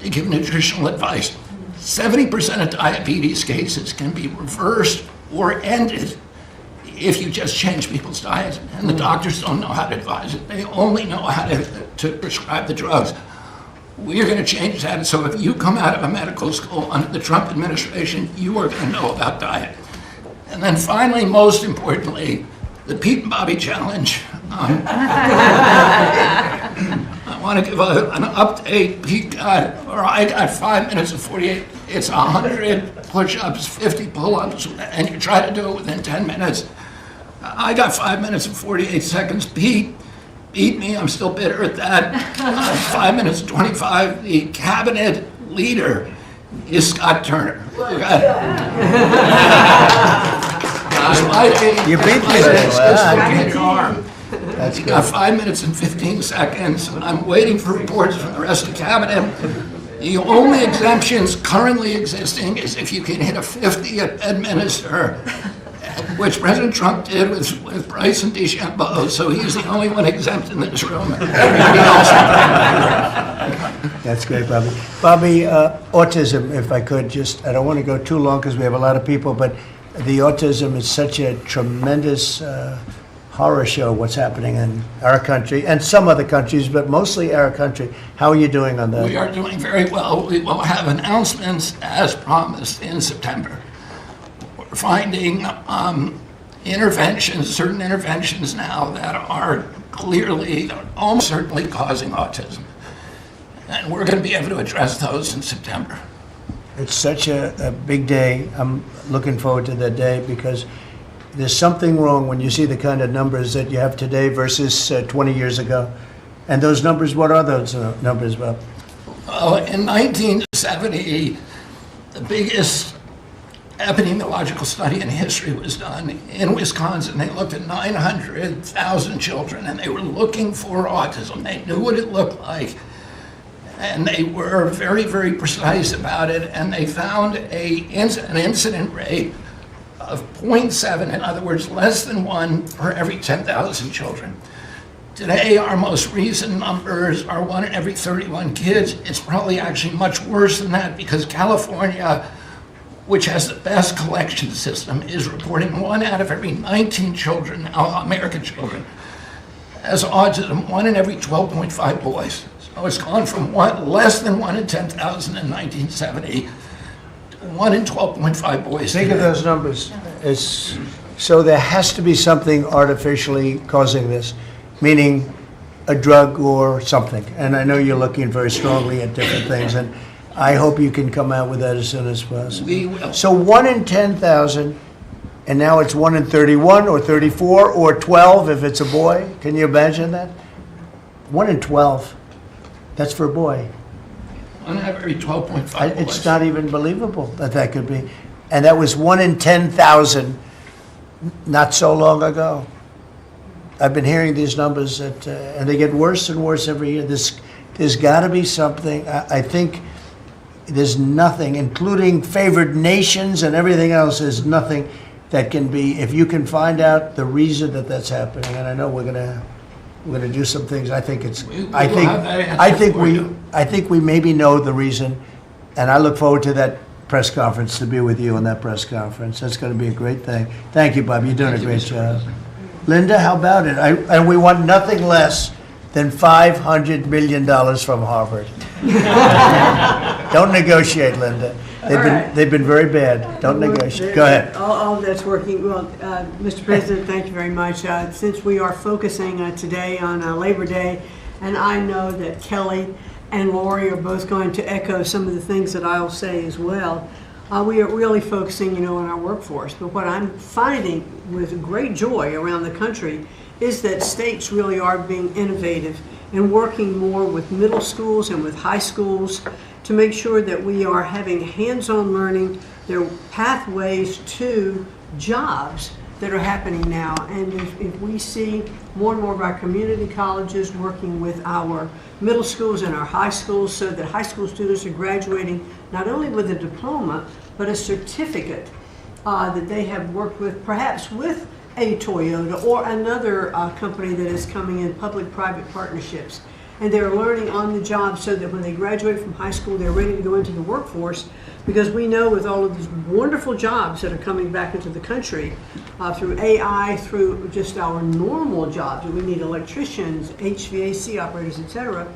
to give nutritional advice. 70% of diabetes cases can be reversed or ended if you just change people's diets, and the doctors don't know how to advise it. They only know how to prescribe the drugs. We're going to change that, so if you come out of a medical school under the Trump administration, you are going to know about diet. And then finally, most importantly, the Pete and Bobby Challenge. I want to give an update. I got 5 minutes and 48. It's 100 push-ups, 50 pull-ups, and you try to do it within 10 minutes. I got 5 minutes and 48 seconds. Pete beat me. I'm still bitter at that. 5 minutes and 25. The cabinet leader is Scott Turner. You beat me. That's You good. got 5 minutes and 15 seconds. I'm waiting for reports from the rest of the cabinet. The only exemptions currently existing is if you can hit a 50 at Bedminster, which President Trump did with Bryson DeChambeau, so he's the only one exempt in this room. Everybody else. That's great, Bobby. Bobby, autism, if I could, just, I don't want to go too long because we have a lot of people, but the autism is such a tremendous horror show, what's happening in our country and some other countries, but mostly our country. How are you doing on that? We are doing very well. We will have announcements as promised in September. We're finding certain interventions now that are clearly, almost certainly causing autism. And we're going to be able to address those in September. It's such a big day. I'm looking forward to that day because there's something wrong when you see the kind of numbers that you have today versus 20 years ago. And those numbers, what are those numbers, Bob? In 1970, the biggest epidemiological study in history was done in Wisconsin. They looked at 900,000 children, and they were looking for autism. They knew what it looked like, and they were very, very precise about it, and they found an incident rate of 0.7, in other words, less than 1 per every 10,000 children. Today, our most recent numbers are 1 in every 31 kids. It's probably actually much worse than that because California, which has the best collection system, is reporting 1 out of every 19 children, American children, has autism, 1 in every 12.5 boys. So it's gone from less than 1 in 10,000 in 1970 to 1 in 12.5 boys. Think of those numbers. So there has to be something artificially causing this, meaning a drug or something. And I know you're looking very strongly at different things, and I hope you can come out with that as soon as possible. We will. So 1 in 10,000, and now it's 1 in 31 or 34 or 12 if it's a boy. Can you imagine that? 1 in 12. That's for a boy. 1 in every 12.5 boys. It's not even believable that could be. And that was 1 in 10,000 not so long ago. I've been hearing these numbers, and they get worse and worse every year. There's got to be something. I think there's nothing, including favored nations and everything else, there's nothing that can be, if you can find out the reason that that's happening, and I know we're gonna do some things. I think we maybe know the reason, and I look forward to that press conference, to be with you on that press conference. That's going to be a great thing. Thank you, Bob. You're doing a great job. Linda, how about it? And we want nothing less than $500 million from Harvard. Don't negotiate, Linda. They've been very bad. Don't negotiate. Go ahead. All that's working well. Mr. President, thank you very much. Since we are focusing today on Labor Day, and I know that Kelly and Lori are both going to echo some of the things that I'll say as well, we are really focusing, on our workforce. But what I'm finding with great joy around the country is that states really are being innovative and working more with middle schools and with high schools to make sure that we are having hands-on learning. There are pathways to jobs that are happening now. And if we see more and more of our community colleges working with our middle schools and our high schools so that high school students are graduating not only with a diploma, but a certificate that they have worked with, perhaps with a Toyota or another company that is coming in, public-private partnerships. And they're learning on the job so that when they graduate from high school, they're ready to go into the workforce, because we know with all of these wonderful jobs that are coming back into the country through AI, through just our normal jobs, we need electricians, HVAC operators, etc.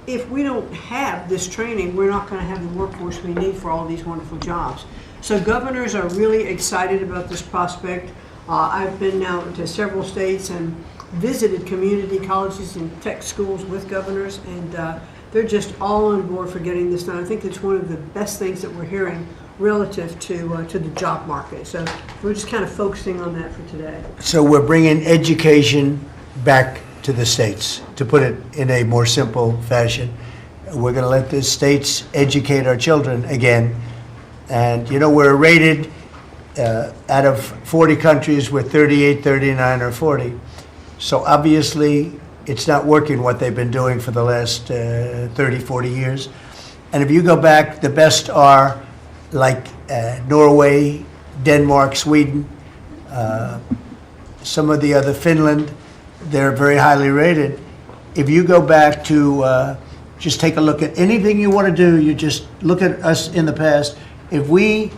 If we don't have this training, we're not going to have the workforce we need for all these wonderful jobs. So governors are really excited about this prospect. I've been now to several states and visited community colleges and tech schools with governors, and they're just all on board for getting this done. I think it's one of the best things that we're hearing relative to the job market. So we're just kind of focusing on that for today. So we're bringing education back to the states, to put it in a more simple fashion. We're going to let the states educate our children again. And, we're rated out of 40 countries, we're 38, 39, or 40. So obviously, it's not working what they've been doing for the last 30, 40 years. And if you go back, the best are like Norway, Denmark, Sweden, some of the other, Finland, they're very highly rated. If you go back to just take a look at anything you want to do, you just look at us in the past. If we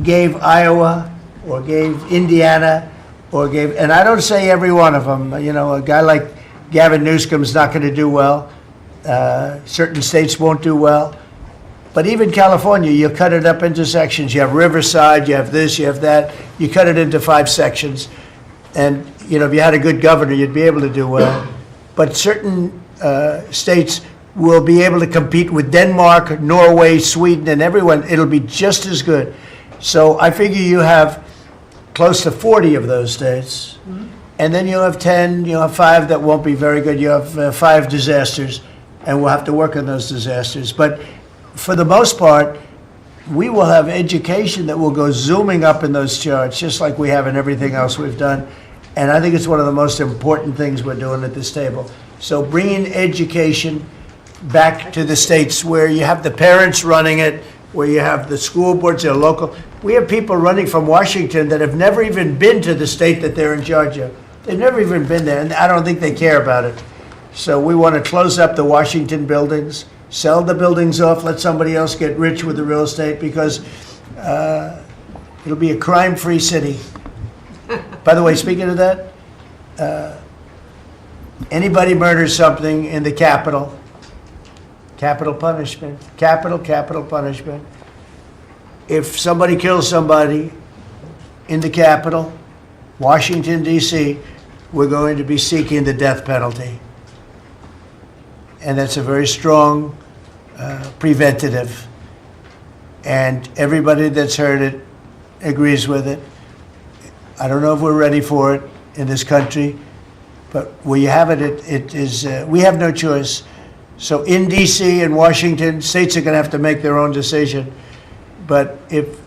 gave Iowa or gave Indiana or gave, and I don't say every one of them, a guy like Gavin Newsom's not going to do well. Certain states won't do well. But even California, you cut it up into sections. You have Riverside, you have this, you have that. You cut it into 5 sections. And, if you had a good governor, you'd be able to do well. But certain states will be able to compete with Denmark, Norway, Sweden, and everyone. It'll be just as good. So I figure you have close to 40 of those states. Mm-hmm. And then you'll have 10, you'll have 5 that won't be very good. You have 5 disasters, and we'll have to work on those disasters. But for the most part, we will have education that will go zooming up in those charts, just like we have in everything else we've done. And I think it's one of the most important things we're doing at this table. So bringing education back to the states where you have the parents running it, where you have the school boards, they're local. We have people running from Washington that have never even been to the state that they're in charge of. They've never even been there, and I don't think they care about it. So we want to close up the Washington buildings, sell the buildings off, let somebody else get rich with the real estate, because it'll be a crime-free city. By the way, speaking of that, anybody murders something in the Capitol, capital punishment, capital punishment. If somebody kills somebody in the Capitol, Washington, D.C., we're going to be seeking the death penalty. And that's a very strong preventative. And everybody that's heard it agrees with it. I don't know if we're ready for it in this country, but where you have it, it is, we have no choice. So in D.C. and Washington, states are going to have to make their own decision. But if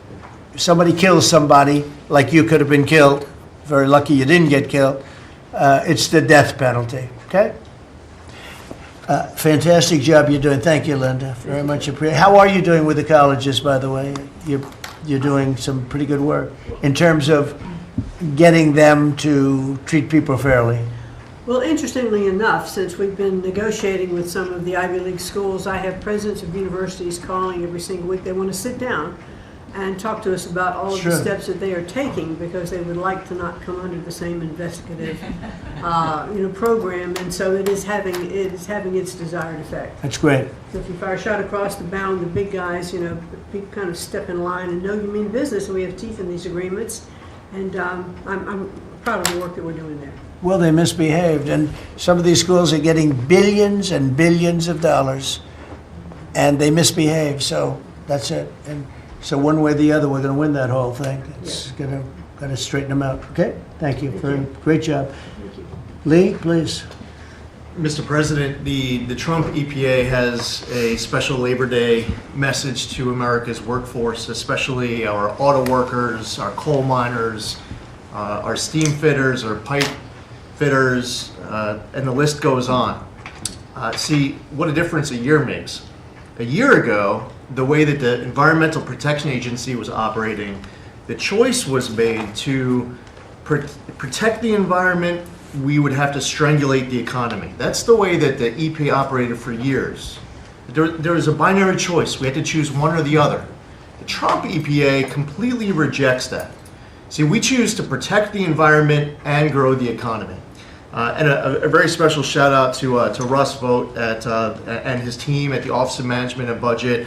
somebody kills somebody, like you could have been killed, very lucky you didn't get killed, it's the death penalty, okay? Fantastic job you're doing. Thank you, Linda. Very much appreciated. How are you doing with the colleges, by the way? You're doing some pretty good work in terms of getting them to treat people fairly. Well, interestingly enough, since we've been negotiating with some of the Ivy League schools, I have presidents of universities calling every single week. They want to sit down and talk to us about all of the steps that they are taking, because they would like to not come under the same investigative program. And so it is having its desired effect. That's great. So if you fire a shot across the bow, the big guys, people kind of step in line and know you mean business, and we have teeth in these agreements. And I'm proud of the work that we're doing there. Well, they misbehaved, and some of these schools are getting billions and billions of dollars, and they misbehave, so that's it. And So one way or the other, we're going to win that whole thing. It's going to straighten them out. Okay? Thank you. Great job. Lee, please. Mr. President, the Trump EPA has a special Labor Day message to America's workforce, especially our auto workers, our coal miners, our steam fitters, our pipe fitters, and the list goes on. See what a difference a year makes. A year ago, the way that the Environmental Protection Agency was operating, the choice was made to protect the environment. We would have to strangulate the economy. That's the way that the EPA operated for years. There was a binary choice. We had to choose one or the other. The Trump EPA completely rejects that. See, we choose to protect the environment and grow the economy. And a very special shout out to Russ Vogt and his team at the Office of Management and Budget.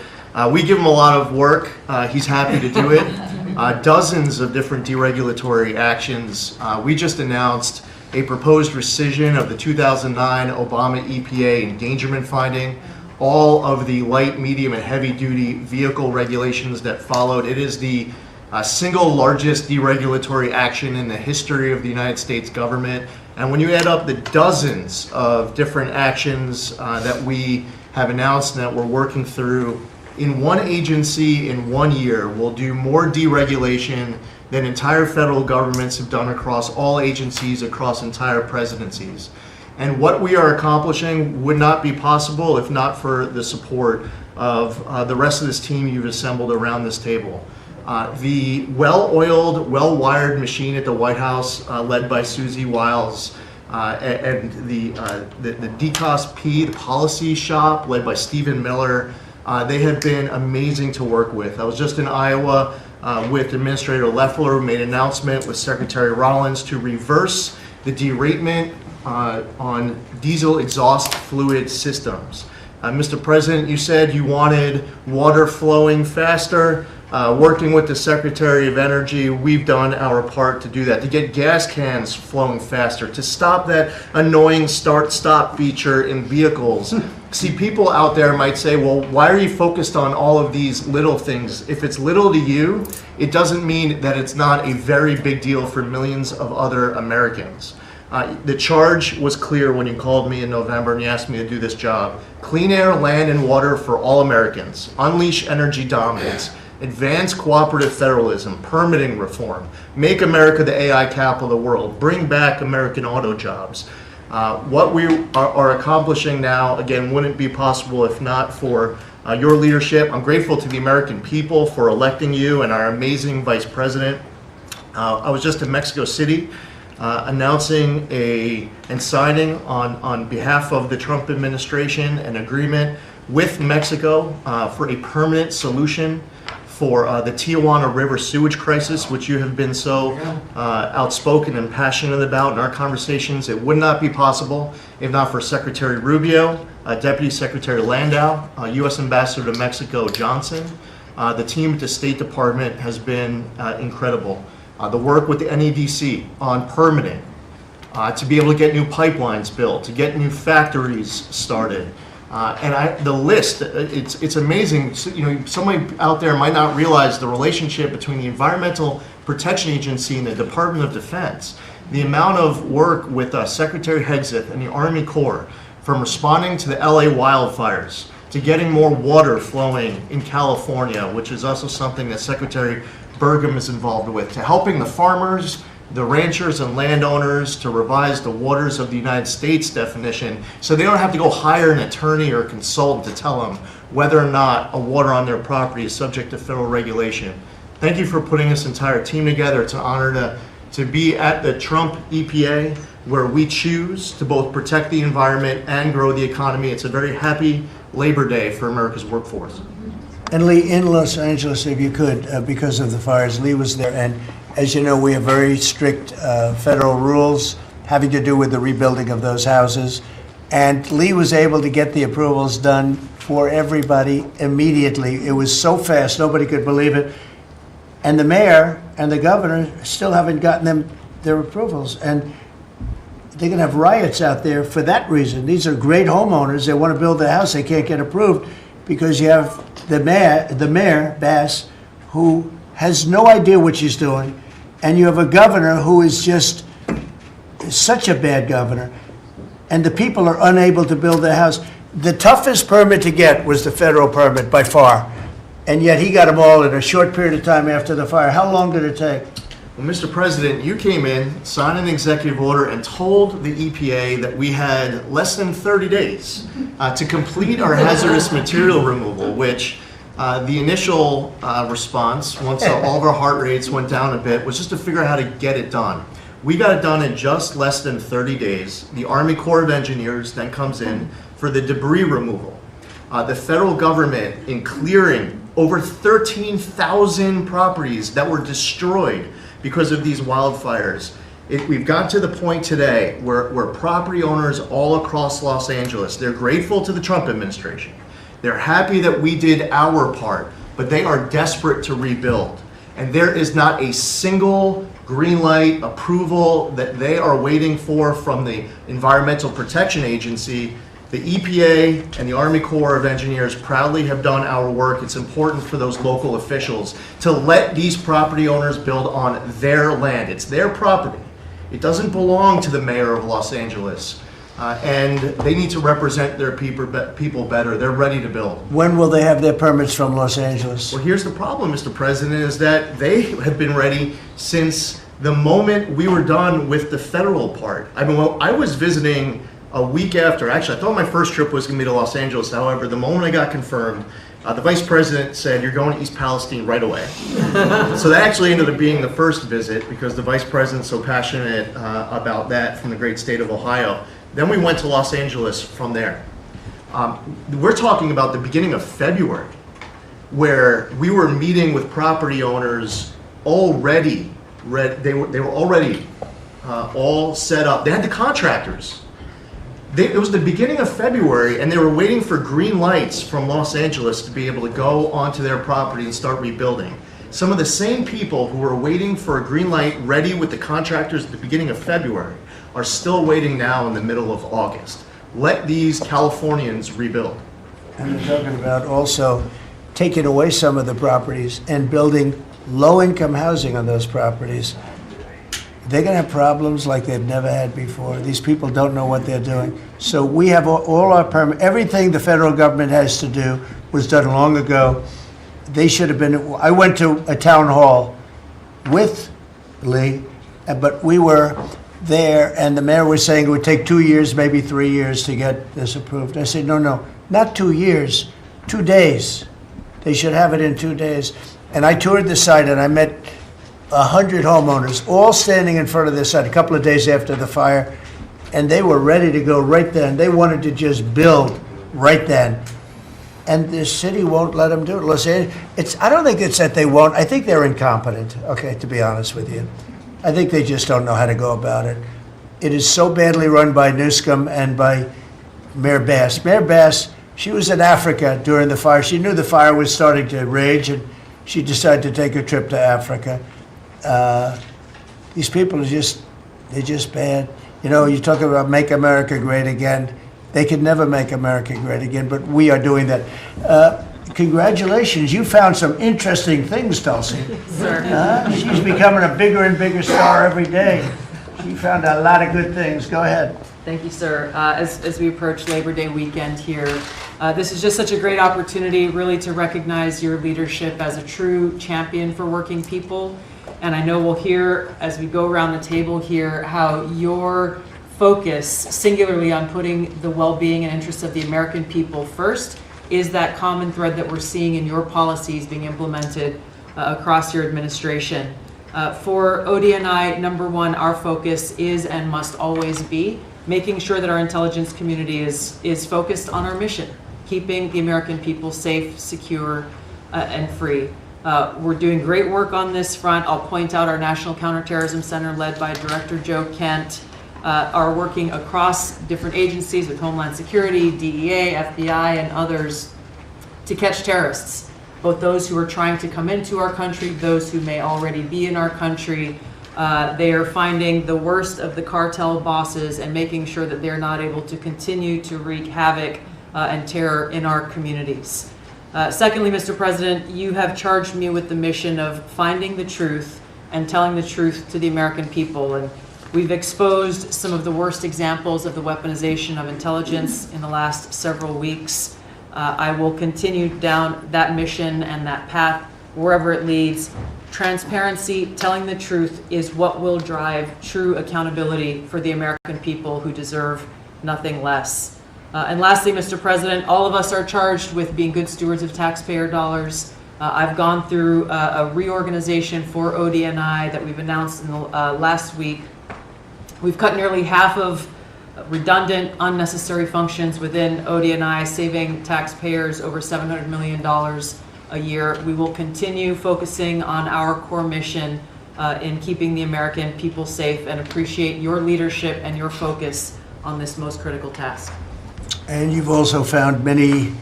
We give him a lot of work. He's happy to do it. Dozens of different deregulatory actions. We just announced a proposed rescission of the 2009 Obama EPA endangerment finding, all of the light, medium, and heavy-duty vehicle regulations that followed. It is the single largest deregulatory action in the history of the United States government. And when you add up the dozens of different actions that we have announced and that we're working through, in one agency in 1 year, we'll do more deregulation than entire federal governments have done across all agencies, across entire presidencies. And what we are accomplishing would not be possible if not for the support of the rest of this team you've assembled around this table. The well-oiled, well-wired machine at the White House, led by Susie Wiles, and the DCOSP, the policy shop, led by Stephen Miller, they have been amazing to work with. I was just in Iowa with Administrator Loeffler, who made an announcement with Secretary Rollins to reverse the deratement on diesel exhaust fluid systems. Mr. President, you said you wanted water flowing faster. Working with the Secretary of Energy, we've done our part to do that, to get gas cans flowing faster, to stop that annoying start-stop feature in vehicles. See, people out there might say, well, why are you focused on all of these little things? If it's little to you, it doesn't mean that it's not a very big deal for millions of other Americans. The charge was clear when you called me in November and you asked me to do this job. Clean air, land, and water for all Americans. Unleash energy dominance. Advance cooperative federalism, permitting reform, make America the AI capital of the world, bring back American auto jobs. What we are accomplishing now, again, wouldn't be possible if not for your leadership. I'm grateful to the American people for electing you and our amazing Vice President. I was just in Mexico City announcing and signing on behalf of the Trump administration an agreement with Mexico for a permanent solution for the Tijuana River sewage crisis, which you have been so outspoken and passionate about in our conversations. It would not be possible if not for Secretary Rubio, Deputy Secretary Landau, U.S. Ambassador to Mexico Johnson. The team at the State Department has been incredible. The work with the NEDC on permitting, to be able to get new pipelines built, to get new factories started. The list, it's amazing. You know, somebody out there might not realize the relationship between the Environmental Protection Agency and the Department of Defense. The amount of work with Secretary Hegseth and the Army Corps, from responding to the LA wildfires, to getting more water flowing in California, which is also something that Secretary Burgum is involved with, to helping the farmers, the ranchers and landowners to revise the waters of the United States definition so they don't have to go hire an attorney or a consultant to tell them whether or not a water on their property is subject to federal regulation. Thank you for putting this entire team together. It's an honor to be at the Trump EPA, where we choose to both protect the environment and grow the economy. It's a very happy Labor Day for America's workforce. And Lee, in Los Angeles, if you could, because of the fires, Lee was there, and as you know, we have very strict federal rules having to do with the rebuilding of those houses. And Lee was able to get the approvals done for everybody immediately. It was so fast, nobody could believe it. And the mayor and the governor still haven't gotten their approvals. And they're going to have riots out there for that reason. These are great homeowners. They want to build a house. They can't get approved because you have the mayor, Bass, who has no idea what she's doing, and you have a governor who is just such a bad governor, and the people are unable to build their house. The toughest permit to get was the federal permit by far, and yet he got them all in a short period of time after the fire. How long did it take? Well, Mr. President, you came in, signed an executive order, and told the EPA that we had less than 30 days to complete our hazardous material removal, which the initial response, once all of our heart rates went down a bit, was just to figure out how to get it done. We got it done in just less than 30 days. The Army Corps of Engineers then comes in for the debris removal. The federal government, in clearing over 13,000 properties that were destroyed because of these wildfires. We've got to the point today where property owners all across Los Angeles, they're grateful to the Trump administration. They're happy that we did our part, but they are desperate to rebuild. And there is not a single green light approval that they are waiting for from the Environmental Protection Agency. The EPA and the Army Corps of Engineers proudly have done our work. It's important for those local officials to let these property owners build on their land. It's their property. It doesn't belong to the mayor of Los Angeles. And they need to represent their people better. They're ready to build. When will they have their permits from Los Angeles? Well, here's the problem, Mr. President, is that they have been ready since the moment we were done with the federal part. I mean, I was visiting a week after. Actually, I thought my first trip was going to be to Los Angeles. However, the moment I got confirmed, the vice president said, "You're going to East Palestine right away." So that actually ended up being the first visit because the vice president's so passionate about that from the great state of Ohio. Then we went to Los Angeles from there. We're talking about the beginning of February, where we were meeting with property owners already. They were already all set up. They had the contractors. It was the beginning of February, and they were waiting for green lights from Los Angeles to be able to go onto their property and start rebuilding. Some of the same people who were waiting for a green light ready with the contractors at the beginning of February are still waiting now in the middle of August. Let these Californians rebuild. And they're talking about also taking away some of the properties and building low-income housing on those properties. They're going to have problems like they've never had before. These people don't know what they're doing. So we have all our permit, everything the federal government has to do was done long ago. They should have been, I went to a town hall with Lee, but we were there and the mayor was saying it would take 2 years, maybe 3 years to get this approved. I said, no, not 2 years, 2 days. They should have it in 2 days. And I toured the site and I met 100 homeowners, all standing in front of their site a couple of days after the fire, and they were ready to go right then. They wanted to just build right then. And the city won't let them do it. Los Angeles, I don't think it's that they won't. I think they're incompetent, okay, to be honest with you. I think they just don't know how to go about it. It is so badly run by Newscomb and by Mayor Bass. Mayor Bass, she was in Africa during the fire. She knew the fire was starting to rage, and she decided to take a trip to Africa. These people they're just bad. You know, you talk about make America great again. They could never make America great again, but we are doing that. Congratulations, you found some interesting things, Tulsi. Sir. She's becoming a bigger and bigger star every day. She found a lot of good things. Go ahead. Thank you, sir. As we approach Labor Day weekend here, this is just such a great opportunity really to recognize your leadership as a true champion for working people. And I know we'll hear, as we go around the table here, how your focus singularly on putting the well-being and interests of the American people first is that common thread that we're seeing in your policies being implemented across your administration. For ODNI, number one, our focus is and must always be making sure that our intelligence community is focused on our mission, keeping the American people safe, secure, and free. We're doing great work on this front. I'll point out our National Counterterrorism Center, led by Director Joe Kent, are working across different agencies with Homeland Security, DEA, FBI, and others to catch terrorists, both those who are trying to come into our country, those who may already be in our country. They are finding the worst of the cartel bosses and making sure that they're not able to continue to wreak havoc and terror in our communities. Secondly, Mr. President, you have charged me with the mission of finding the truth and telling the truth to the American people. And we've exposed some of the worst examples of the weaponization of intelligence in the last several weeks. I will continue down that mission and that path wherever it leads. Transparency, telling the truth is what will drive true accountability for the American people who deserve nothing less. And lastly, Mr. President, all of us are charged with being good stewards of taxpayer dollars. I've gone through a reorganization for ODNI that we've announced in the last week. We've cut nearly half of redundant, unnecessary functions within ODNI, saving taxpayers over $700 million a year. We will continue focusing on our core mission in keeping the American people safe, and appreciate your leadership and your focus on this most critical task. And you've also found many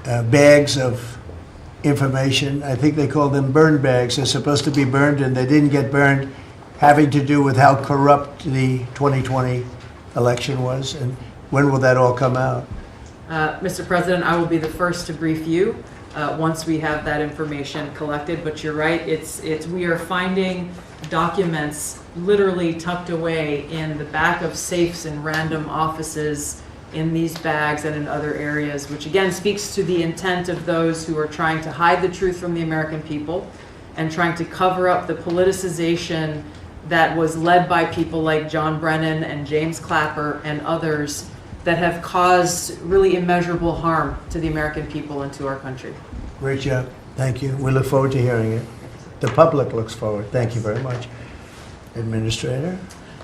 bags of information. I think they call them burn bags. They're supposed to be burned and they didn't get burned, having to do with how corrupt the 2020 election was. And when will that all come out? Mr. President, I will be the first to brief you once we have that information collected. But you're right, we are finding documents literally tucked away in the back of safes in random offices, in these bags and in other areas, which again speaks to the intent of those who are trying to hide the truth from the American people and trying to cover up the politicization that was led by people like John Brennan and James Clapper and others that have caused really immeasurable harm to the American people and to our country. Great job. Thank you. We look forward to hearing it. The public looks forward. Thank you very much. Administrator?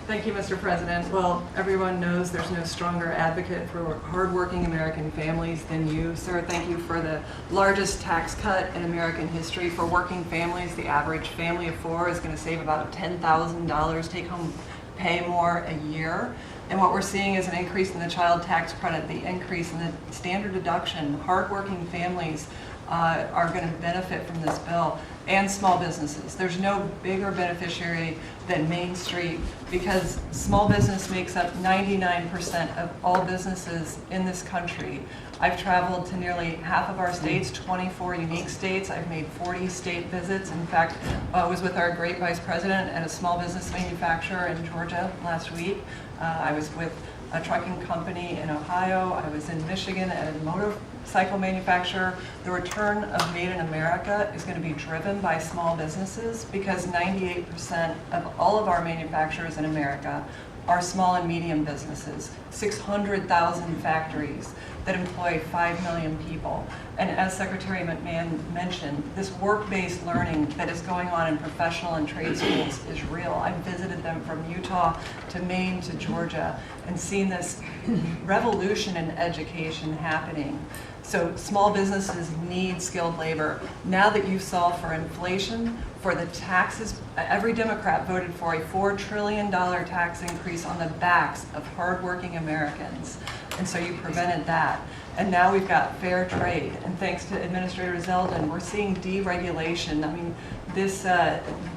Thank you, Mr. President. Well, everyone knows there's no stronger advocate for hardworking American families than you, sir. Thank you for the largest tax cut in American history for working families. The average family of four is going to save about $10,000 take-home pay more a year. And what we're seeing is an increase in the child tax credit, the increase in the standard deduction. Hardworking families are going to benefit from this bill, and small businesses. There's no bigger beneficiary than Main Street, because small business makes up 99% of all businesses in this country. I've traveled to nearly half of our states, 24 unique states. I've made 40 state visits. In fact, I was with our great vice president at a small business manufacturer in Georgia last week. I was with a trucking company in Ohio. I was in Michigan at a motorcycle manufacturer. The return of Made in America is going to be driven by small businesses, because 98% of all of our manufacturers in America are small and medium businesses, 600,000 factories that employ 5 million people. And as Secretary McMahon mentioned, this work-based learning that is going on in professional and trade schools is real. I've visited them from Utah to Maine to Georgia and seen this revolution in education happening. So small businesses need skilled labor. Now that you solve for inflation, for the taxes, every Democrat voted for a $4 trillion tax increase on the backs of hardworking Americans. And so you prevented that. And now we've got fair trade. And thanks to Administrator Zeldin, we're seeing deregulation. I mean, this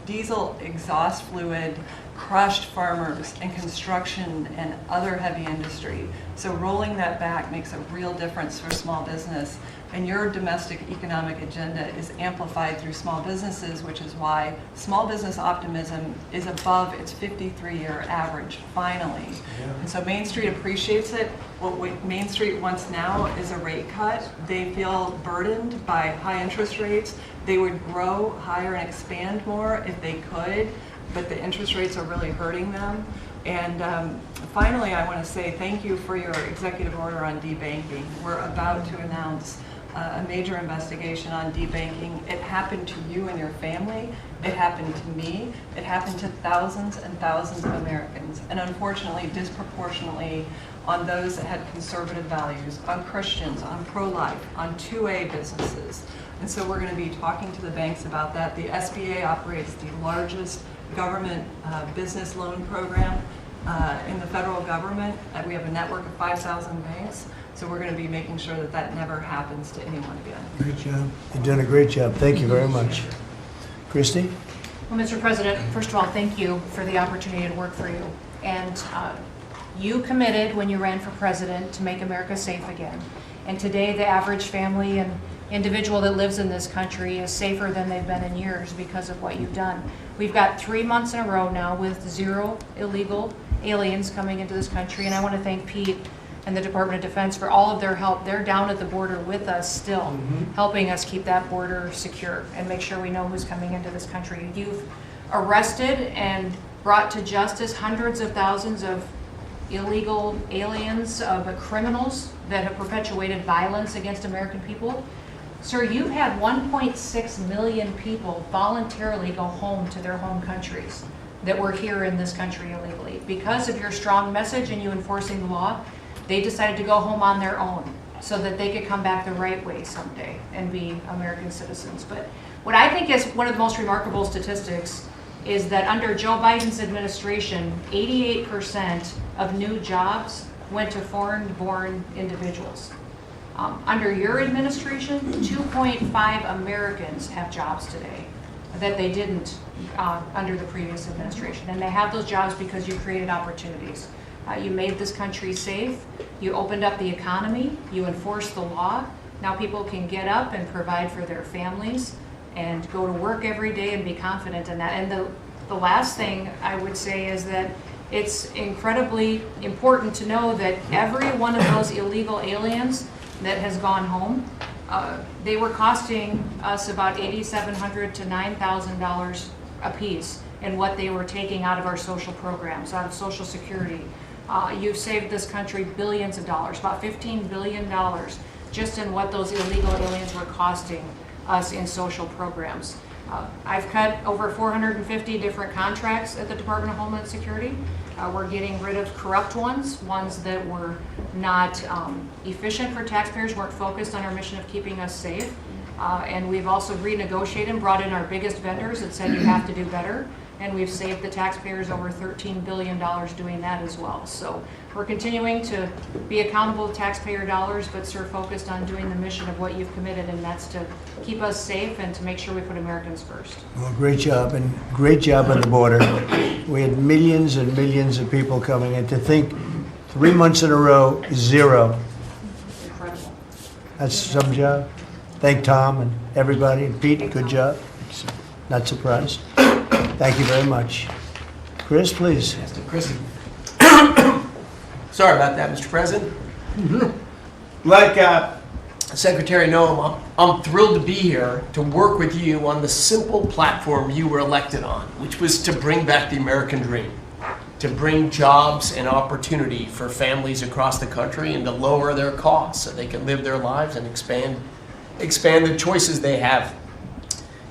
diesel exhaust fluid crushed farmers and construction and other heavy industry. So rolling that back makes a real difference for small business. And your domestic economic agenda is amplified through small businesses, which is why small business optimism is above its 53-year average, finally. Yeah. And so Main Street appreciates it. What Main Street wants now is a rate cut. They feel burdened by high interest rates. They would grow higher and expand more if they could, but the interest rates are really hurting them. And finally, I want to say thank you for your executive order on debanking. We're about to announce a major investigation on debanking. It happened to you and your family. It happened to me. It happened to thousands and thousands of Americans, and unfortunately, disproportionately on those that had conservative values, on Christians, on pro-life, on 2A businesses. And so we're going to be talking to the banks about that. The SBA operates the largest government business loan program in the federal government. We have a network of 5,000 banks. So we're going to be making sure that that never happens to anyone again. Great job. You're doing a great job. Thank you very much. Christy? Well, Mr. President, first of all, thank you for the opportunity to work for you. And you committed when you ran for president to make America safe again. And today, the average family in individual that lives in this country is safer than they've been in years because of what you've done. We've got 3 months in a row now with 0 illegal aliens coming into this country, and I want to thank Pete and the Department of Defense for all of their help. They're down at the border with us still, helping us keep that border secure and make sure we know who's coming into this country. You've arrested and brought to justice hundreds of thousands of illegal aliens, of criminals that have perpetuated violence against American people. Sir, you've had 1.6 million people voluntarily go home to their home countries that were here in this country illegally. Because of your strong message and you enforcing the law, they decided to go home on their own so that they could come back the right way someday and be American citizens. But what I think is one of the most remarkable statistics is that under Joe Biden's administration, 88% of new jobs went to foreign-born individuals. Under your administration, 2.5 Americans have jobs today that they didn't under the previous administration. And they have those jobs because you created opportunities. You made this country safe, you opened up the economy, you enforced the law. Now people can get up and provide for their families and go to work every day and be confident in that. And the last thing I would say is that it's incredibly important to know that every one of those illegal aliens that has gone home, they were costing us about $8,700 to $9,000 a piece in what they were taking out of our social programs, out of Social Security. You've saved this country billions of dollars, about $15 billion, just in what those illegal aliens were costing us in social programs. I've cut over 450 different contracts at the Department of Homeland Security. We're getting rid of corrupt ones that were not efficient for taxpayers, weren't focused on our mission of keeping us safe. And we've also renegotiated and brought in our biggest vendors that said you have to do better. And we've saved the taxpayers over $13 billion doing that as well. So we're continuing to be accountable to taxpayer dollars, but sir, focused on doing the mission of what you've committed, and that's to keep us safe and to make sure we put Americans first. Well, great job, and great job on the border. We had millions and millions of people coming in. To think 3 months in a row, 0. Incredible. That's some job. Thank Tom and everybody, and Pete, good job. Not surprised. Thank you very much. Chris, please. Chris. Sorry about that, Mr. President. Like Secretary Noam, I'm thrilled to be here to work with you on the simple platform you were elected on, which was to bring back the American dream, to bring jobs and opportunity for families across the country and to lower their costs so they can live their lives and expand the choices they have.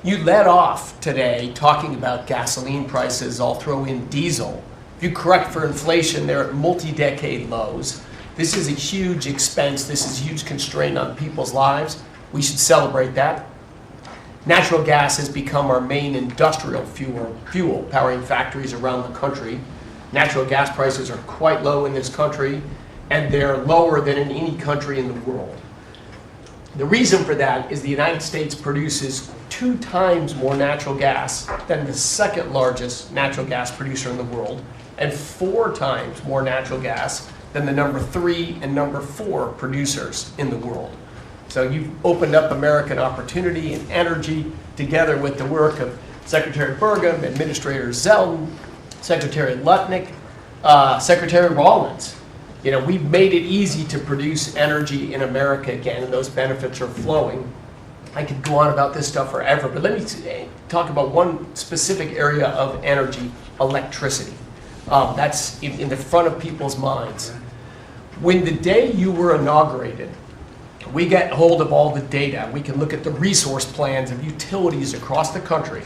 You led off today talking about gasoline prices. I'll throw in diesel. If you correct for inflation, they're at multi-decade lows. This is a huge expense. This is a huge constraint on people's lives. We should celebrate that. Natural gas has become our main industrial fuel powering factories around the country. Natural gas prices are quite low in this country, and they're lower than in any country in the world. The reason for that is the United States produces 2 times more natural gas than the second largest natural gas producer in the world, and 4 times more natural gas than the number 3 and number 4 producers in the world. So you've opened up American opportunity and energy together with the work of Secretary Burgum, Administrator Zeldin, Secretary Lutnick, Secretary Rawlins. You know, we've made it easy to produce energy in America again, and those benefits are flowing. I could go on about this stuff forever, but let me talk about one specific area of energy, electricity. That's in the front of people's minds. When the day you were inaugurated, we get hold of all the data. We can look at the resource plans of utilities across the country.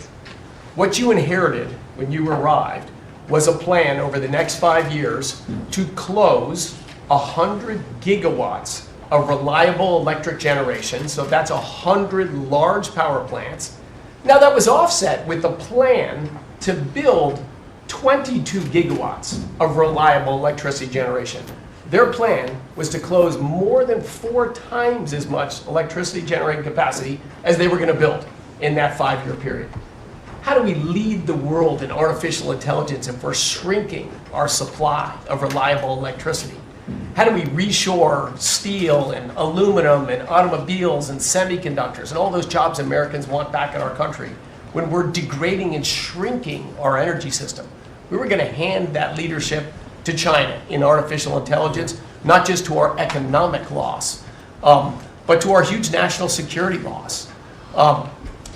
What you inherited when you arrived was a plan over the next 5 years to close 100 gigawatts of reliable electric generation. So that's 100 large power plants. Now that was offset with a plan to build 22 gigawatts of reliable electricity generation. Their plan was to close more than 4 times as much electricity generating capacity as they were going to build in that 5-year period. How do we lead the world in artificial intelligence if we're shrinking our supply of reliable electricity? How do we reshore steel and aluminum and automobiles and semiconductors and all those jobs Americans want back in our country when we're degrading and shrinking our energy system? We were going to hand that leadership to China in artificial intelligence, not just to our economic loss, but to our huge national security loss.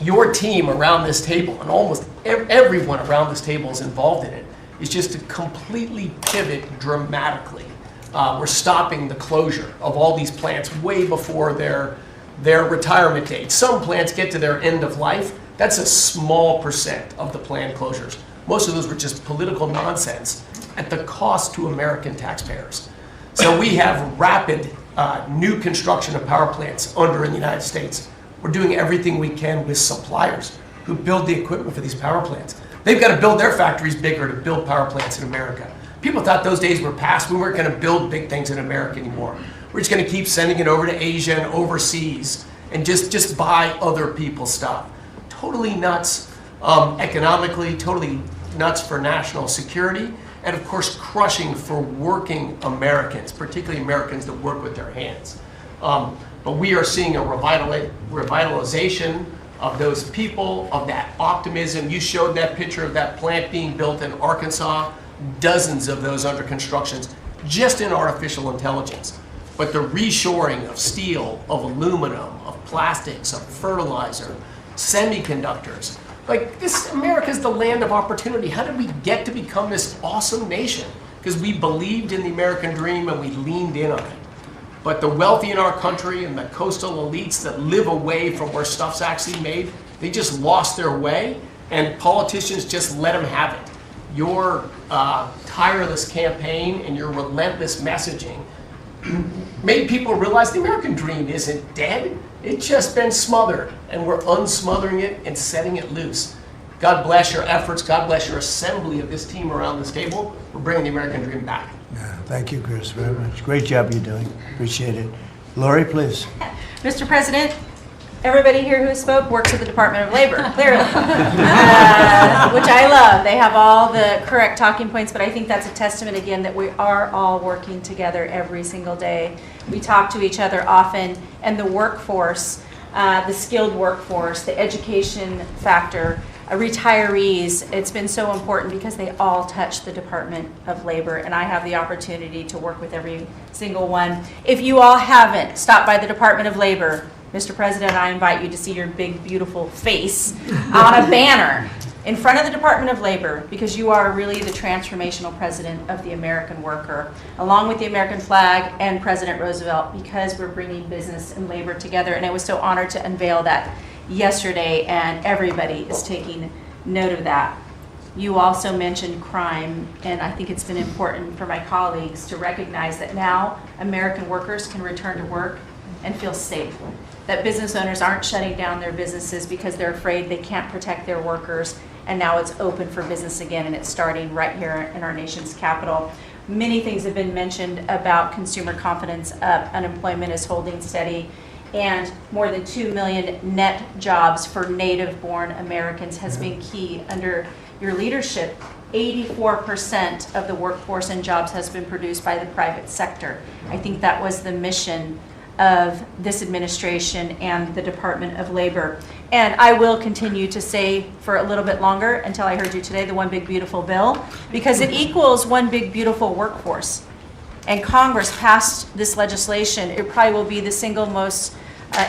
Your team around this table, and almost everyone around this table is involved in it, is just to completely pivot dramatically. We're stopping the closure of all these plants way before their retirement date. Some plants get to their end of life. That's a small percent of the planned closures. Most of those were just political nonsense at the cost to American taxpayers. So we have rapid new construction of power plants under in the United States. We're doing everything we can with suppliers who build the equipment for these power plants. They've got to build their factories bigger to build power plants in America. People thought those days were past. We weren't going to build big things in America anymore. We're just going to keep sending it over to Asia and overseas and just buy other people's stuff. Totally nuts economically, totally nuts for national security, and of course crushing for working Americans, particularly Americans that work with their hands. But we are seeing a revitalization of those people, of that optimism. You showed that picture of that plant being built in Arkansas, dozens of those under construction, just in artificial intelligence. But the reshoring of steel, of aluminum, of plastics, of fertilizer, semiconductors. Like this, America's the land of opportunity. How did we get to become this awesome nation? Because we believed in the American dream and we leaned in on it. But the wealthy in our country and the coastal elites that live away from where stuff's actually made, they just lost their way, and politicians just let them have it. Your tireless campaign and your relentless messaging made people realize the American dream isn't dead. It's just been smothered, and we're unsmothering it and setting it loose. God bless your efforts. God bless your assembly of this team around this table. We're bringing the American dream back. Yeah, thank you, Chris, very much. Great job you're doing. Appreciate it. Lori, please. Mr. President, everybody here who spoke works at the Department of Labor, clearly, which I love. They have all the correct talking points, but I think that's a testament, again, that we are all working together every single day. We talk to each other often, and the workforce, the skilled workforce, the education factor, retirees, it's been so important because they all touch the Department of Labor, and I have the opportunity to work with every single one. If you all haven't stopped by the Department of Labor, Mr. President, I invite you to see your big, beautiful face on a banner in front of the Department of Labor, because you are really the transformational president of the American worker, along with the American flag and President Roosevelt, because we're bringing business and labor together. And I was so honored to unveil that yesterday, and everybody is taking note of that. You also mentioned crime, and I think it's been important for my colleagues to recognize that now American workers can return to work and feel safe. That business owners aren't shutting down their businesses because they're afraid they can't protect their workers, and now it's open for business again, and it's starting right here in our nation's capital. Many things have been mentioned about consumer confidence up, unemployment is holding steady, and more than 2 million net jobs for native-born Americans has been key under your leadership. 84% of the workforce and jobs has been produced by the private sector. I think that was the mission of this administration and the Department of Labor. And I will continue to say for a little bit longer, until I heard you today, the one big beautiful bill, because it equals one big beautiful workforce. And Congress passed this legislation. It probably will be the single most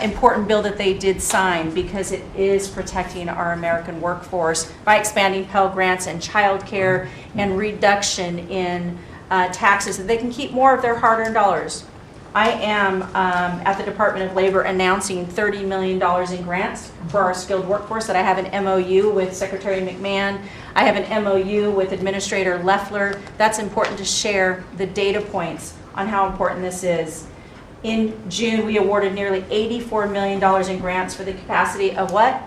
important bill that they did sign, because it is protecting our American workforce by expanding Pell Grants and child care and reduction in taxes, so they can keep more of their hard-earned dollars. I am at the Department of Labor announcing $30 million in grants for our skilled workforce, that I have an MOU with Secretary McMahon. I have an MOU with Administrator Loeffler. That's important to share the data points on how important this is. In June, we awarded nearly $84 million in grants for the capacity of what?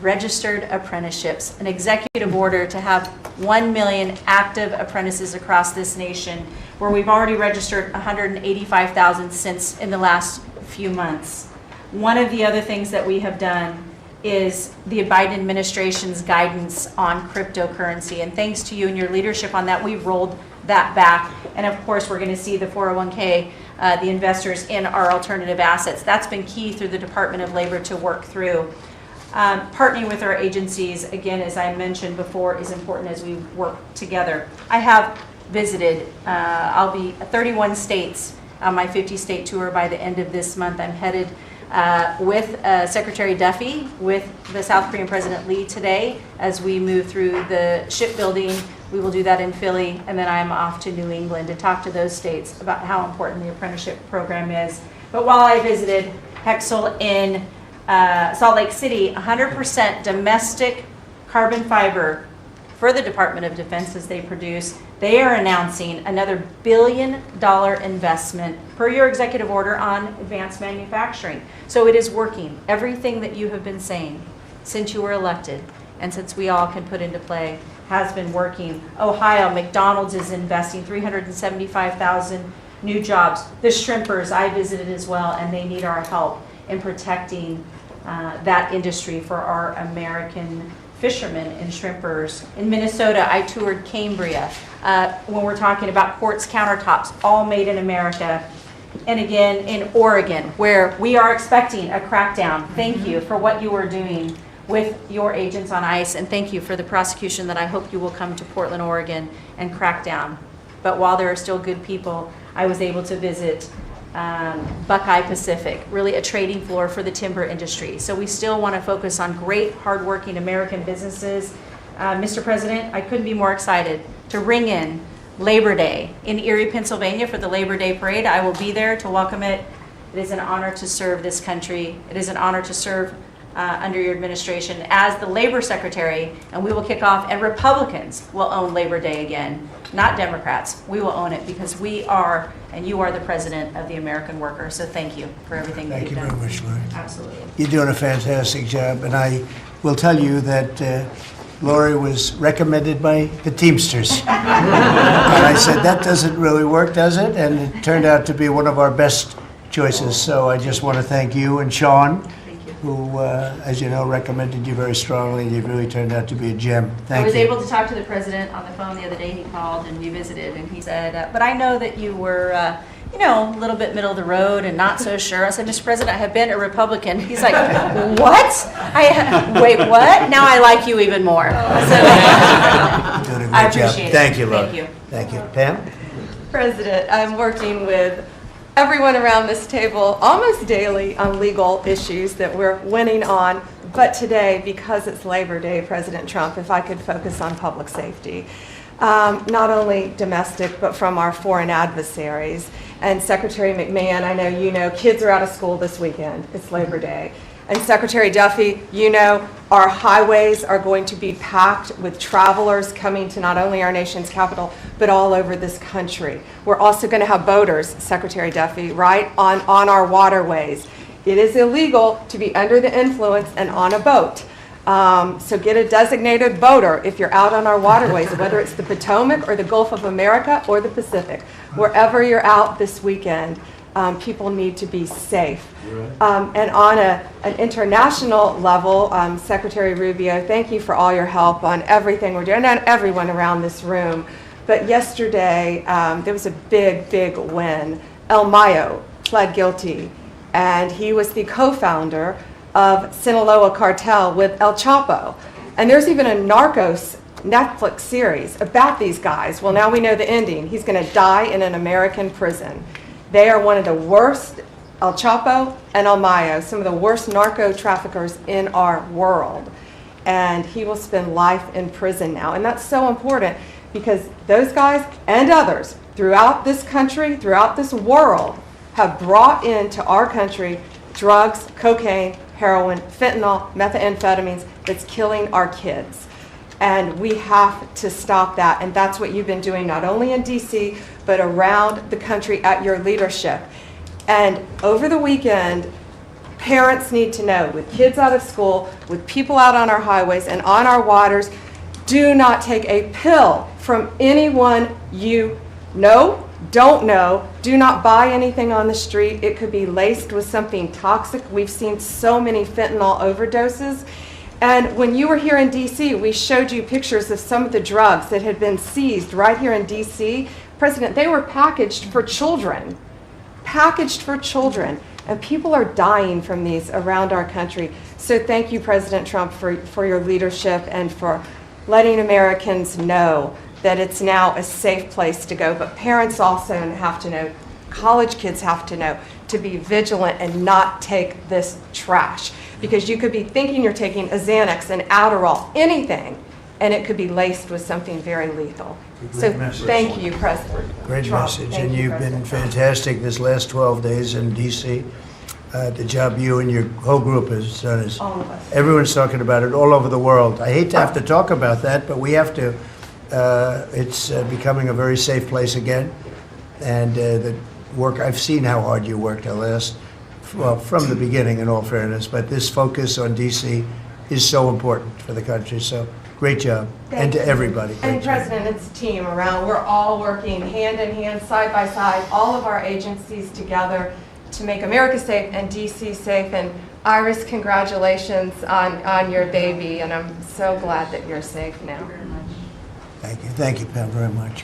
Registered apprenticeships, an executive order to have 1 million active apprentices across this nation, where we've already registered 185,000 since in the last few months. One of the other things that we have done is the Biden administration's guidance on cryptocurrency, and thanks to you and your leadership on that, we've rolled that back. And of course, we're going to see the 401k, the investors in our alternative assets. That's been key through the Department of Labor to work through. Partnering with our agencies, again, as I mentioned before, is important as we work together. I have visited, I'll be 31 states on my 50-state tour by the end of this month. I'm headed with Secretary Duffy, with the South Korean President Lee today as we move through the shipbuilding. We will do that in Philly, and then I'm off to New England to talk to those states about how important the apprenticeship program is. But while I visited Hexel in Salt Lake City, 100% domestic carbon fiber for the Department of Defense as they produce. They are announcing another $1 billion investment per your executive order on advanced manufacturing. So it is working. Everything that you have been saying since you were elected and since we all can put into play has been working. Ohio, McDonald's is investing 375,000 new jobs. The shrimpers I visited as well, and they need our help in protecting that industry for our American fishermen and shrimpers. In Minnesota, I toured Cambria. When we're talking about quartz countertops, all made in America. And again, in Oregon, where we are expecting a crackdown. Thank you for what you are doing with your agents on ICE, and thank you for the prosecution that I hope you will come to Portland, Oregon, and crack down. But while there are still good people, I was able to visit Buckeye Pacific, really a trading floor for the timber industry. So we still want to focus on great, hardworking American businesses. Mr. President, I couldn't be more excited to ring in Labor Day in Erie, Pennsylvania for the Labor Day Parade. I will be there to welcome it. It is an honor to serve this country. It is an honor to serve under your administration as the Labor Secretary, and we will kick off, and Republicans will own Labor Day again, not Democrats. We will own it because we are, and you are the president of the American worker. So thank you for everything that you've done. Thank you very much, Lori. Absolutely. You're doing a fantastic job, and I will tell you that Lori was recommended by the Teamsters. And I said, that doesn't really work, does it? And it turned out to be one of our best choices. So I just want to thank you and Sean, who, as you know, recommended you very strongly. You really turned out to be a gem. Thank you. I was able to talk to the president on the phone the other day. He called and we visited, and he said, but I know that you were, a little bit middle of the road and not so sure. I said, Mr. President, I have been a Republican. He's like, what? Wait, what? Now I like you even more. So, Doing a great I appreciate job. it. Thank you, Lori. Thank you. Thank you. Pam? President, I'm working with everyone around this table almost daily on legal issues that we're winning on. But today, because it's Labor Day, President Trump, if I could focus on public safety, not only domestic, but from our foreign adversaries. And Secretary McMahon, I know you know, kids are out of school this weekend. It's Labor Day. And Secretary Duffy, you know, our highways are going to be packed with travelers coming to not only our nation's capital, but all over this country. We're also going to have boaters, Secretary Duffy, right, on our waterways. It is illegal to be under the influence and on a boat. So get a designated boater if you're out on our waterways, whether it's the Potomac or the Gulf of America or the Pacific. Wherever you're out this weekend, people need to be safe. And on an international level, Secretary Rubio, thank you for all your help on everything we're doing, and everyone around this room. But yesterday, there was a big, big win. El Mayo pled guilty, and he was the co-founder of Sinaloa cartel with El Chapo. And there's even a Narcos Netflix series about these guys. Well, now we know the ending. He's going to die in an American prison. They are one of the worst, El Chapo and El Mayo, some of the worst narco traffickers in our world. And he will spend life in prison now. And that's so important because those guys and others throughout this country, throughout this world, have brought into our country drugs, cocaine, heroin, fentanyl, methamphetamines that's killing our kids. And we have to stop that. And that's what you've been doing not only in DC, but around the country at your leadership. And over the weekend, parents need to know, with kids out of school, with people out on our highways and on our waters, do not take a pill from anyone you know, don't know. Do not buy anything on the street. It could be laced with something toxic. We've seen so many fentanyl overdoses. And when you were here in DC, we showed you pictures of some of the drugs that had been seized right here in DC. President, they were packaged for children. Packaged for children. And people are dying from these around our country. So thank you, President Trump, for your leadership and for letting Americans know that it's now a safe place to go. But parents also have to know, college kids have to know, to be vigilant and not take this trash. Because you could be thinking you're taking a Xanax, an Adderall, anything, and it could be laced with something very lethal. So thank you, President Great Trump. message, Thank and you, you've been President. fantastic this last 12 days in D.C. The job you and your whole group has done is, All of us. everyone's talking about it all over the world. I hate to have to talk about that, but we have to. It's becoming a very safe place again, and the work, I've seen how hard you worked from the beginning, in all fairness, but this focus on D.C. is so important for the country, so great job. And to everybody. And great job. President, it's a team around. We're all working hand in hand, side by side, all of our agencies together to make America safe and DC safe. And Iris, congratulations on your baby, and I'm so glad that you're safe now. Thank you, Pam, very much.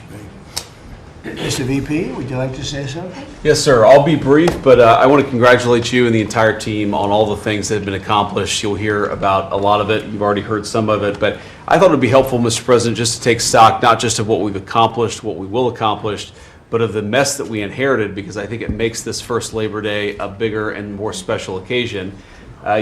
Mr. VP, would you like to say something? Yes, sir. I'll be brief, but I want to congratulate you and the entire team on all the things that have been accomplished. You'll hear about a lot of it. You've already heard some of it, but I thought it would be helpful, Mr. President, just to take stock, not just of what we've accomplished, what we will accomplish, but of the mess that we inherited, because I think it makes this first Labor Day a bigger and more special occasion.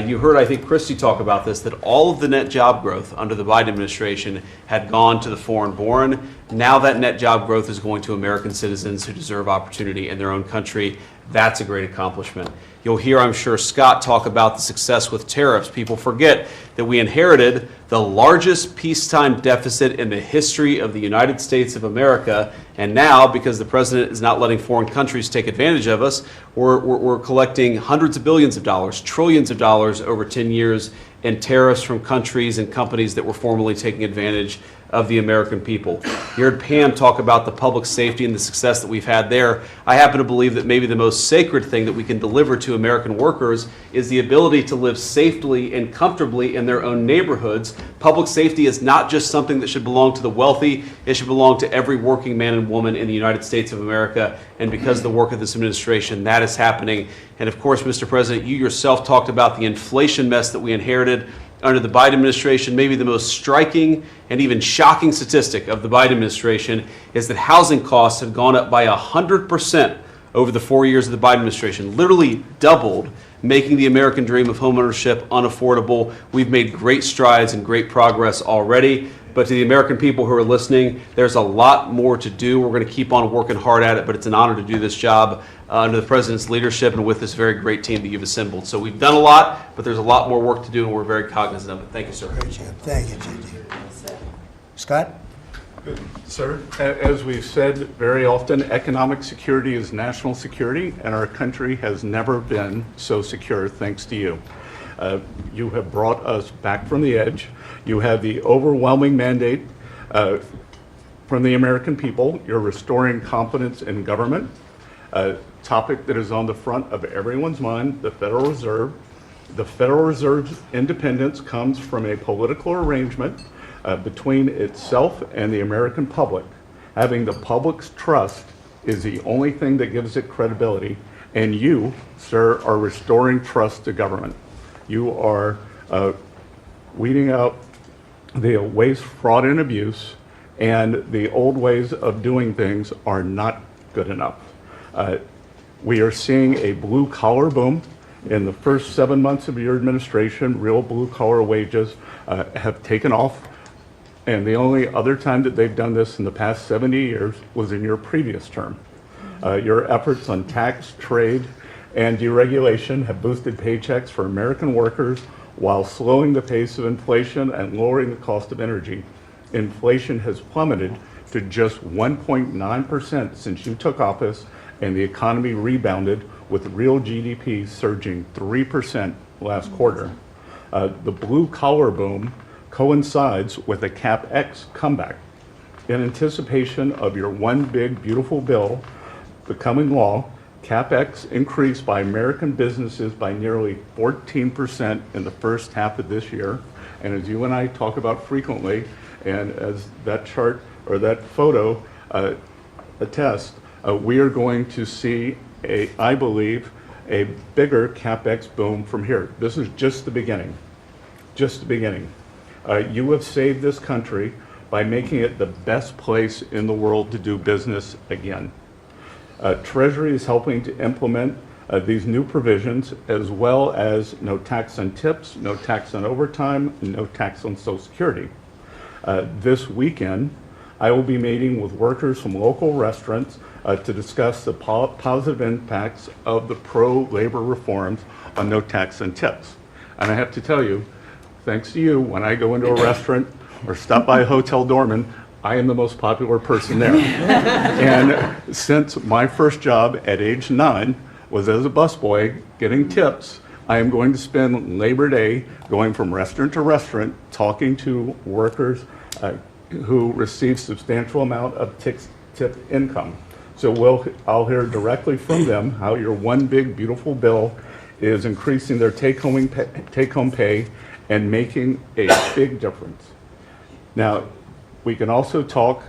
You heard, I think, Christie talk about this, that all of the net job growth under the Biden administration had gone to the foreign-born. Now that net job growth is going to American citizens who deserve opportunity in their own country. That's a great accomplishment. You'll hear, I'm sure, Scott talk about the success with tariffs. People forget that we inherited the largest peacetime deficit in the history of the United States of America. And now, because the president is not letting foreign countries take advantage of us, we're collecting hundreds of billions of dollars, trillions of dollars over 10 years in tariffs from countries and companies that were formerly taking advantage of the American people. You heard Pam talk about the public safety and the success that we've had there. I happen to believe that maybe the most sacred thing that we can deliver to American workers is the ability to live safely and comfortably in their own neighborhoods. Public safety is not just something that should belong to the wealthy, it should belong to every working man and woman in the United States of America. And because of the work of this administration, that is happening. And of course, Mr. President, you yourself talked about the inflation mess that we inherited under the Biden administration. Maybe the most striking and even shocking statistic of the Biden administration is that housing costs have gone up by 100% over the 4 years of the Biden administration, literally doubled, making the American dream of homeownership unaffordable. We've made great strides and great progress already. But to the American people who are listening, there's a lot more to do. We're going to keep on working hard at it, but it's an honor to do this job under the president's leadership and with this very great team that you've assembled. So we've done a lot, but there's a lot more work to do, and we're very cognizant of it. Thank you, sir. Great job. Thank you, J.D. Scott? Sir, as we've said very often, economic security is national security, and our country has never been so secure thanks to you. You have brought us back from the edge. You have the overwhelming mandate from the American people. You're restoring confidence in government, a topic that is on the front of everyone's mind, the Federal Reserve. The Federal Reserve's independence comes from a political arrangement between itself and the American public. Having the public's trust is the only thing that gives it credibility, and you, sir, are restoring trust to government. You are weeding out the waste, fraud, and abuse, and the old ways of doing things are not good enough. We are seeing a blue-collar boom. In the first 7 months of your administration, real blue-collar wages have taken off, and the only other time that they've done this in the past 70 years was in your previous term. Your efforts on tax, trade, and deregulation have boosted paychecks for American workers while slowing the pace of inflation and lowering the cost of energy. Inflation has plummeted to just 1.9% since you took office, and the economy rebounded with real GDP surging 3% last quarter. The blue-collar boom coincides with a CapEx comeback. In anticipation of your one big beautiful bill becoming law, CapEx increased by American businesses by nearly 14% in the first half of this year. And as you and I talk about frequently, and as that chart or that photo attests, we are going to see, I believe, a bigger CapEx boom from here. This is just the beginning, just the beginning. You have saved this country by making it the best place in the world to do business again. Treasury is helping to implement these new provisions, as well as no tax on tips, no tax on overtime, and no tax on Social Security. This weekend, I will be meeting with workers from local restaurants to discuss the positive impacts of the pro-labor reforms on no tax on tips. And I have to tell you, thanks to you, when I go into a restaurant or stop by a hotel doorman, I am the most popular person there. And since my first job at age 9 was as a busboy getting tips, I am going to spend Labor Day going from restaurant to restaurant talking to workers who receive substantial amount of tip income. So I'll hear directly from them how your one big beautiful bill is increasing their take-home pay and making a big difference. Now, we can also talk,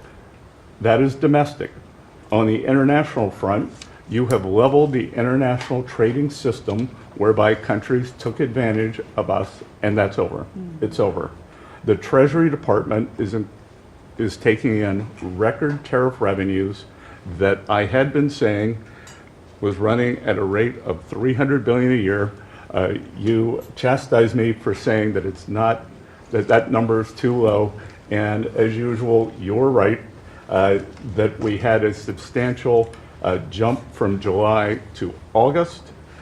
that is domestic. On the international front, you have leveled the international trading system whereby countries took advantage of us, and that's over. It's over. The Treasury Department is taking in record tariff revenues that I had been saying was running at a rate of $300 billion a year. You chastised me for saying that it's not, that number is too low. And as usual, you're right, that we had a substantial jump from July to August.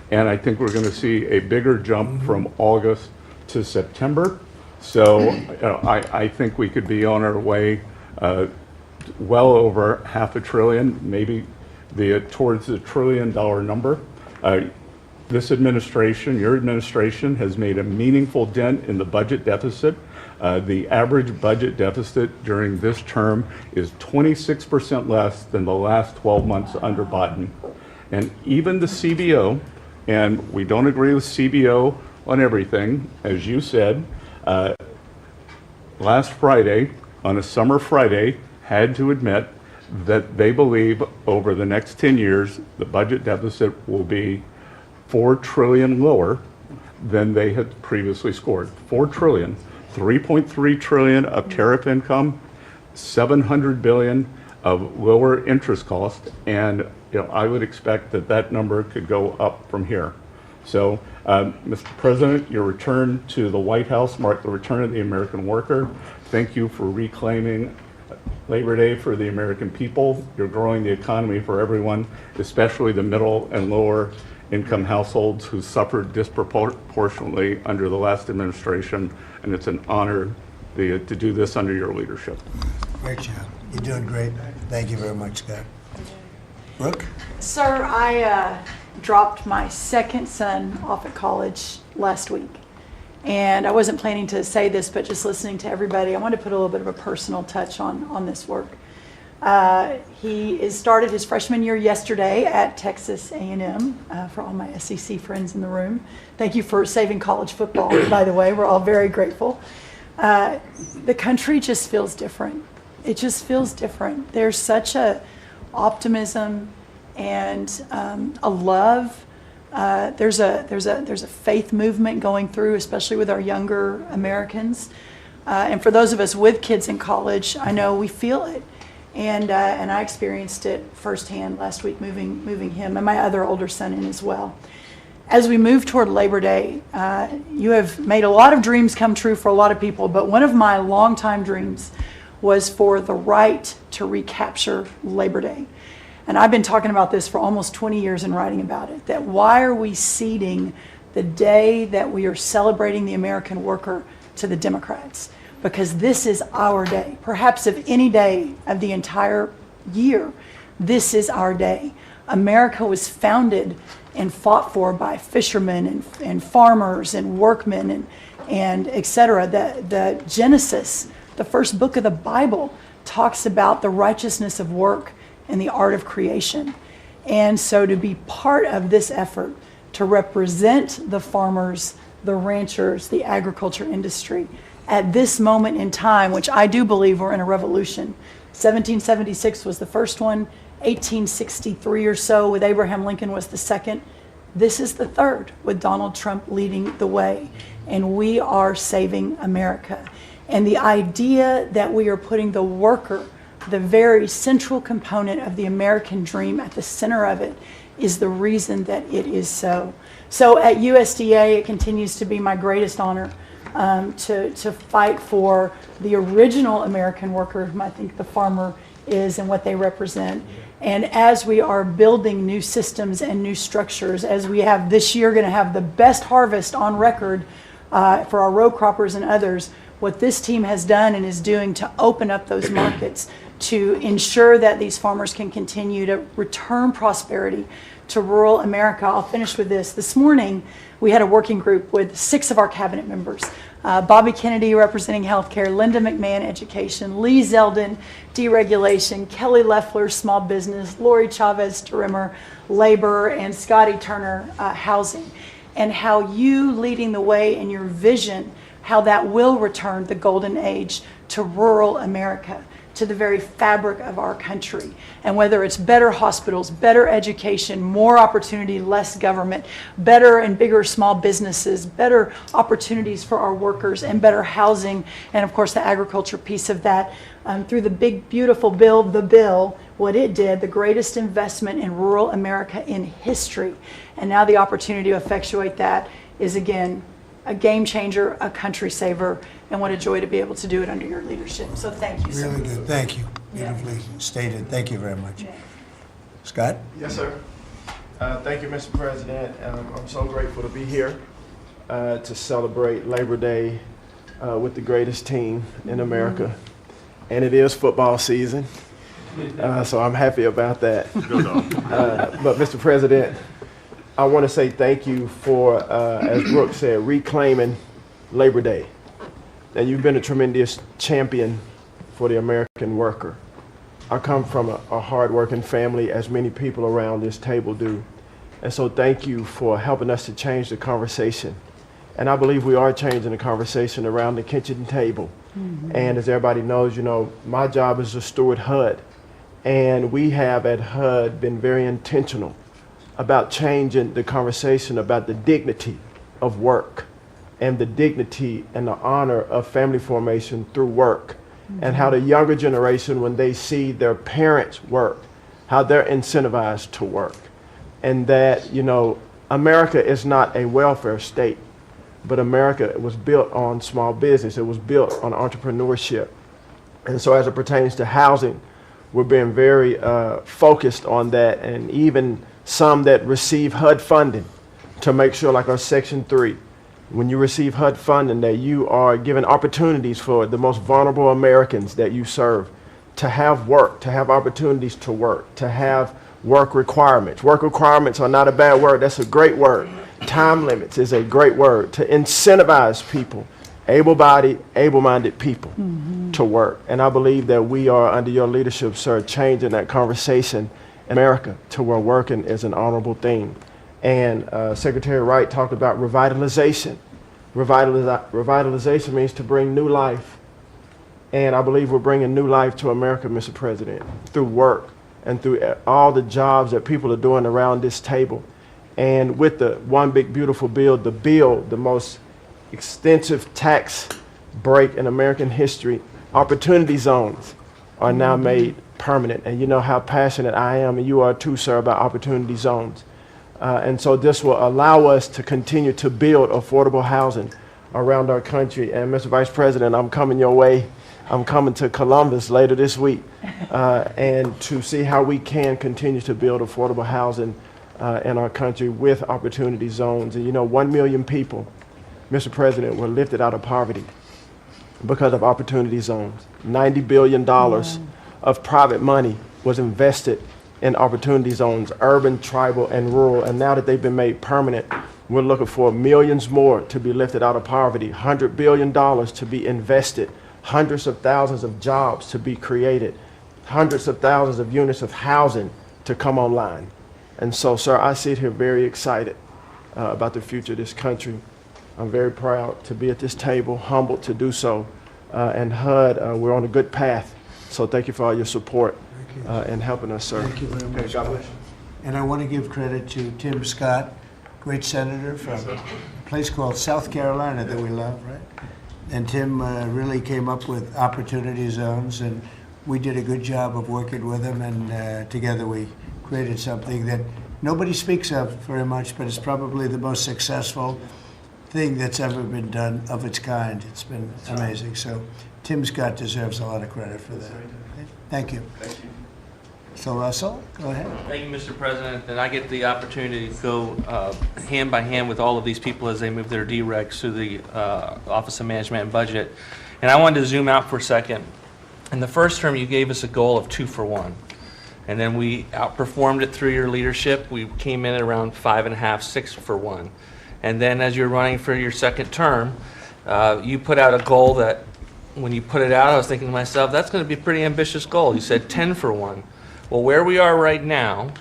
And I think we're going to see a bigger jump from August to September. So I think we could be on our way well over $500 billion, maybe towards the $1 trillion number. This administration, your administration, has made a meaningful dent in the budget deficit. The average budget deficit during this term is 26% less than the last 12 months under Biden. And even the CBO, and we don't agree with CBO on everything, as you said, last Friday, on a summer Friday, had to admit that they believe over the next 10 years, the budget deficit will be $4 trillion lower than they had previously scored. $4 trillion, 3.3 trillion of tariff income, 700 billion of lower interest cost, and I would expect that that number could go up from here. So, Mr. President, your return to the White House marked the return of the American worker. Thank you for reclaiming Labor Day for the American people. You're growing the economy for everyone, especially the middle and lower income households who suffered disproportionately under the last administration, and it's an honor to do this under your leadership. Great job. You're doing great. Thank you very much, Scott. Brooke? Sir, I dropped my second son off at college last week. And I wasn't planning to say this, but just listening to everybody, I wanted to put a little bit of a personal touch on this work. He started his freshman year yesterday at Texas A&M, for all my SEC friends in the room. Thank you for saving college football, by the way. We're all very grateful. The country just feels different. It just feels different. There's such a optimism and a love. There's a faith movement going through, especially with our younger Americans. And for those of us with kids in college, I know we feel it. And I experienced it firsthand last week, moving him and my other older son in as well. As we move toward Labor Day, you have made a lot of dreams come true for a lot of people, but one of my longtime dreams was for the right to recapture Labor Day. And I've been talking about this for almost 20 years and writing about it, that why are we ceding the day that we are celebrating the American worker to the Democrats? Because this is our day. Perhaps of any day of the entire year, this is our day. America was founded and fought for by fishermen and farmers and workmen and et cetera. The Genesis, the first book of the Bible, talks about the righteousness of work and the art of creation. And so to be part of this effort to represent the farmers, the ranchers, the agriculture industry at this moment in time, which I do believe we're in a revolution. 1776 was the first one, 1863 or so with Abraham Lincoln was the second. This is the third with Donald Trump leading the way. And we are saving America. And the idea that we are putting the worker, the very central component of the American dream at the center of it, is the reason that it is so. So at USDA, it continues to be my greatest honor to fight for the original American worker, whom I think the farmer is and what they represent. And as we are building new systems and new structures, as we have this year going to have the best harvest on record for our row croppers and others, what this team has done and is doing to open up those markets to ensure that these farmers can continue to return prosperity to rural America. I'll finish with this. This morning, we had a working group with 6 of our cabinet members. Bobby Kennedy representing healthcare, Linda McMahon education, Lee Zeldin deregulation, Kelly Loeffler small business, Lori Chavez Tarimmer labor, and Scotty Turner housing. And how you leading the way in your vision, how that will return the golden age to rural America, to the very fabric of our country. And whether it's better hospitals, better education, more opportunity, less government, better and bigger small businesses, better opportunities for our workers, and better housing, and of course the agriculture piece of that, through the big beautiful bill, the bill, what it did, the greatest investment in rural America in history. And now the opportunity to effectuate that is again a game changer, a country saver, and what a joy to be able to do it under your leadership. So thank you, sir. Really good, thank you. Beautifully stated, thank you very much. Scott? Yes, sir. Thank you, Mr. President. I'm so grateful to be here to celebrate Labor Day with the greatest team in America. And it is football season, so I'm happy about that. But Mr. President, I want to say thank you for, as Brooke said, reclaiming Labor Day. And you've been a tremendous champion for the American worker. I come from a hard-working family, as many people around this table do. And so thank you for helping us to change the conversation. And I believe we are changing the conversation around the kitchen table. And as everybody knows, you know, my job is to steward HUD. And we have at HUD been very intentional about changing the conversation about the dignity of work and the dignity and the honor of family formation through work, and how the younger generation, when they see their parents work, how they're incentivized to work. And that, you know, America is not a welfare state, but America was built on small business. It was built on entrepreneurship. And so as it pertains to housing, we're being very focused on that, and even some that receive HUD funding to make sure, like our Section 3, when you receive HUD funding, that you are given opportunities for the most vulnerable Americans that you serve to have work, to have opportunities to work, to have work requirements. Work requirements are not a bad word, that's a great word. Time limits is a great word, to incentivize people, able-bodied, able-minded people to work. And I believe that we are, under your leadership, sir, changing that conversation in America to where working is an honorable thing. And Secretary Wright talked about revitalization. Revitalization means to bring new life. And I believe we're bringing new life to America, Mr. President, through work and through all the jobs that people are doing around this table. And with the One Big Beautiful Bill, the most extensive tax break in American history, opportunity zones are now made permanent. And you know how passionate I am, and you are too, sir, about opportunity zones. And so this will allow us to continue to build affordable housing around our country. And Mr. Vice President, I'm coming your way. I'm coming to Columbus later this week and to see how we can continue to build affordable housing in our country with opportunity zones. And you know, 1 million people, Mr. President, were lifted out of poverty because of opportunity zones. $90 billion of private money was invested in opportunity zones, urban, tribal, and rural. And now that they've been made permanent, we're looking for millions more to be lifted out of poverty, $100 billion to be invested, hundreds of thousands of jobs to be created, hundreds of thousands of units of housing to come online. And so, sir, I sit here very excited about the future of this country. I'm very proud to be at this table, humbled to do so. And HUD, we're on a good path. So thank you for all your support and helping us, sir. Thank you very much. God bless you. And I want to give credit to Tim Scott, great senator from a place called South Carolina that we love, right? And Tim really came up with opportunity zones, and we did a good job of working with him, and together we created something that nobody speaks of very much, but it's probably the most successful thing that's ever been done of its kind. It's been amazing. So Tim Scott deserves a lot of credit for that. Thank you. Thank you. So Russell, go ahead. Thank you, Mr. President. And I get the opportunity to go hand by hand with all of these people as they move their deregs through the Office of Management and Budget. And I wanted to zoom out for a second. In the first term, you gave us a goal of 2 for 1. And then we outperformed it through your leadership. We came in at around 5.5, 6 for 1. And then as you're running for your second term, you put out a goal that when you put it out, I was thinking to myself, that's going to be a pretty ambitious goal. You said 10 for 1. Well, where we are right now,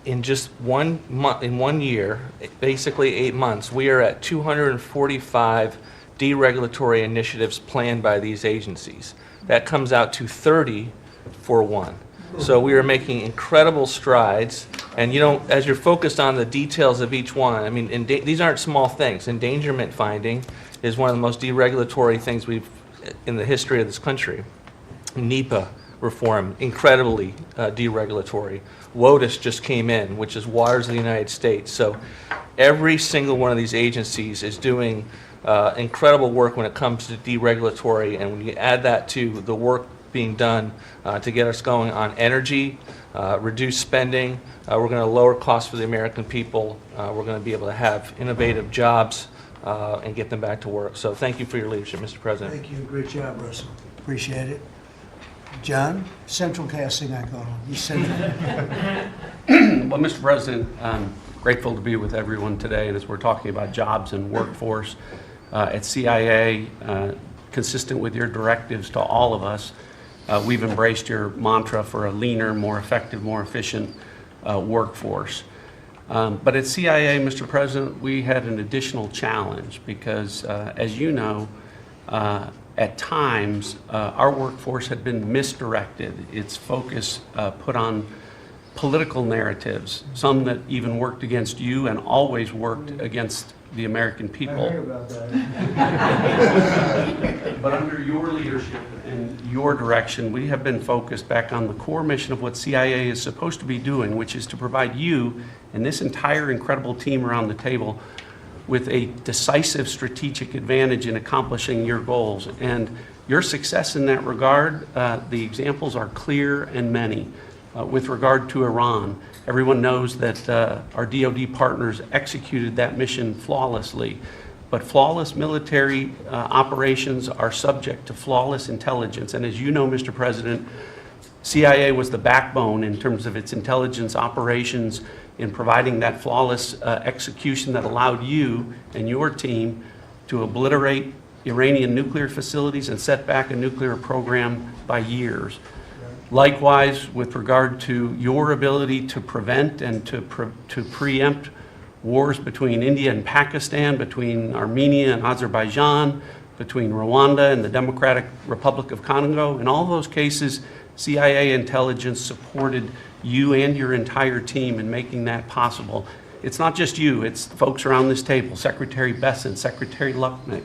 in just 1 month, in 1 year, basically 8 months, we are at 245 deregulatory initiatives planned by these agencies. That comes out to 30 for 1. So we are making incredible strides, and you know, as you're focused on the details of each one, I mean, these aren't small things. Endangerment finding is one of the most deregulatory things we've in the history of this country. NEPA reform, incredibly deregulatory. WOTUS just came in, which is Waters of the United States. So every single one of these agencies is doing incredible work when it comes to deregulatory, and when you add that to the work being done to get us going on energy, reduce spending, we're going to lower costs for the American people, we're going to be able to have innovative jobs and get them back to work. So thank you for your leadership, Mr. President. Thank you. Great job, Russell. Appreciate it. John, central casting, I call him. He's central. Well, Mr. President, I'm grateful to be with everyone today, and as we're talking about jobs and workforce at CIA, consistent with your directives to all of us, we've embraced your mantra for a leaner, more effective, more efficient workforce. But at CIA, Mr. President, we had an additional challenge because, as you know, at times, our workforce had been misdirected. Its focus put on political narratives, some that even worked against you and always worked against the American people. I heard about that. But under your leadership and your direction, we have been focused back on the core mission of what CIA is supposed to be doing, which is to provide you and this entire incredible team around the table with a decisive strategic advantage in accomplishing your goals. And your success in that regard, the examples are clear and many. With regard to Iran, everyone knows that our DoD partners executed that mission flawlessly. But flawless military operations are subject to flawless intelligence. And as you know, Mr. President, CIA was the backbone in terms of its intelligence operations in providing that flawless execution that allowed you and your team to obliterate Iranian nuclear facilities and set back a nuclear program by years. Likewise, with regard to your ability to prevent and to preempt wars between India and Pakistan, between Armenia and Azerbaijan, between Rwanda and the Democratic Republic of Congo. In all those cases, CIA intelligence supported you and your entire team in making that possible. It's not just you, it's folks around this table, Secretary Besson, Secretary Lucknick,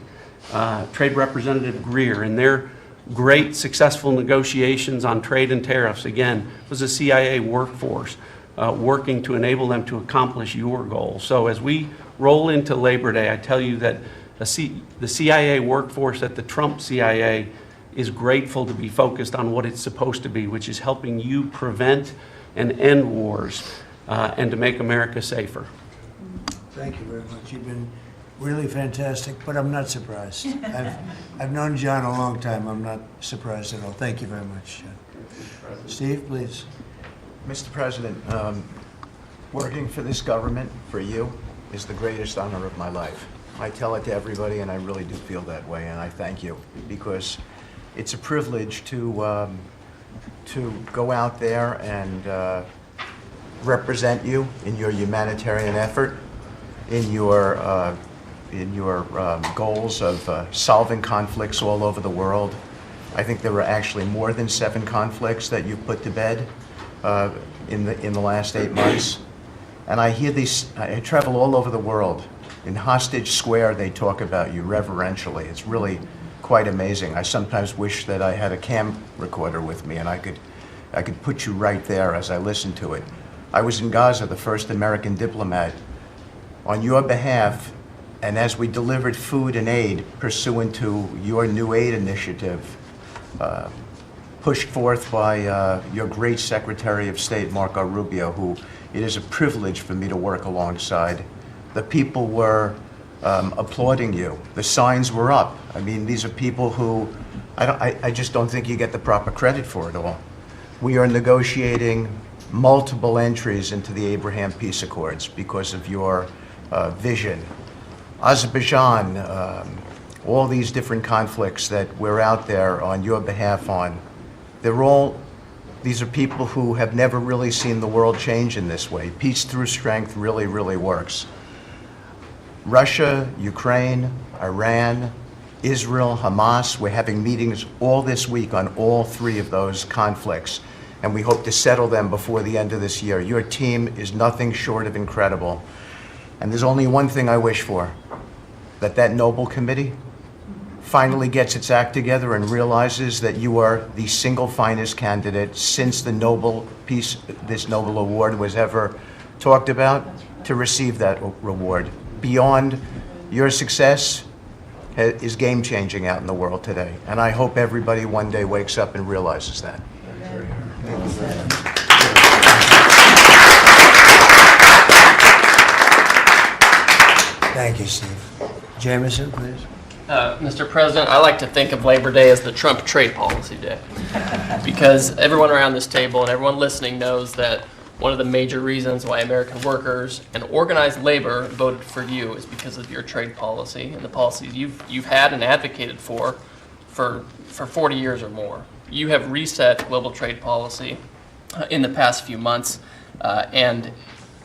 Trade Representative Greer, and their great successful negotiations on trade and tariffs, again, was a CIA workforce working to enable them to accomplish your goals. So as we roll into Labor Day, I tell you that the CIA workforce at the Trump CIA is grateful to be focused on what it's supposed to be, which is helping you prevent and end wars and to make America safer. Thank you very much. You've been really fantastic, but I'm not surprised. I've known John a long time. I'm not surprised at all. Thank you very much, John. Steve, please. Mr. President, working for this government, for you, is the greatest honor of my life. I tell it to everybody, and I really do feel that way, and I thank you, because it's a privilege to go out there and represent you in your humanitarian effort, in your goals of solving conflicts all over the world. I think there were actually more than 7 conflicts that you put to bed in the last 8 months. And I hear these, I travel all over the world. In Hostage Square, they talk about you reverentially. It's really quite amazing. I sometimes wish that I had a cam recorder with me and I could put you right there as I listen to it. I was in Gaza, the first American diplomat, on your behalf, and as we delivered food and aid pursuant to your new aid initiative, pushed forth by your great Secretary of State, Marco Rubio, who it is a privilege for me to work alongside. The people were applauding you. The signs were up. I mean, these are people who I just don't think you get the proper credit for it all. We are negotiating multiple entries into the Abraham Peace Accords because of your vision. Azerbaijan, all these different conflicts that we're out there on your behalf on, these are people who have never really seen the world change in this way. Peace through strength really, really works. Russia, Ukraine, Iran, Israel, Hamas, we're having meetings all this week on all 3 of those conflicts, and we hope to settle them before the end of this year. Your team is nothing short of incredible. And there's only one thing I wish for, that noble committee finally gets its act together and realizes that you are the single finest candidate since this Nobel Award was ever talked about to receive that reward. Beyond your success is game-changing out in the world today. And I hope everybody one day wakes up and realizes that. Thank you, Steve. Jameson, please. Mr. President, I like to think of Labor Day as the Trump trade policy day, because everyone around this table and everyone listening knows that one of the major reasons why American workers and organized labor voted for you is because of your trade policy and the policies you've had and advocated for 40 years or more. You have reset global trade policy in the past few months, and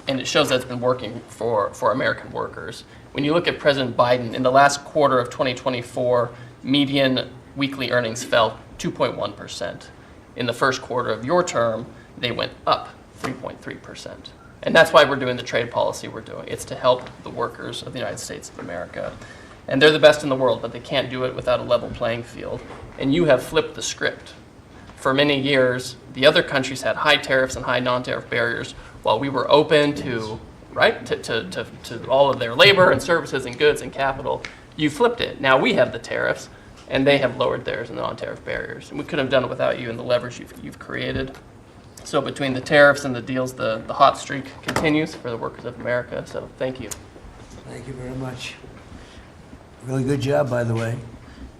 it shows that it's been working for American workers. When you look at President Biden, in the last quarter of 2024, median weekly earnings fell 2.1%. In the first quarter of your term, they went up 3.3%. And that's why we're doing the trade policy we're doing. It's to help the workers of the United States of America. And they're the best in the world, but they can't do it without a level playing field. And you have flipped the script. For many years, the other countries had high tariffs and high non-tariff barriers, while we were open to all of their labor and services and goods and capital. You flipped it. Now we have the tariffs, and they have lowered theirs and the non-tariff barriers. And we couldn't have done it without you and the leverage you've created. So between the tariffs and the deals, the hot streak continues for the workers of America. So thank you. Thank you very much. Really good job, by the way.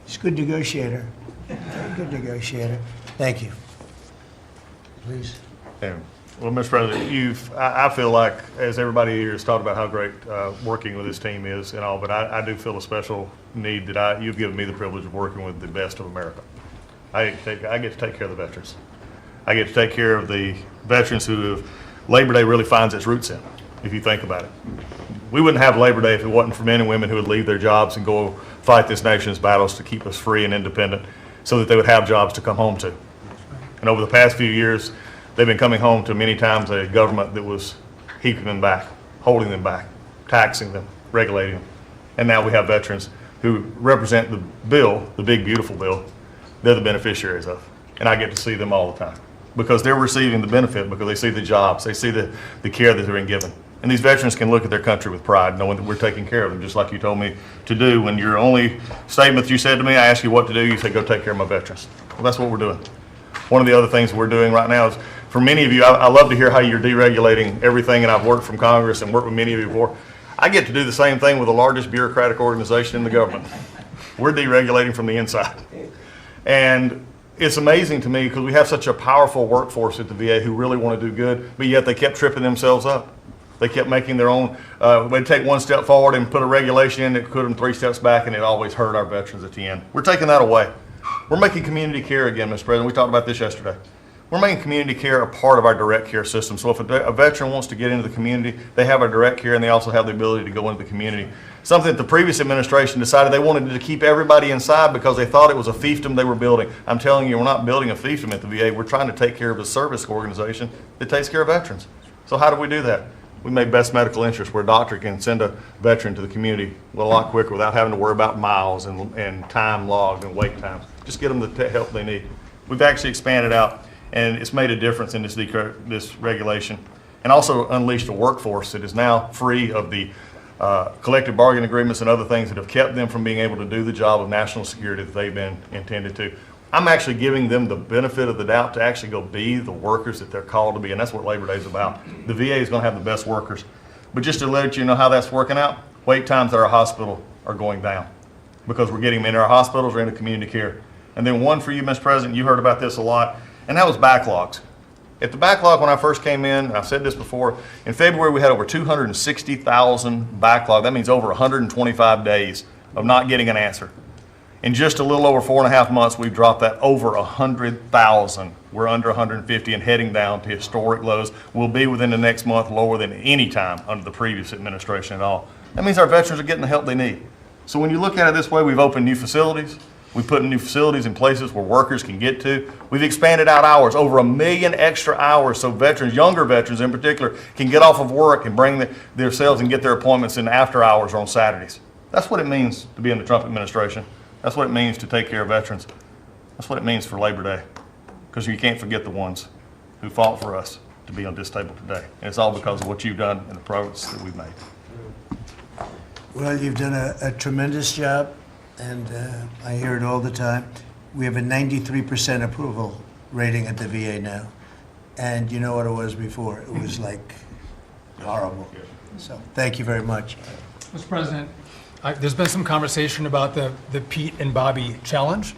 He's a good negotiator. Very good negotiator. Thank you. Please. Yeah. Well, Mr. President, I feel like, as everybody here has talked about how great working with this team is and all, but I do feel a special need that you've given me the privilege of working with the best of America. I get to take care of the veterans. I get to take care of the veterans who Labor Day really finds its roots in, if you think about it. We wouldn't have Labor Day if it wasn't for men and women who would leave their jobs and go fight this nation's battles to keep us free and independent so that they would have jobs to come home to. And over the past few years, they've been coming home to many times a government that was keeping them back, holding them back, taxing them, regulating them. And now we have veterans who represent the bill, the big, beautiful bill, they're the beneficiaries of. And I get to see them all the time because they're receiving the benefit because they see the jobs, they see the care that they're being given. And these veterans can look at their country with pride, knowing that we're taking care of them, just like you told me to do. When your only statement that you said to me, I asked you what to do, you said, go take care of my veterans. Well, that's what we're doing. One of the other things we're doing right now is, for many of you, I love to hear how you're deregulating everything, and I've worked from Congress and worked with many of you before. I get to do the same thing with the largest bureaucratic organization in the government. We're deregulating from the inside. And it's amazing to me because we have such a powerful workforce at the VA who really want to do good, but yet they kept tripping themselves up. They kept making their own, they'd take one step forward and put a regulation in that put them 3 steps back, and it always hurt our veterans at the end. We're taking that away. We're making community care again, Mr. President. We talked about this yesterday. We're making community care a part of our direct care system. So if a veteran wants to get into the community, they have our direct care and they also have the ability to go into the community. Something that the previous administration decided they wanted to keep everybody inside because they thought it was a fiefdom they were building. I'm telling you, we're not building a fiefdom at the VA. We're trying to take care of a service organization that takes care of veterans. So how do we do that? We made best medical interest where a doctor can send a veteran to the community a lot quicker without having to worry about miles and time logged and wait times. Just get them the help they need. We've actually expanded out, and it's made a difference in this regulation, and also unleashed a workforce that is now free of the collective bargaining agreements and other things that have kept them from being able to do the job of national security that they've been intended to. I'm actually giving them the benefit of the doubt to actually go be the workers that they're called to be, and that's what Labor Day is about. The VA is going to have the best workers. But just to let you know how that's working out, wait times at our hospital are going down because we're getting them into our hospitals or into community care. And then one for you, Mr. President, you heard about this a lot, and that was backlogs. At the backlog when I first came in, I've said this before, in February we had over 260,000 backlog. That means over 125 days of not getting an answer. In just a little over 4.5 months, we've dropped that over 100,000. We're under 150 and heading down to historic lows. We'll be within the next month lower than any time under the previous administration at all. That means our veterans are getting the help they need. So when you look at it this way, we've opened new facilities. We've put new facilities in places where workers can get to. We've expanded out hours, over 1 million extra hours, so veterans, younger veterans in particular, can get off of work and bring themselves and get their appointments in after hours or on Saturdays. That's what it means to be in the Trump administration. That's what it means to take care of veterans. That's what it means for Labor Day, because you can't forget the ones who fought for us to be on this table today. And it's all because of what you've done and the progress that we've made. Well, you've done a tremendous job, and I hear it all the time. We have a 93% approval rating at the VA now. And you know what it was before? It was like horrible. So thank you very much. Mr. President, there's been some conversation about the Pete and Bobby challenge.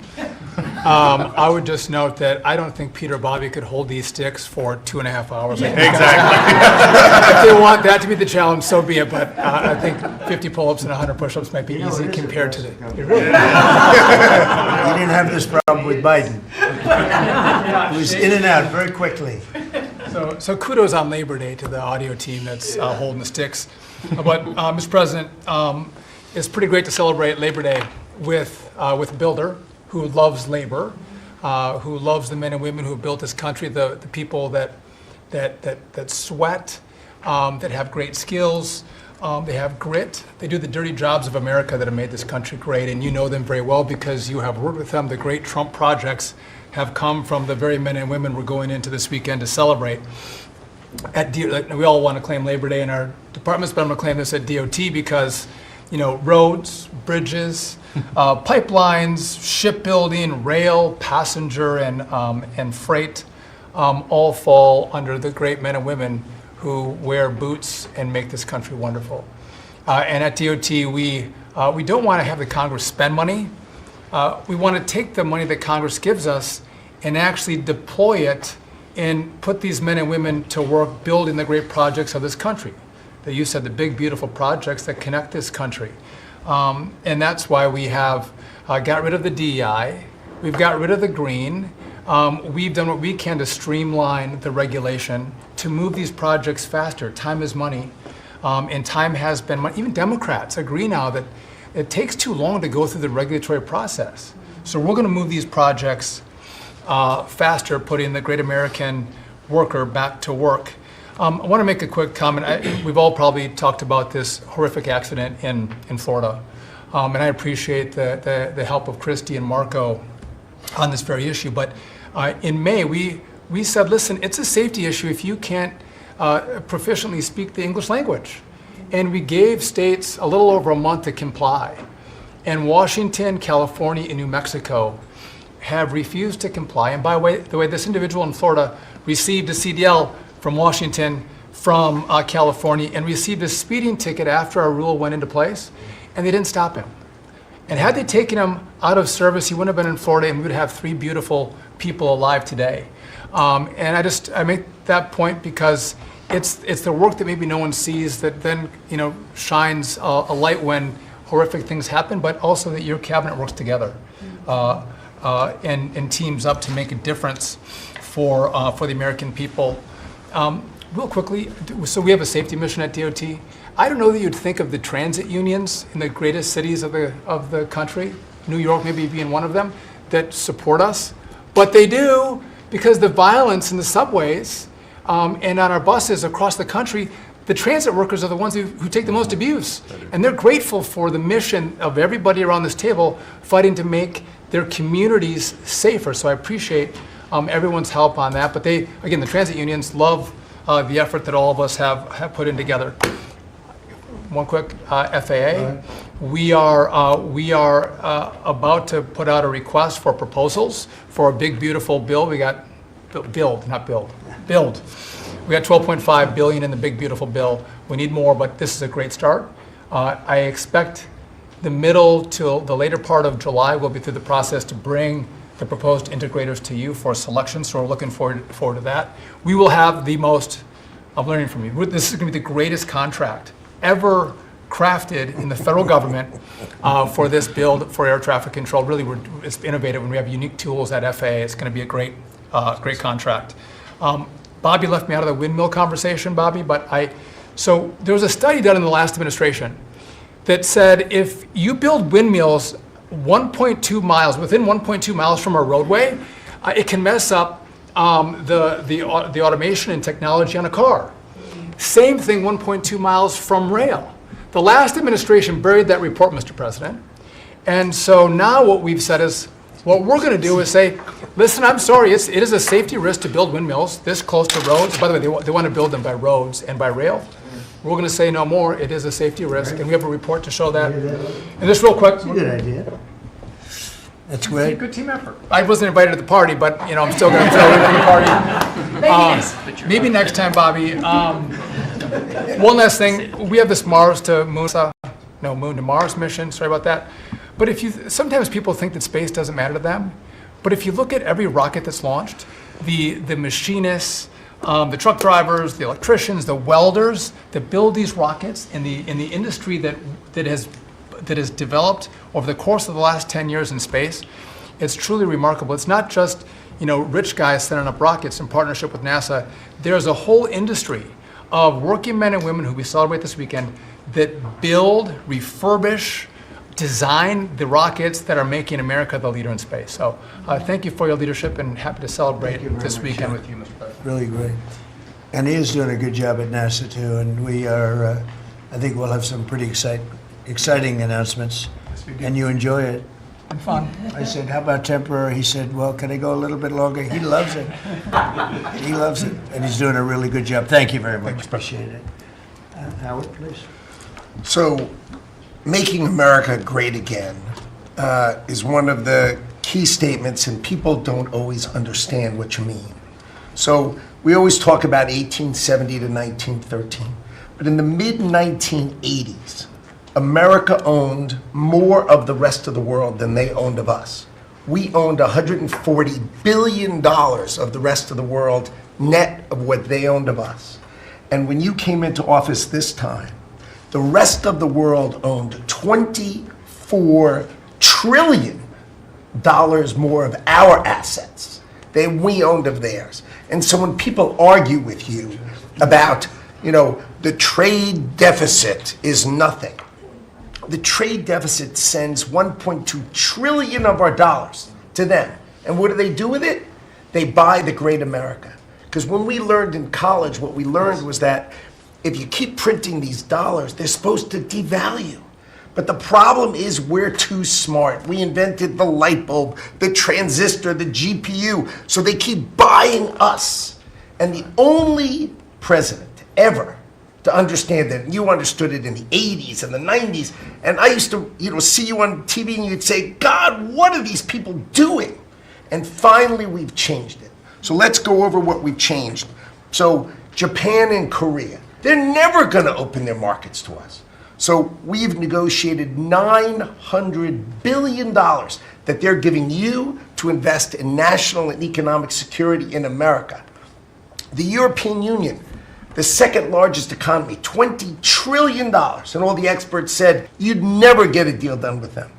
I would just note that I don't think Pete or Bobby could hold these sticks for 2.5 hours. Exactly. If they want that to be the challenge, so be it. But I think 50 pull-ups and 100 push-ups might be easy compared to the. You didn't have this problem with Biden. It was in and out very quickly. So kudos on Labor Day to the audio team that's holding the sticks. But Mr. President, it's pretty great to celebrate Labor Day with a builder who loves labor, who loves the men and women who have built this country, the people that sweat, that have great skills, they have grit, they do the dirty jobs of America that have made this country great, and you know them very well because you have worked with them. The great Trump projects have come from the very men and women we're going into this weekend to celebrate. We all want to claim Labor Day in our departments, but I'm going to claim this at DOT because, you know, roads, bridges, pipelines, shipbuilding, rail, passenger, and freight all fall under the great men and women who wear boots and make this country wonderful. And at DOT, we don't want to have the Congress spend money. We want to take the money that Congress gives us and actually deploy it and put these men and women to work building the great projects of this country. That you said, the big, beautiful projects that connect this country. And that's why we have got rid of the DEI, we've got rid of the green, we've done what we can to streamline the regulation to move these projects faster. Time is money, and time has been money. Even Democrats agree now that it takes too long to go through the regulatory process. So we're going to move these projects faster, putting the great American worker back to work. I want to make a quick comment. We've all probably talked about this horrific accident in Florida, and I appreciate the help of Christy and Marco on this very issue. But in May, we said, listen, it's a safety issue if you can't proficiently speak the English language. And we gave states a little over a month to comply. And Washington, California, and New Mexico have refused to comply. And by the way, this individual in Florida received a CDL from Washington, from California, and received a speeding ticket after our rule went into place, and they didn't stop him. And had they taken him out of service, he wouldn't have been in Florida, and we would have 3 beautiful people alive today. And I make that point because it's the work that maybe no one sees that then shines a light when horrific things happen, but also that your cabinet works together and teams up to make a difference for the American people. Real quickly, so we have a safety mission at DOT. I don't know that you'd think of the transit unions in the greatest cities of the country, New York maybe being one of them, that support us. But they do, because the violence in the subways and on our buses across the country, the transit workers are the ones who take the most abuse. And they're grateful for the mission of everybody around this table fighting to make their communities safer. So I appreciate everyone's help on that. But they, again, the transit unions love the effort that all of us have put in together. One quick FAA. We are about to put out a request for proposals for a big, beautiful bill. We got build. We got $12.5 billion in the big, beautiful bill. We need more, but this is a great start. I expect the middle to the later part of July, we'll be through the process to bring the proposed integrators to you for selection, so we're looking forward to that. We will have the most, I'm learning from you, this is going to be the greatest contract ever crafted in the federal government for this build for air traffic control. Really, it's innovative, and we have unique tools at FAA. It's going to be a great contract. Bobby left me out of the windmill conversation, Bobby, so there was a study done in the last administration that said if you build windmills 1.2 miles, within 1.2 miles from a roadway, it can mess up the automation and technology on a car. Same thing 1.2 miles from rail. The last administration buried that report, Mr. President. And so now what we've said is, what we're going to do is say, listen, I'm sorry, it is a safety risk to build windmills this close to roads. By the way, they want to build them by roads and by rail. We're going to say no more. It is a safety risk, and we have a report to show that. And just real quick. That's a good idea. That's great. Good team effort. I wasn't invited to the party, but I'm still going to throw in for the party. Maybe next time, Bobby. One last thing. We have this Mars to Moon to Mars mission. Sorry about that. But sometimes people think that space doesn't matter to them. But if you look at every rocket that's launched, the machinists, the truck drivers, the electricians, the welders that build these rockets in the industry that has developed over the course of the last 10 years in space, it's truly remarkable. It's not just rich guys sending up rockets in partnership with NASA. There's a whole industry of working men and women who we celebrate this weekend that build, refurbish, design the rockets that are making America the leader in space. So thank you for your leadership, and happy to celebrate this weekend with you, Mr. President. Really great. And he is doing a good job at NASA too, and we are, I think we'll have some pretty exciting announcements. And you enjoy it. And fun. I said, how about temporary? He said, well, can I go a little bit longer? He loves it. He loves it, and he's doing a really good job. Thank you very much. Appreciate it. Howard, please. So, making America great again is one of the key statements, and people don't always understand what you mean. So, we always talk about 1870 to 1913, but in the mid-1980s, America owned more of the rest of the world than they owned of us. We owned $140 billion of the rest of the world net of what they owned of us. And when you came into office this time, the rest of the world owned $24 trillion more of our assets than we owned of theirs. And so when people argue with you about, the trade deficit is nothing, the trade deficit sends 1.2 trillion of our dollars to them. And what do they do with it? They buy the great America. Because when we learned in college, what we learned was that if you keep printing these dollars, they're supposed to devalue. But the problem is we're too smart. We invented the light bulb, the transistor, the GPU, so they keep buying us. And the only president ever to understand that, you understood it in the 80s and the 90s, and I used to see you on TV and you'd say, God, what are these people doing? And finally we've changed it. So let's go over what we've changed. So Japan and Korea, they're never going to open their markets to us. So we've negotiated $900 billion that they're giving you to invest in national and economic security in America. The European Union, the second largest economy, $20 trillion. And all the experts said you'd never get a deal done with them.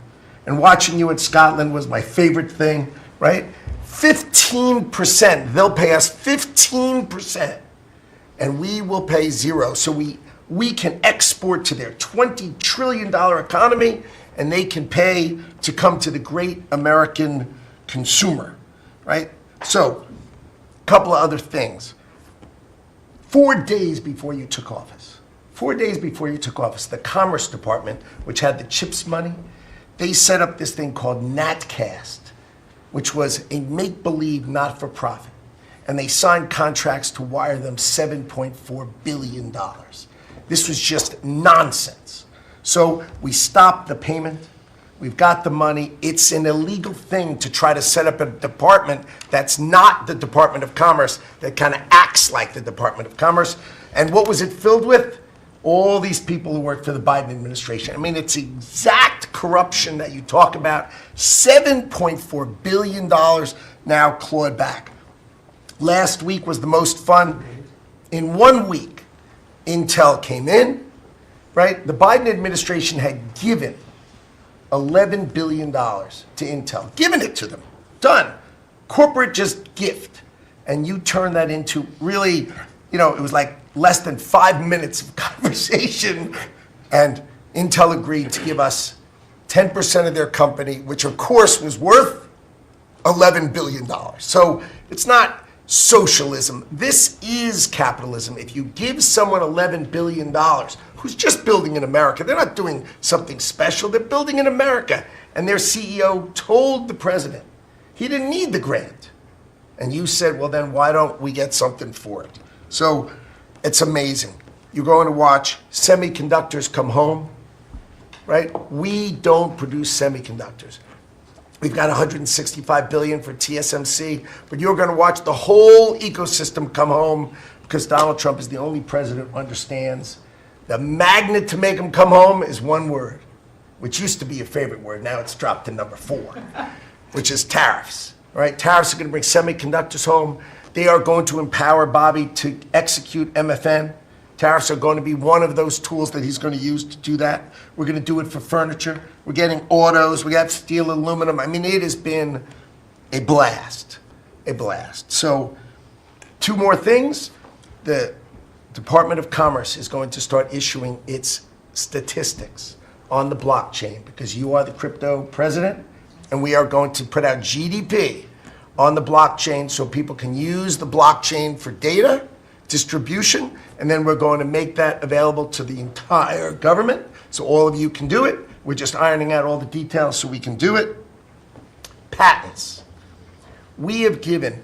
And watching you in Scotland was my favorite thing, right? 15%. They'll pay us 15%, and we will pay zero. So we can export to their $20 trillion economy, and they can pay to come to the great American consumer, right? So, a couple of other things. 4 days before you took office, the Commerce Department, which had the CHIPS money, they set up this thing called NatCast, which was a make-believe not-for-profit. And they signed contracts to wire them $7.4 billion. This was just nonsense. So we stopped the payment. We've got the money. It's an illegal thing to try to set up a department that's not the Department of Commerce, that kind of acts like the Department of Commerce. And what was it filled with? All these people who worked for the Biden administration. I mean, it's exact corruption that you talk about. $7.4 billion now clawed back. Last week was the most fun. In 1 week, Intel came in, right? The Biden administration had given $11 billion to Intel, given it to them, done. Corporate just gift. And you turn that into really, it was like less than 5 minutes of conversation, and Intel agreed to give us 10% of their company, which of course was worth $11 billion. So it's not socialism. This is capitalism. If you give someone $11 billion, who's just building in America, they're not doing something special, they're building in America. And their CEO told the president he didn't need the grant. And you said, well, then why don't we get something for it? So it's amazing. You're going to watch semiconductors come home, right? We don't produce semiconductors. We've got $165 billion for TSMC, but you're going to watch the whole ecosystem come home because Donald Trump is the only president who understands the magnet to make them come home is one word, which used to be your favorite word. Now it's dropped to number 4, which is tariffs, right? Tariffs are going to bring semiconductors home. They are going to empower Bobby to execute MFN. Tariffs are going to be one of those tools that he's going to use to do that. We're going to do it for furniture. We're getting autos. We got steel, aluminum. I mean, it has been a blast, a blast. So 2 more things. The Department of Commerce is going to start issuing its statistics on the blockchain because you are the crypto president, and we are going to put out GDP on the blockchain so people can use the blockchain for data distribution, and then we're going to make that available to the entire government so all of you can do it. We're just ironing out all the details so we can do it. Patents. We have given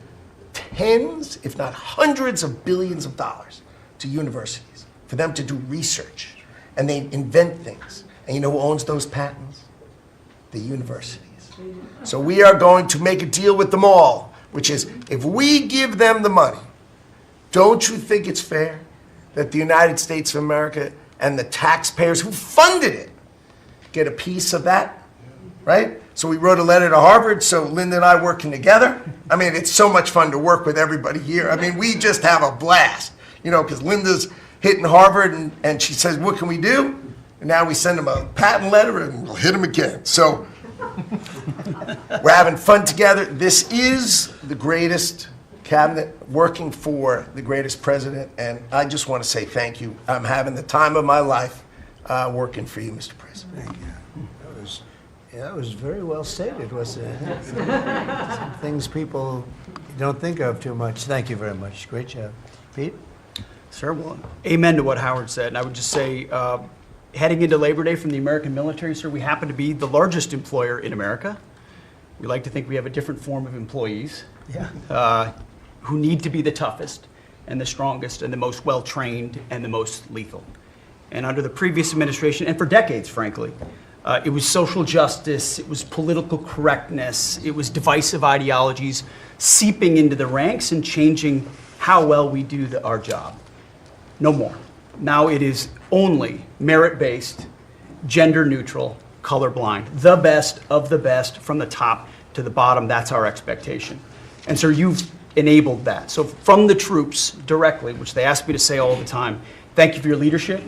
tens, if not hundreds of billions of dollars to universities for them to do research, and they invent things. And you know who owns those patents? The universities. So we are going to make a deal with them all, which is if we give them the money, don't you think it's fair that the United States of America and the taxpayers who funded it get a piece of that, right? So we wrote a letter to Harvard, so Linda and I working together. I mean, it's so much fun to work with everybody here. I mean, we just have a blast, because Linda's hitting Harvard and she says, what can we do? And now we send them a patent letter and we'll hit them again. So we're having fun together. This is the greatest cabinet working for the greatest president, and I just want to say thank you. I'm having the time of my life working for you, Mr. President. Thank you. That was very well stated, wasn't it? Some things people don't think of too much. Thank you very much. Great job. Pete? Sir, well, amen to what Howard said. And I would just say, heading into Labor Day from the American military, sir, we happen to be the largest employer in America. We like to think we have a different form of employees. Yeah. Who need to be the toughest and the strongest and the most well-trained and the most lethal. And under the previous administration, and for decades, frankly, it was social justice, it was political correctness, it was divisive ideologies seeping into the ranks and changing how well we do our job. No more. Now it is only merit-based, gender-neutral, colorblind. The best of the best from the top to the bottom, that's our expectation. And sir, you've enabled that. So from the troops directly, which they ask me to say all the time, thank you for your leadership,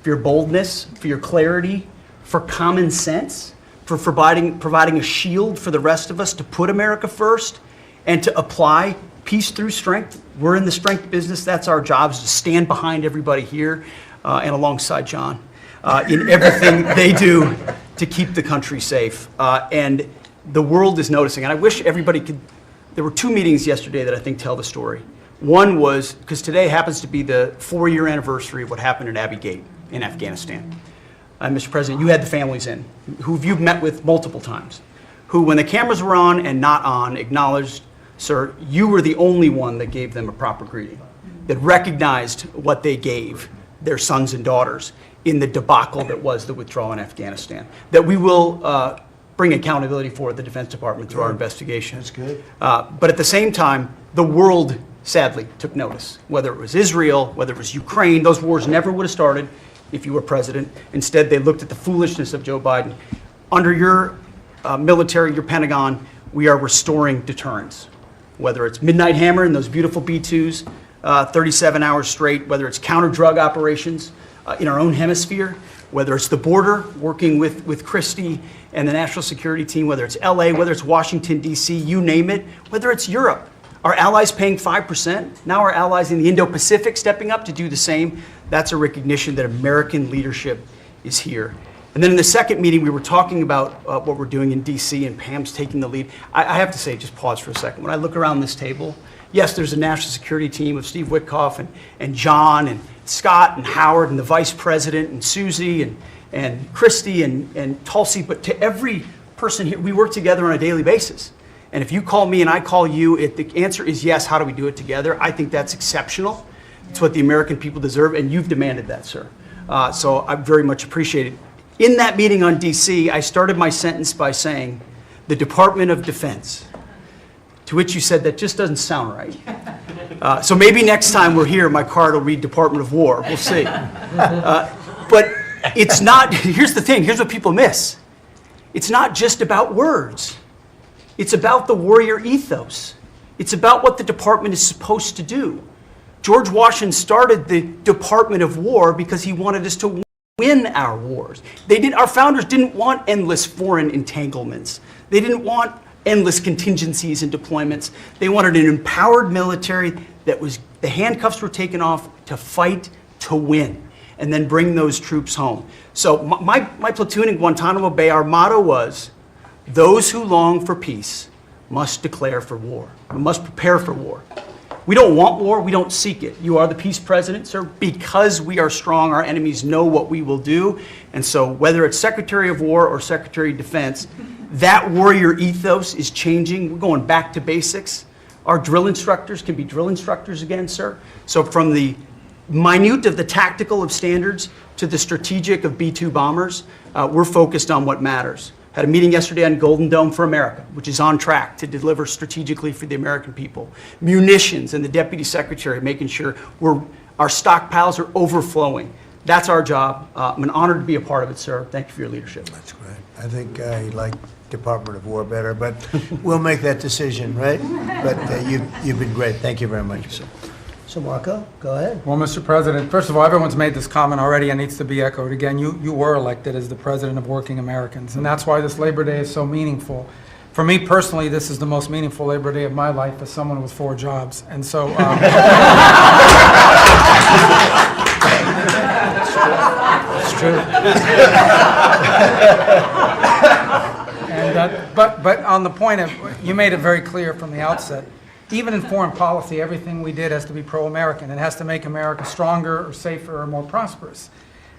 for your boldness, for your clarity, for common sense, for providing a shield for the rest of us to put America first, and to apply peace through strength. We're in the strength business. That's our job, is to stand behind everybody here and alongside John in everything they do to keep the country safe. And the world is noticing. And I wish everybody could, there were 2 meetings yesterday that I think tell the story. One was, because today happens to be the 4-year anniversary of what happened at Abbey Gate in Afghanistan. Mr. President, you had the families in, who you've met with multiple times, who, when the cameras were on and not on, acknowledged, sir, you were the only one that gave them a proper greeting, that recognized what they gave their sons and daughters in the debacle that was the withdrawal in Afghanistan, that we will bring accountability for at the Defense Department through our investigation. That's good. But at the same time, the world sadly took notice, whether it was Israel, whether it was Ukraine. Those wars never would have started if you were president. Instead, they looked at the foolishness of Joe Biden. Under your military, your Pentagon, we are restoring deterrence. Whether it's Midnight Hammer and those beautiful B-2s, 37 hours straight, whether it's counter-drug operations in our own hemisphere, whether it's the border, working with Christie and the National Security Team, whether it's LA, whether it's Washington, D.C., you name it, whether it's Europe. Our allies paying 5%, now our allies in the Indo-Pacific stepping up to do the same. That's a recognition that American leadership is here. And then in the second meeting, we were talking about what we're doing in D.C., and Pam's taking the lead. I have to say, just pause for a second. When I look around this table, yes, there's a national security team of Steve Witkoff and John and Scott and Howard and the vice president and Susie and Christy and Tulsi, but to every person here, we work together on a daily basis. And if you call me and I call you, the answer is yes. How do we do it together? I think that's exceptional. It's what the American people deserve, and you've demanded that, sir. So I very much appreciate it. In that meeting on DC, I started my sentence by saying, the Department of Defense, to which you said that just doesn't sound right. So maybe next time we're here, my card will read Department of War. We'll see. But it's not, here's the thing, here's what people miss. It's not just about words. It's about the warrior ethos. It's about what the department is supposed to do. George Washington started the Department of War because he wanted us to win our wars. Our founders didn't want endless foreign entanglements. They didn't want endless contingencies and deployments. They wanted an empowered military that was, the handcuffs were taken off to fight to win and then bring those troops home. So my platoon in Guantanamo Bay, our motto was, those who long for peace must declare for war, must prepare for war. We don't want war, we don't seek it. You are the peace president, sir. Because we are strong, our enemies know what we will do. And so whether it's Secretary of War or Secretary of Defense, that warrior ethos is changing. We're going back to basics. Our drill instructors can be drill instructors again, sir. So from the minute of the tactical of standards to the strategic of B-2 bombers, we're focused on what matters. Had a meeting yesterday on Golden Dome for America, which is on track to deliver strategically for the American people. Munitions, and the Deputy Secretary making sure our stockpiles are overflowing. That's our job. I'm an honor to be a part of it, sir. Thank you for your leadership. That's great. I think I like Department of War better, but we'll make that decision, right? But you've been great. Thank you very much. So Marco, go ahead. Well, Mr. President, first of all, everyone's made this comment already and needs to be echoed again. You were elected as the President of Working Americans, and that's why this Labor Day is so meaningful. For me personally, this is the most meaningful Labor Day of my life as someone with 4 jobs. And so... It's true. And, but on the point of, you made it very clear from the outset, even in foreign policy, everything we did has to be pro-American. It has to make America stronger or safer or more prosperous.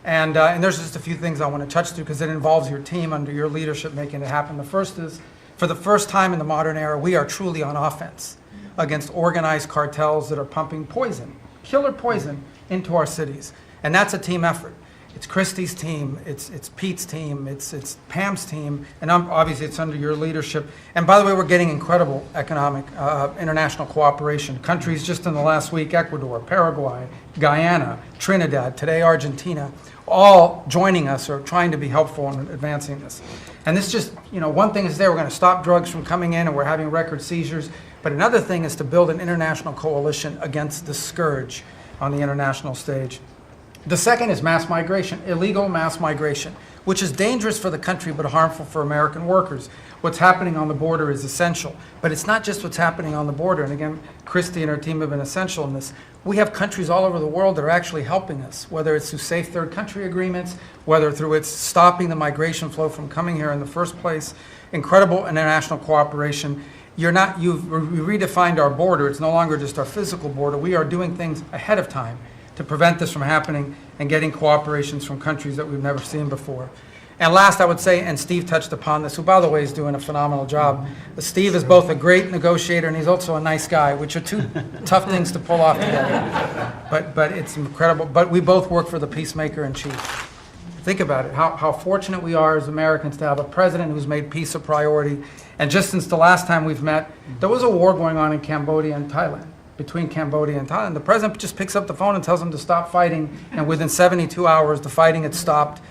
And there's just a few things I want to touch to because it involves your team under your leadership making it happen. The first is, for the first time in the modern era, we are truly on offense against organized cartels that are pumping poison, killer poison, into our cities. And that's a team effort. It's Christie's team, it's Pete's team, it's Pam's team, and obviously it's under your leadership. And by the way, we're getting incredible economic international cooperation. Countries just in the last week, Ecuador, Paraguay, Guyana, Trinidad, today Argentina, all joining us or trying to be helpful in advancing this. And this just, one thing is we're going to stop drugs from coming in and we're having record seizures, but another thing is to build an international coalition against the scourge on the international stage. The second is mass migration, illegal mass migration. which is dangerous for the country but harmful for American workers. What's happening on the border is essential. But it's not just what's happening on the border. And again, Christy and her team have been essential in this. We have countries all over the world that are actually helping us, whether it's through safe third country agreements, whether through it's stopping the migration flow from coming here in the first place, incredible international cooperation. You've redefined our border. It's no longer just our physical border. We are doing things ahead of time to prevent this from happening and getting cooperations from countries that we've never seen before. And last, I would say, and Steve touched upon this, who, by the way, is doing a phenomenal job. Steve is both a great negotiator and he's also a nice guy, which are two tough things to pull off together. But it's incredible. But we both work for the peacemaker in chief. Think about it, how fortunate we are as Americans to have a president who's made peace a priority. And just since the last time we've met, there was a war going on in Cambodia and Thailand, between Cambodia and Thailand. The president just picks up the phone and tells them to stop fighting, and within 72 hours, the fighting had stopped.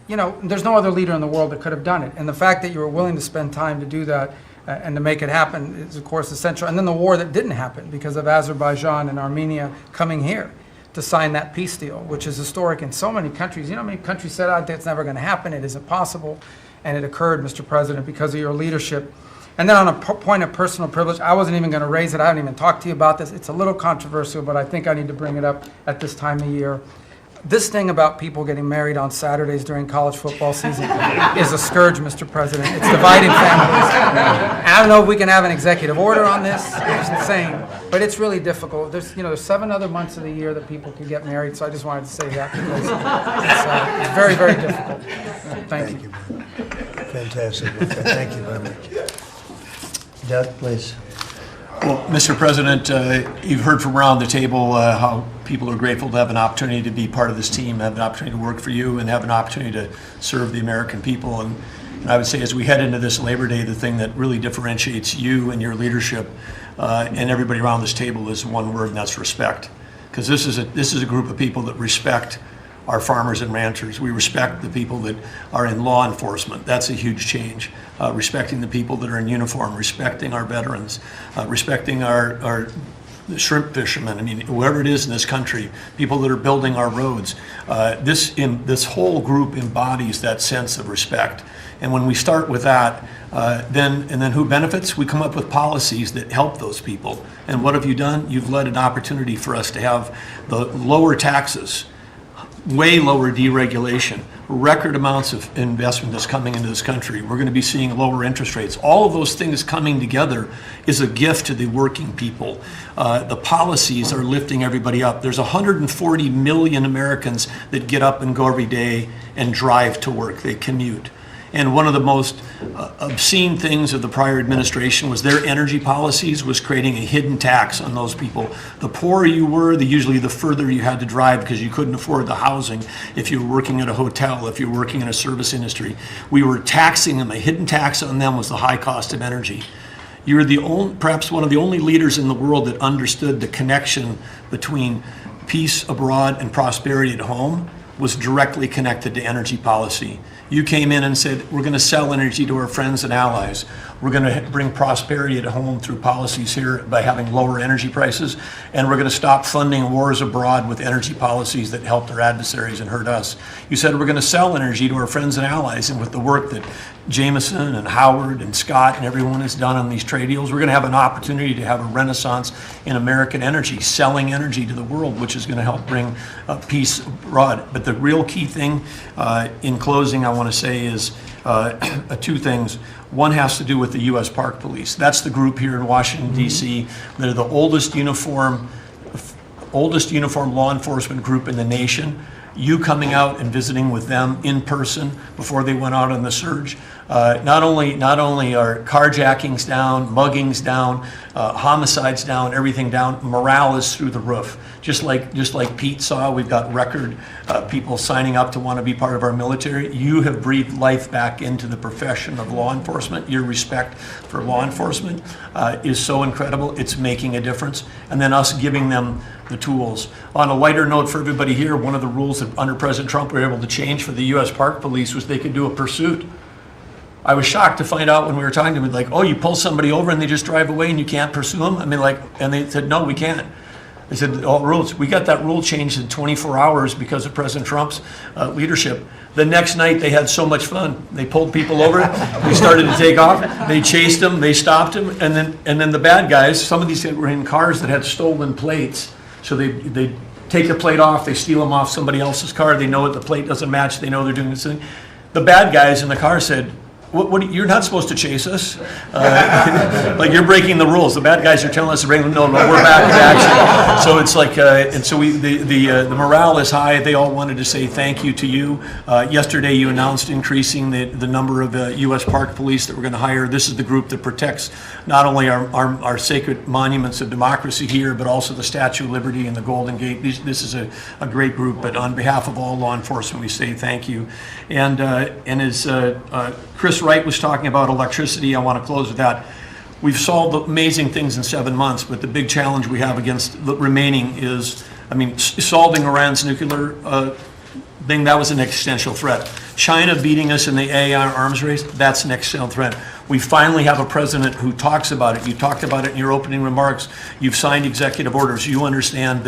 You know, there's no other leader in the world that could have done it. And the fact that you were willing to spend time to do that and to make it happen is, of course, essential. And then the war that didn't happen because of Azerbaijan and Armenia coming here to sign that peace deal, which is historic in so many countries. You know how many countries said, "Oh, it's never going to happen, it isn't possible." And it occurred, Mr. President, because of your leadership. And then on a point of personal privilege, I wasn't even going to raise it. I haven't even talked to you about this. It's a little controversial, but I think I need to bring it up at this time of year. This thing about people getting married on Saturdays during college football season is a scourge, Mr. President. It's dividing families. I don't know if we can have an executive order on this. It's insane, but it's really difficult. There's 7 other months of the year that people can get married, so I just wanted to say that because it's very, very difficult. Thank you. Fantastic. Thank you very much. Doug, please. Well, Mr. President, you've heard from around the table how people are grateful to have an opportunity to be part of this team, have an opportunity to work for you, and have an opportunity to serve the American people. And I would say as we head into this Labor Day, the thing that really differentiates you and your leadership and everybody around this table is one word, and that's respect. Because this is a group of people that respect our farmers and ranchers. We respect the people that are in law enforcement. That's a huge change. Respecting the people that are in uniform, respecting our veterans, respecting our shrimp fishermen. I mean, whoever it is in this country, people that are building our roads. This whole group embodies that sense of respect. And when we start with that, then who benefits? We come up with policies that help those people. And what have you done? You've led an opportunity for us to have the lower taxes, way lower deregulation, record amounts of investment that's coming into this country. We're going to be seeing lower interest rates. All of those things coming together is a gift to the working people. The policies are lifting everybody up. There's 140 million Americans that get up and go every day and drive to work. They commute. And one of the most obscene things of the prior administration was their energy policies was creating a hidden tax on those people. The poorer you were, usually the further you had to drive because you couldn't afford the housing if you were working at a hotel, if you were working in a service industry. We were taxing them. A hidden tax on them was the high cost of energy. You were perhaps one of the only leaders in the world that understood the connection between peace abroad and prosperity at home was directly connected to energy policy. You came in and said, we're going to sell energy to our friends and allies. We're going to bring prosperity at home through policies here by having lower energy prices. And we're going to stop funding wars abroad with energy policies that helped our adversaries and hurt us. You said we're going to sell energy to our friends and allies. And with the work that Jameson and Howard and Scott and everyone has done on these trade deals, we're going to have an opportunity to have a renaissance in American energy, selling energy to the world, which is going to help bring peace abroad. But the real key thing in closing I want to say is two things. One has to do with the U.S. Park Police. That's the group here in Washington, D.C. They're the oldest uniform law enforcement group in the nation. You coming out and visiting with them in person before they went out on the surge. Not only are carjackings down, muggings down, homicides down, everything down, morale is through the roof. Just like Pete saw, we've got record people signing up to want to be part of our military. You have breathed life back into the profession of law enforcement. Your respect for law enforcement is so incredible. It's making a difference. And then us giving them the tools. On a lighter note for everybody here, one of the rules that under President Trump we were able to change for the U.S. Park Police was they could do a pursuit. I was shocked to find out when we were talking to them, like, oh, you pull somebody over and they just drive away and you can't pursue them? I mean, and they said, no, we can't. I said, all rules, we got that rule changed in 24 hours because of President Trump's leadership. The next night, they had so much fun. They pulled people over, they started to take off, they chased them, they stopped them, and then the bad guys, some of these were in cars that had stolen plates. So they take the plate off, they steal them off somebody else's car, they know the plate doesn't match, they know they're doing this thing. The bad guys in the car said, what, you're not supposed to chase us. Like, you're breaking the rules. The bad guys are telling us to bring them. No, we're back in action. So it's like, and so the morale is high. They all wanted to say thank you to you. Yesterday, you announced increasing the number of U.S. Park Police that we're going to hire. This is the group that protects not only our sacred monuments of democracy here, but also the Statue of Liberty and the Golden Gate. This is a great group. But on behalf of all law enforcement, we say thank you. And as Chris Wright was talking about electricity, I want to close with that. We've solved amazing things in 7 months, but the big challenge we have against the remaining is, solving Iran's nuclear thing, that was an existential threat. China beating us in the AI arms race, that's an existential threat. We finally have a president who talks about it. You talked about it in your opening remarks. You've signed executive orders. You understand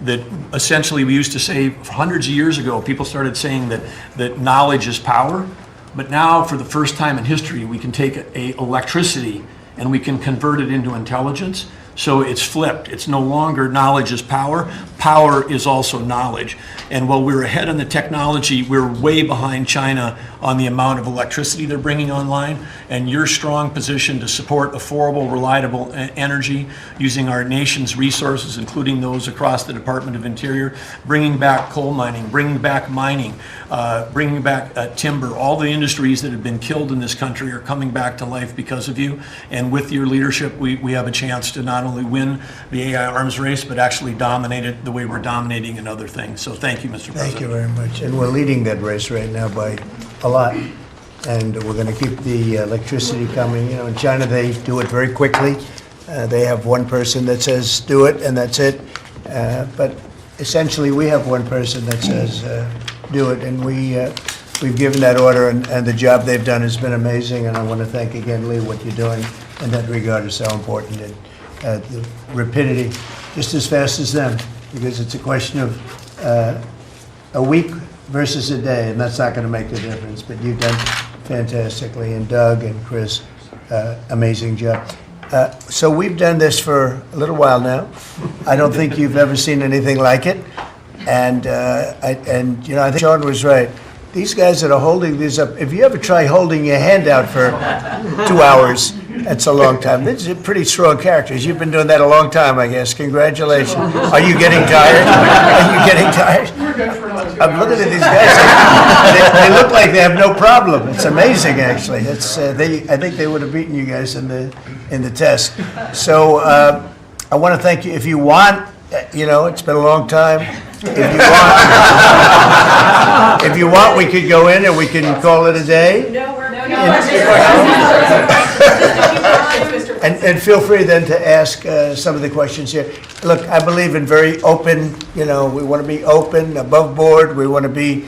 that essentially we used to say hundreds of years ago, people started saying that knowledge is power. But now, for the first time in history, we can take electricity and we can convert it into intelligence. So it's flipped. It's no longer knowledge is power. Power is also knowledge. And while we're ahead in the technology, we're way behind China on the amount of electricity they're bringing online. And your strong position to support affordable, reliable energy using our nation's resources, including those across the Department of Interior, bringing back coal mining, bringing back mining, bringing back timber. All the industries that have been killed in this country are coming back to life because of you. And with your leadership, we have a chance to not only win the AI arms race, but actually dominate it the way we're dominating in other things. So thank you, Mr. President. Thank you very much. And we're leading that race right now by a lot. And we're going to keep the electricity coming. In China, they do it very quickly. They have one person that says, do it, and that's it. But essentially, we have one person that says, do it. And we've given that order, and the job they've done has been amazing. And I want to thank again, Lee, what you're doing in that regard is so important. And the rapidity, just as fast as them, because it's a question of a week versus a day, and that's not going to make the difference. But you've done fantastically, and Doug and Chris, amazing job. So we've done this for a little while now. I don't think you've ever seen anything like it, and I think Sean was right. These guys that are holding these up, if you ever try holding your hand out for 2 hours, that's a long time. These are pretty strong characters. You've been doing that a long time, I guess. Congratulations. Are you getting tired? Are you getting tired? I'm looking at these guys. They look like they have no problem. It's amazing, actually. I think they would have beaten you guys in the test. So I want to thank you. If you want, it's been a long time. If you want, we could go in and we can call it a day. And feel free then to ask some of the questions here. Look, I believe in very open, we want to be open, above board. We want to be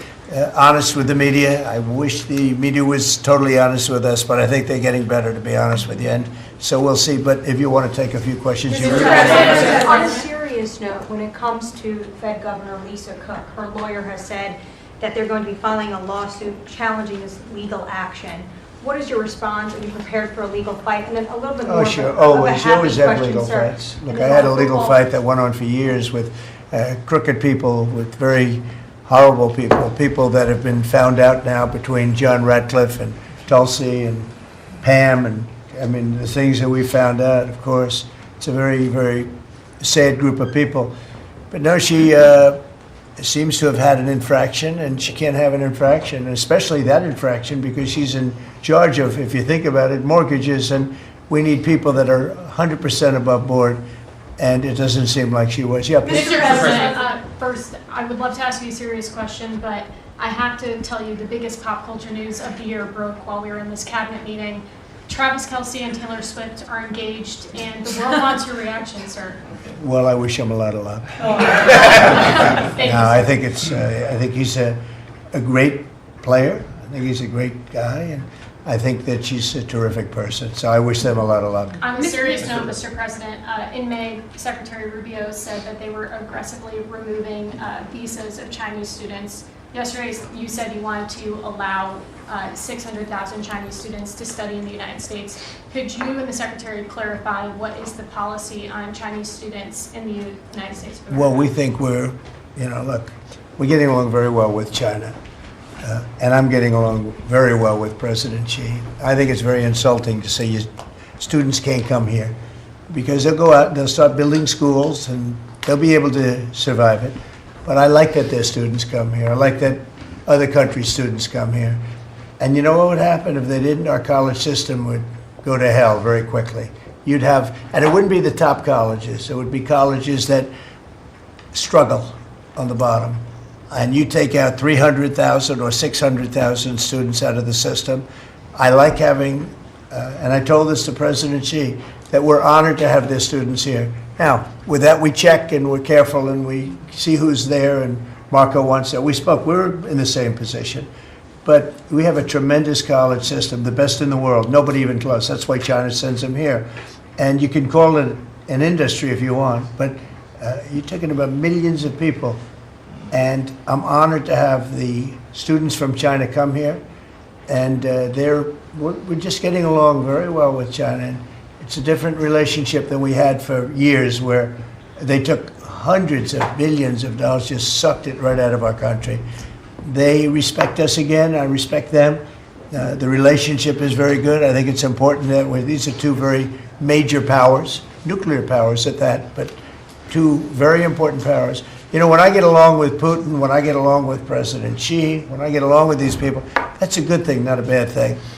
honest with the media. I wish the media was totally honest with us, but I think they're getting better, to be honest with you. And so we'll see. But if you want to take a few questions, on a serious note, when it comes to Fed Governor Lisa Cook, her lawyer has said that they're going to be filing a lawsuit challenging this legal action. What is your response? Are you prepared for a legal fight? And then a little bit more. Oh, sure. Always. You always have legal fights. Look, I had a legal fight that went on for years with crooked people, with very horrible people that have been found out now between John Ratcliffe and Tulsi and Pam. And the things that we found out, of course, it's a very, very sad group of people. But no, she seems to have had an infraction, and she can't have an infraction, and especially that infraction, because she's in charge of, if you think about it, mortgages, and we need people that are 100% above board, and it doesn't seem like she was. Yeah, please. Mr. President, first, I would love to ask you a serious question, but I have to tell you the biggest pop culture news of the year broke while we were in this cabinet meeting. Travis Kelce and Taylor Swift are engaged, and the world wants your reaction, sir. Well, I wish him a lot of luck. I think he's a great player. I think he's a great guy, and I think that she's a terrific person, so I wish them a lot of luck. On a serious note, Mr. President, in May, Secretary Rubio said that they were aggressively removing visas of Chinese students. Yesterday, you said you wanted to allow 600,000 Chinese students to study in the United States. Could you and the Secretary clarify what is the policy on Chinese students in the United States of America? Well, we think we're, look, we're getting along very well with China. And I'm getting along very well with President Xi. I think it's very insulting to say students can't come here because they'll go out and they'll start building schools and they'll be able to survive it. But I like that their students come here. I like that other countries' students come here. And you know what would happen if they didn't? Our college system would go to hell very quickly. You'd have, and it wouldn't be the top colleges. It would be colleges that struggle on the bottom. And you take out 300,000 or 600,000 students out of the system. I like having, and I told this to President Xi, that we're honored to have their students here. Now, with that, we check and we're careful and we see who's there, and Marco wants that. We're in the same position. But we have a tremendous college system, the best in the world, nobody even close. That's why China sends them here. And you can call it an industry if you want, but you're talking about millions of people. And I'm honored to have the students from China come here, and we're just getting along very well with China. And it's a different relationship than we had for years, where they took hundreds of billions of dollars, just sucked it right out of our country. They respect us again. I respect them. The relationship is very good. I think it's important that these are two very major powers, nuclear powers at that, but two very important powers. When I get along with Putin, when I get along with President Xi, when I get along with these people, that's a good thing, not a bad thing.